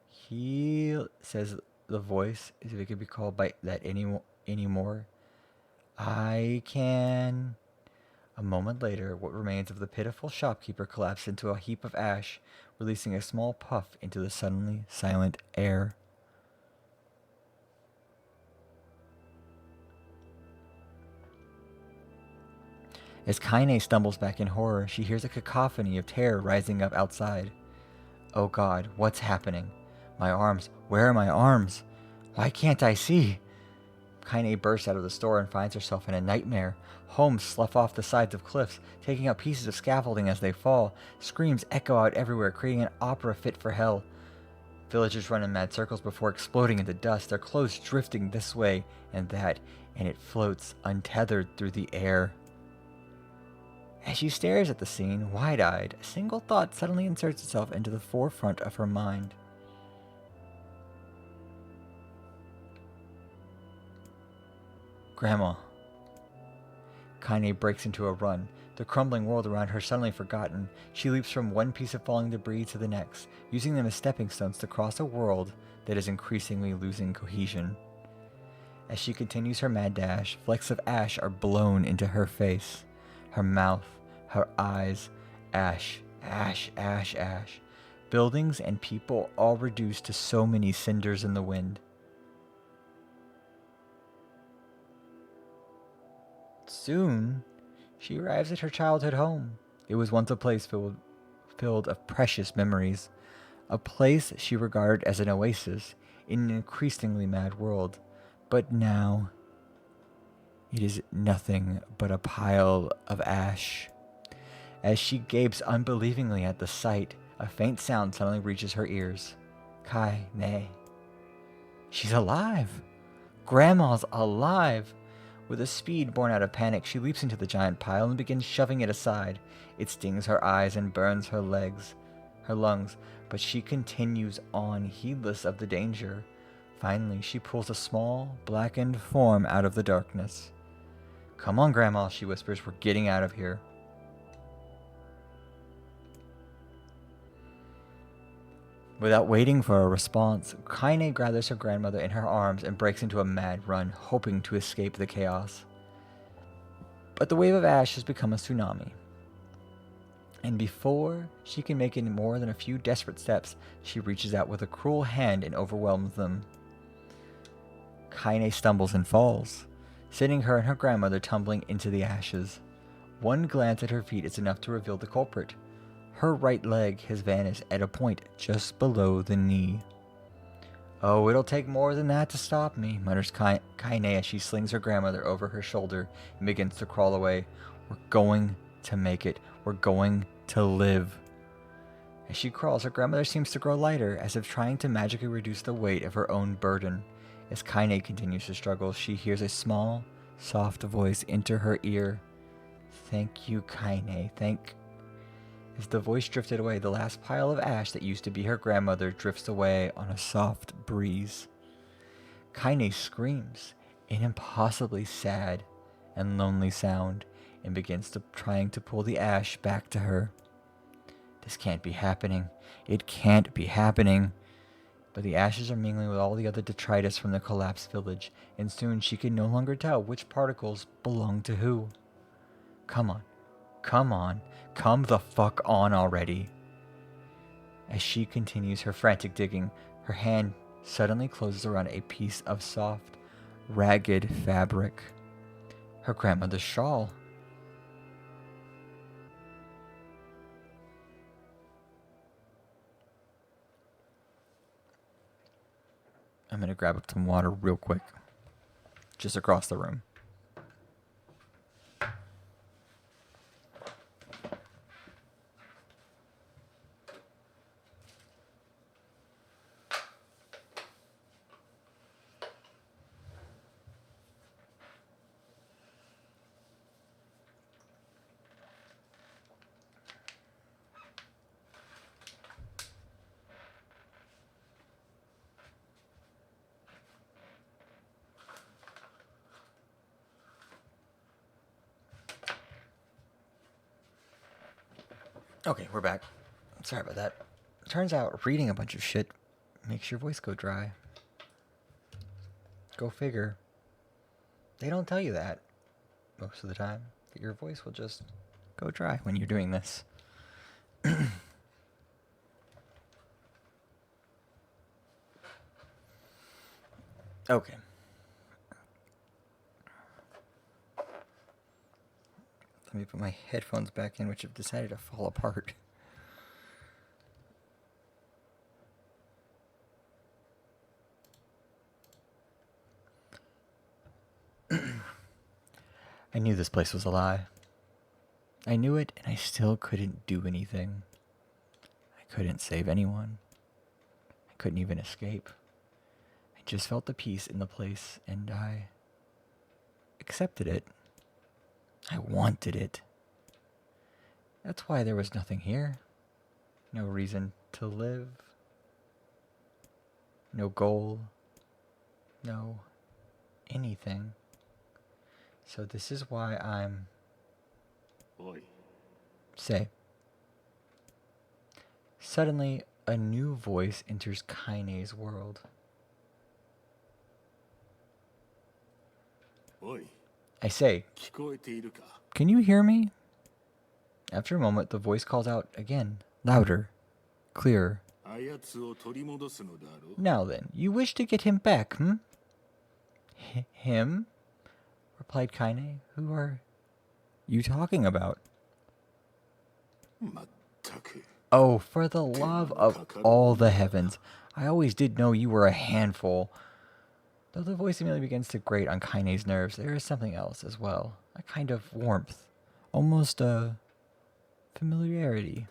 He, says the voice, as if it could be called by that anymore. I can... A moment later, what remains of the pitiful shopkeeper collapsed into a heap of ash, releasing a small puff into the suddenly silent air. As Kaine stumbles back in horror, she hears a cacophony of terror rising up outside. Oh God, what's happening? My arms, where are my arms? Why can't I see? Kaine bursts out of the store and finds herself in a nightmare. Homes slough off the sides of cliffs, taking out pieces of scaffolding as they fall. Screams echo out everywhere, creating an opera fit for hell. Villagers run in mad circles before exploding into dust, their clothes drifting this way and that, and it floats untethered through the air. As she stares at the scene, wide-eyed, a single thought suddenly inserts itself into the forefront of her mind. Grandma. Kaine breaks into a run. The crumbling world around her suddenly forgotten. She leaps from one piece of falling debris to the next, using them as stepping stones to cross a world that is increasingly losing cohesion. As she continues her mad dash, flecks of ash are blown into her face, her mouth, her eyes. Ash, ash, ash, ash. Buildings and people all reduced to so many cinders in the wind. Soon, she arrives at her childhood home. It was once a place filled of precious memories, a place she regarded as an oasis in an increasingly mad world. But now, it is nothing but a pile of ash. As she gapes unbelievingly at the sight, a faint sound suddenly reaches her ears. Kaine. She's alive! Grandma's alive! With a speed born out of panic, she leaps into the giant pile and begins shoving it aside. It stings her eyes and burns her lungs, but she continues on, heedless of the danger. Finally, she pulls a small, blackened form out of the darkness. Come on, Grandma, she whispers, we're getting out of here. Without waiting for a response, Kaine gathers her grandmother in her arms and breaks into a mad run, hoping to escape the chaos. But the wave of ash has become a tsunami. And before she can make any more than a few desperate steps, she reaches out with a cruel hand and overwhelms them. Kaine stumbles and falls, sending her and her grandmother tumbling into the ashes. One glance at her feet is enough to reveal the culprit. Her right leg has vanished at a point just below the knee. Oh, it'll take more than that to stop me, mutters Kaine as she slings her grandmother over her shoulder and begins to crawl away. We're going to make it. We're going to live. As she crawls, her grandmother seems to grow lighter, as if trying to magically reduce the weight of her own burden. As Kaine continues to struggle, she hears a small, soft voice enter her ear. Thank you, Kaine. As the voice drifted away, the last pile of ash that used to be her grandmother drifts away on a soft breeze. Kaine screams, an impossibly sad and lonely sound, and begins trying to pull the ash back to her. This can't be happening. It can't be happening. But the ashes are mingling with all the other detritus from the collapsed village, and soon she can no longer tell which particles belong to who. Come on. Come the fuck on already. As she continues her frantic digging, her hand suddenly closes around a piece of soft, ragged fabric. Her grandmother's shawl. I'm going to grab up some water real quick. Just across the room. Okay, we're back. Sorry about that. Turns out reading a bunch of shit makes your voice go dry. Go figure. They don't tell you that most of the time. That your voice will just go dry when you're doing this. Okay. Let me put my headphones back in, which have decided to fall apart. I knew this place was a lie. I knew it, and I still couldn't do anything. I couldn't save anyone. I couldn't even escape. I just felt the peace in the place, and I accepted it. I wanted it. That's why there was nothing here. No reason to live. No goal. No anything. So this is why I'm... Oi. Say. Suddenly, a new voice enters Kaine's world. Oi. I say, 聞こえているか? can you hear me? After a moment, the voice calls out again, louder, clearer. あやつを取り戻すのだろ? Now then, you wish to get him back, hmm? Him? Replied Kaine. Who are you talking about? まったく. Oh, for the love of all the heavens. I always did know you were a handful. Though the voice immediately begins to grate on Kaine's nerves, there is something else as well. A kind of warmth. Almost a familiarity.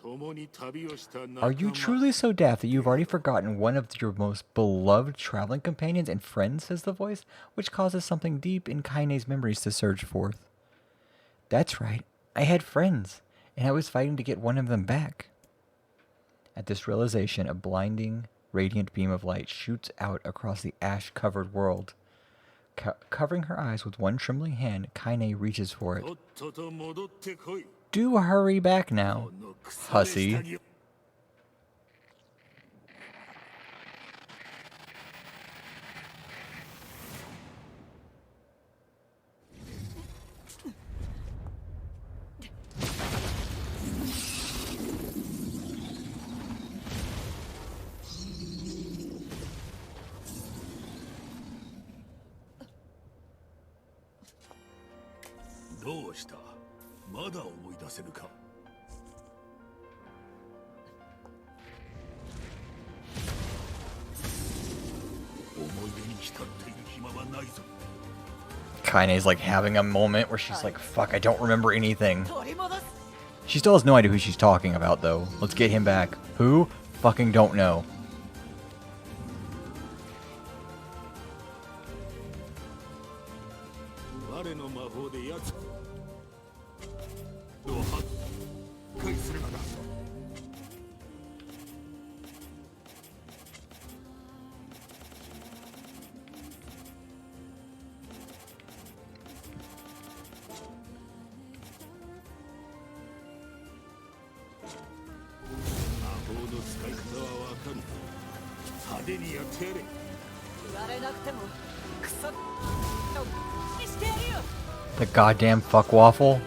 Are you truly so daft that you've already forgotten one of your most beloved traveling companions and friends, says the voice, which causes something deep in Kaine's memories to surge forth. That's right. I had friends, and I was fighting to get one of them back. At this realization, a blinding, radiant beam of light shoots out across the ash-covered world. Covering her eyes with one trembling hand, Kaine reaches for it. Do hurry back now, hussy. Kaine's like having a moment where she's like, fuck, I don't remember anything. She still has no idea who she's talking about, though. Let's get him back. Who? Fucking don't know. The goddamn fuck waffle.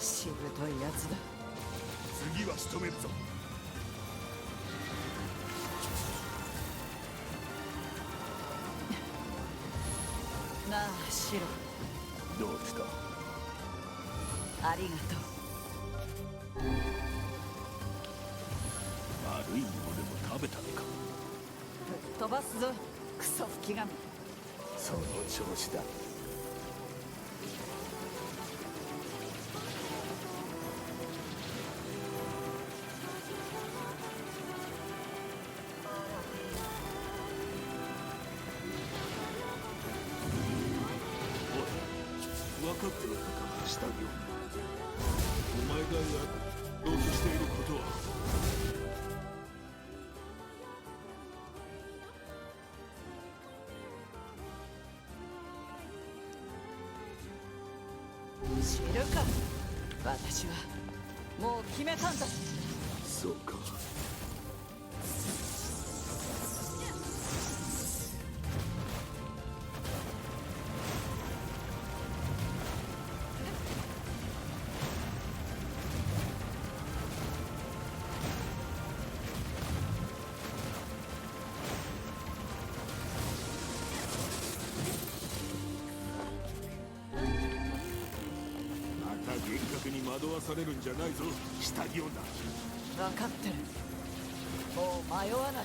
しぶといやつだ。次は仕留めるぞ。なあシロ、どうした？ありがとう。悪いものでも食べたのか？ぶっ飛ばすぞ、クソ吹き神。その調子だ。分かっておるのか、下着を。お前がやろうとしていることは。知るか。私はもう決めたんだ。そうか。厳格に惑わされるんじゃないぞ、下着女。分かってる。もう迷わない。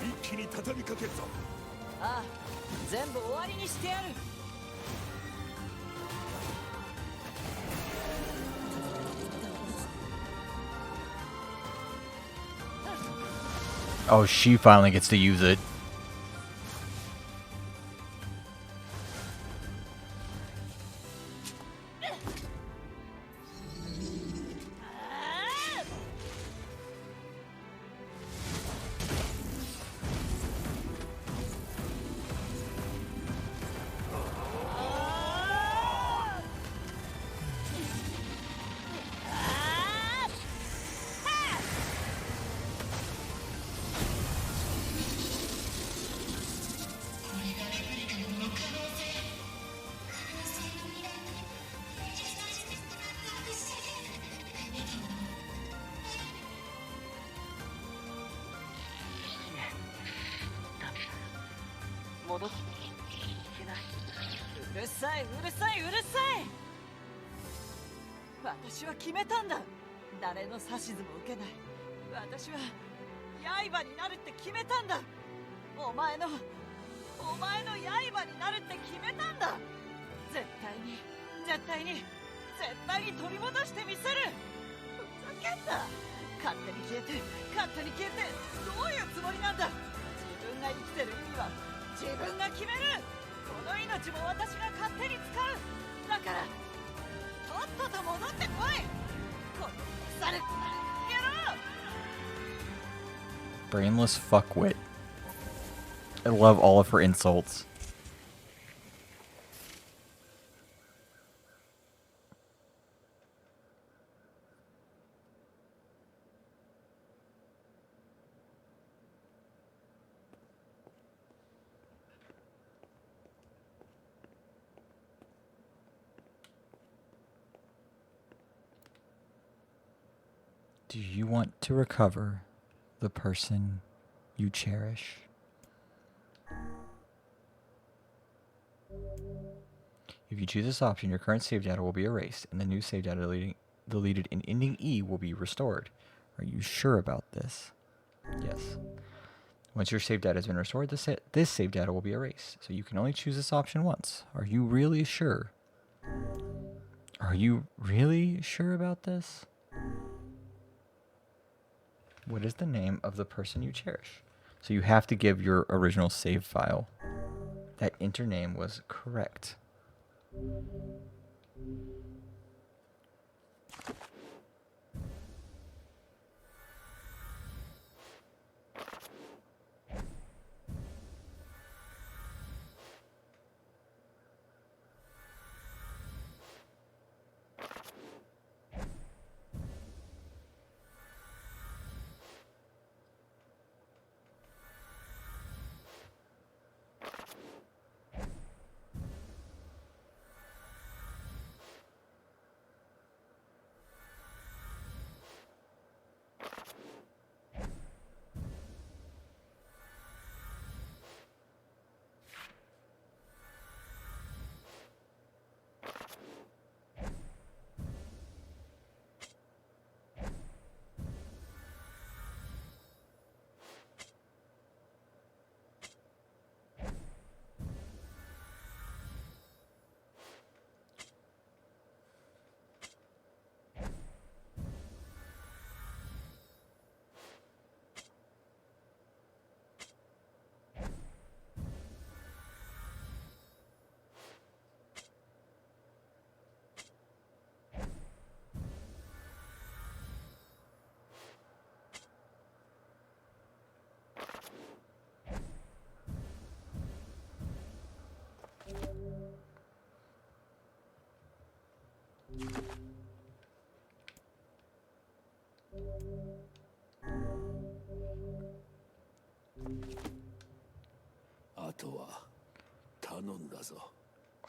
一気に畳みかけるぞ。ああ、全部終わりにしてやる。Oh, she finally gets to use it.うるさい、うるさい、うるさい。私は決めたんだ。誰の指図も受けない。私は刃になるって決めたんだ。お前のお前の刃になるって決めたんだ。絶対に取り戻してみせる。ふざけんな。勝手に消えてどういうつもりなんだ。自分が生きてる意味は自分が決める。この命も私が勝手に使う。だからとっとと戻ってこい。この腐る野郎。 Brainless fuckwit. I love all of her insults. Do you want to recover the person you cherish? If you choose this option, your current save data will be erased, and the new save data deleted in ending E will be restored. Are you sure about this? Yes. Once your save data has been restored, this save data will be erased. So you can only choose this option once. Are you really sure? Are you really sure about this? What is the name of the person you cherish? So you have to give your original save file. That enter name was correct.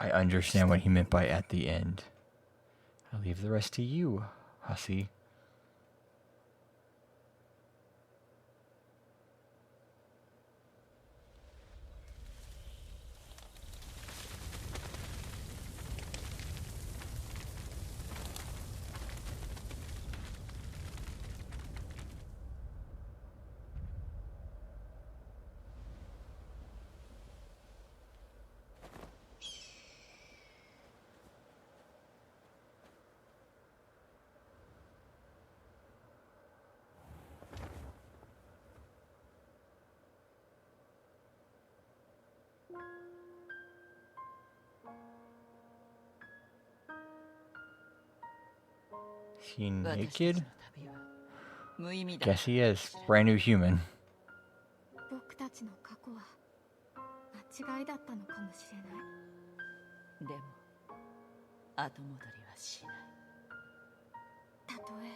I understand what he meant by at the end. I'll leave the rest to you, hussy. Is he naked? Guess he is. Brand new human. 僕たちの過去は間違いだったのかもしれない。でも後戻りはしない。たとえ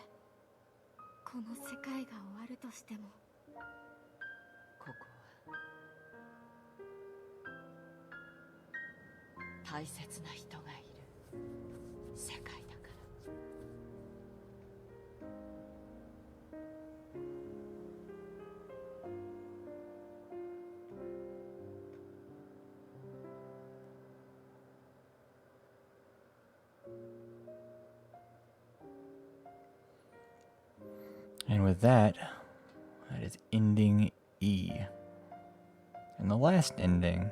この世界が終わるとしても、ここは大切な人がいる世界だから。And with that, that is ending E. And the last ending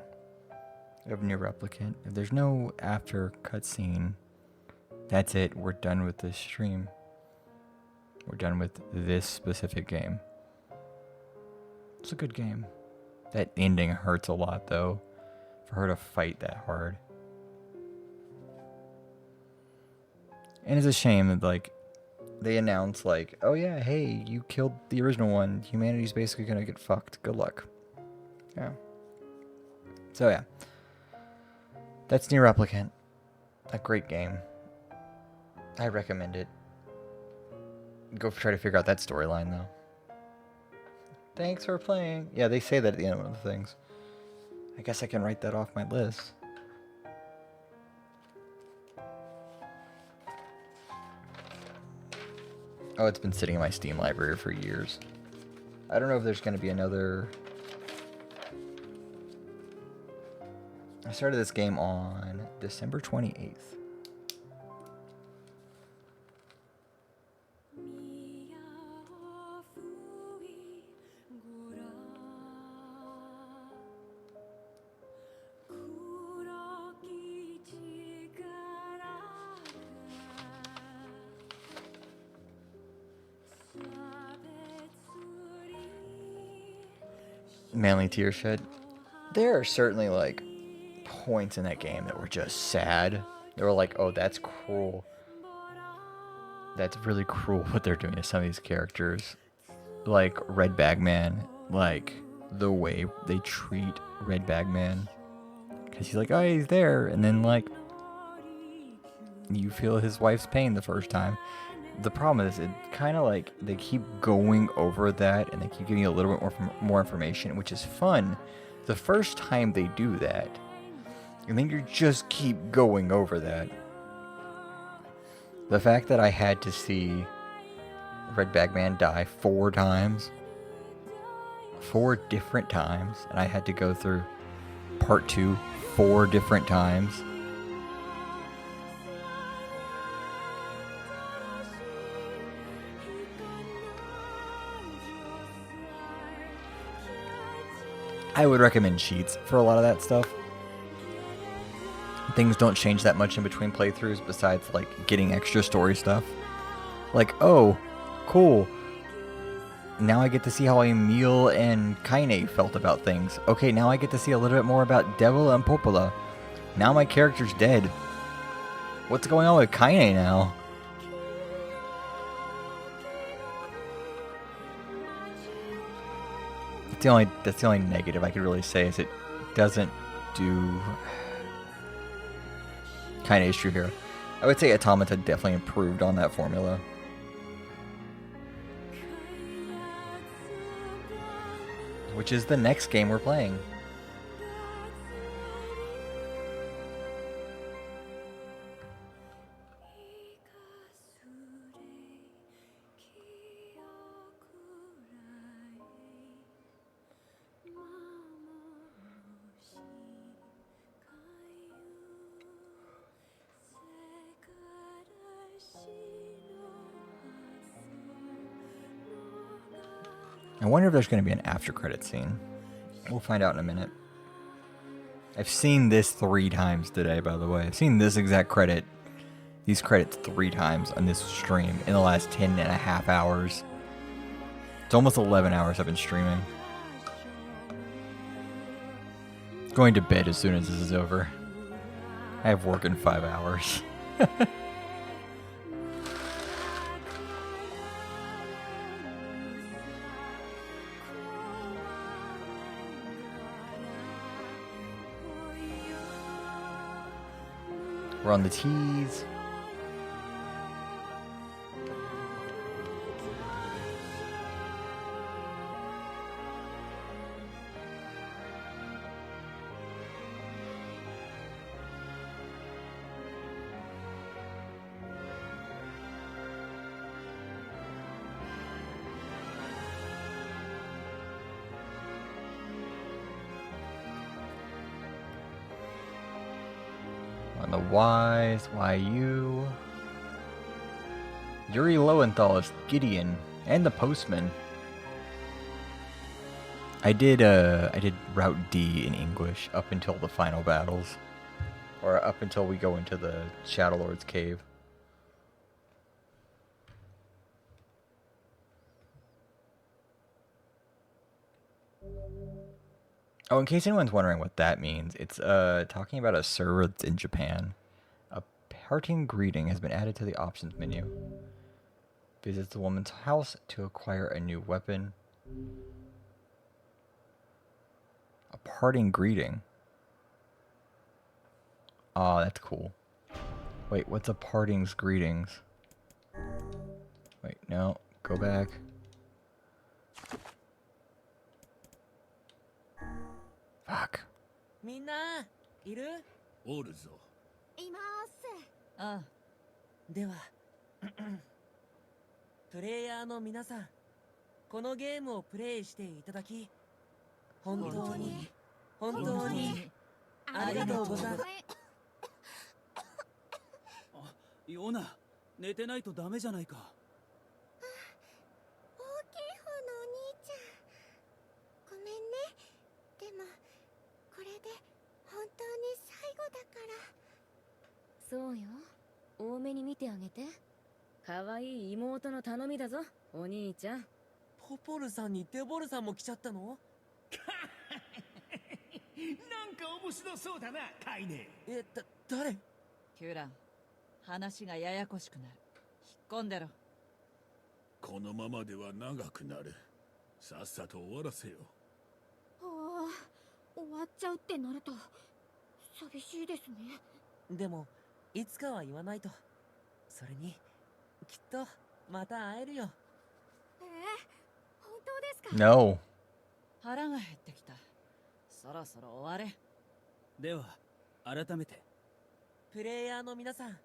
of Nier Replicant. If there's no after cutscene, that's it. We're done with this stream. We're done with this specific game. It's a good game. That ending hurts a lot, though, for her to fight that hard. And it's a shame that, like, they announce, like, oh yeah, hey, you killed the original one. Humanity's basically gonna get fucked. Good luck. Yeah. So yeah. That's Nier Replicant. A great game. I recommend it. Go try to figure out that storyline, though. Thanks for playing. Yeah, they say that at the end of one of the things. I guess I can write that off my list. Oh, it's been sitting in my Steam library for years. I don't know if there's going to be another... I started this game on December 28th. Manly tear shed. There are certainly, like, points in that game that were just sad. They were like, oh, that's cruel. That's really cruel what they're doing to some of these characters. Like Red Bagman, like the way they treat Red Bagman. Because he's like, oh, he's there. And then, like, you feel his wife's pain the first time. The problem is, it kind of like, they keep going over that, and they keep giving you a little bit more information, which is fun the first time they do that. And then you just keep going over that. The fact that I had to see Red Bagman die 4 times, 4 different times, and I had to go through part 2 4 different times. I would recommend cheats for a lot of that stuff. Things don't change that much in between playthroughs besides, like, getting extra story stuff. Like, oh, cool. Now I get to see how Emil and Kaine felt about things. Okay, now I get to see a little bit more about Devil and Popola. Now my character's dead. What's going on with Kaine now? That's the only negative I could really say, is it doesn't do kind of issue here. I would say Automata definitely improved on that formula. Which is the next game we're playing. I wonder if there's going to be an after credit scene. We'll find out in a minute. I've seen this 3 times today, by the way. I've seen this exact credit, these credits 3 times on this stream in the last 10.5 hours. It's almost 11 hours I've been streaming. Going to bed as soon as this is over. I have work in 5 hours. We're on the tees. On the Y's, YU. Yuri Lowenthal is Gideon, and the Postman. I did Route D in English up until the final battles. Or up until we go into the Shadow Lord's cave. Oh, in case anyone's wondering what that means, it's talking about a server that's in Japan. A parting greeting has been added to the options menu. Visits the woman's house to acquire a new weapon. A parting greeting. Aw, that's cool. Wait, what's a parting's greetings? Wait, no, go back. Fuck. みんないる？おるぞ。います。ああ、ではプレイヤーの皆さん、このゲームをプレイしていただき本当にありがとうございます。ヨナ、寝てないとダメじゃないか。大きい方のお兄ちゃん、ごめんね。でもこれで本当に最後だから。そうよ、多めに見てあげて。可愛い妹の頼みだぞ、お兄ちゃん。ポポルさんにデボルさんも来ちゃったの？なんか面白そうだな、カイネ。誰？キュラン、話がややこしくなる。引っ込んでろ。このままでは長くなる。さっさと終わらせよ。ああ、終わっちゃうってなると寂しいですね。でもいつかは言わないと。それにきっとまた会えるよ。本当ですか？ No. 腹が減ってきた。そろそろ終われ。では、改めて。プレイヤーの皆さん、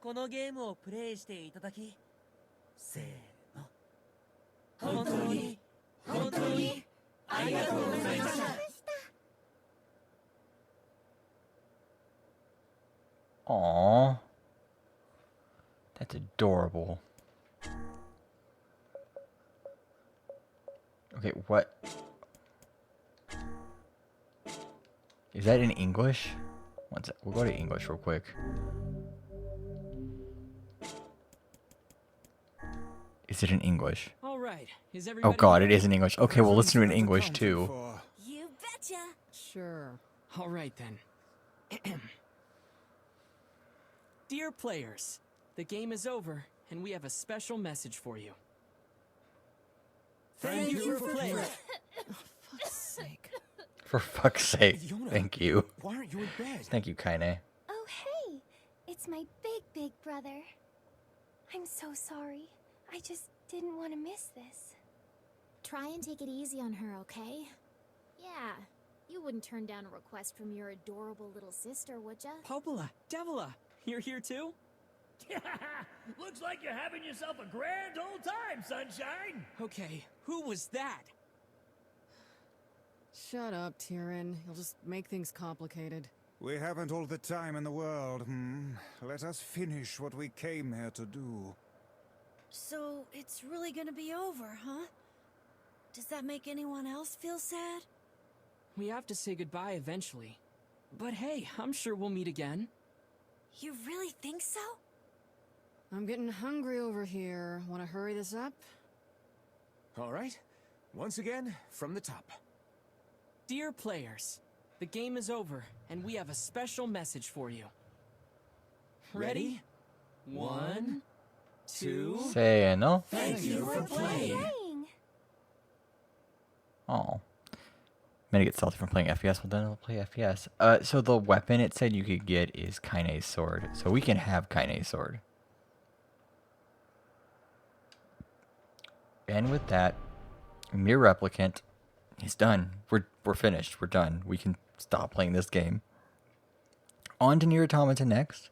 このゲームをプレイしていただき、せーの。本当にありがとうございました。Aww. That's adorable. Okay, what? Is that in English? One sec. We'll go to English real quick. Is it in English? All right. Is Oh everybody god, it is in English. Okay, we'll listen to it in English too. You betcha. Sure. All right then. Dear players, the game is over, and we have a special message for you. Thank you for playing. Oh, fuck's sake. For fuck's sake. Thank you. Why aren't you in bed? Thank you, Kaine. Oh hey, it's my big brother. I'm so sorry. I just didn't want to miss this. Try and take it easy on her, okay? Yeah, you wouldn't turn down a request from your adorable little sister, would ya? Popola, Devila, you're here too? Looks like you're having yourself a grand old time, sunshine. Okay, who was that? Shut up, Tyrion. You'll just make things complicated. We haven't all the time in the world, Let us finish what we came here to do. So, it's really gonna be over, huh? Does that make anyone else feel sad? We have to say goodbye eventually. But hey, I'm sure we'll meet again. You really think so? I'm getting hungry over here. Want to hurry this up? All right. Once again, from the top. Dear players, the game is over, and we have a special message for you. Ready? 1, 2... Say no. Thank you for playing. Oh. Many get salty from playing FPS, well then I'll play FPS. So the weapon it said you could get is Kaine's sword. So we can have Kaine's sword. And with that, Nier Replicant is done. We're finished. We're done. We can stop playing this game. On to Nier Automata next.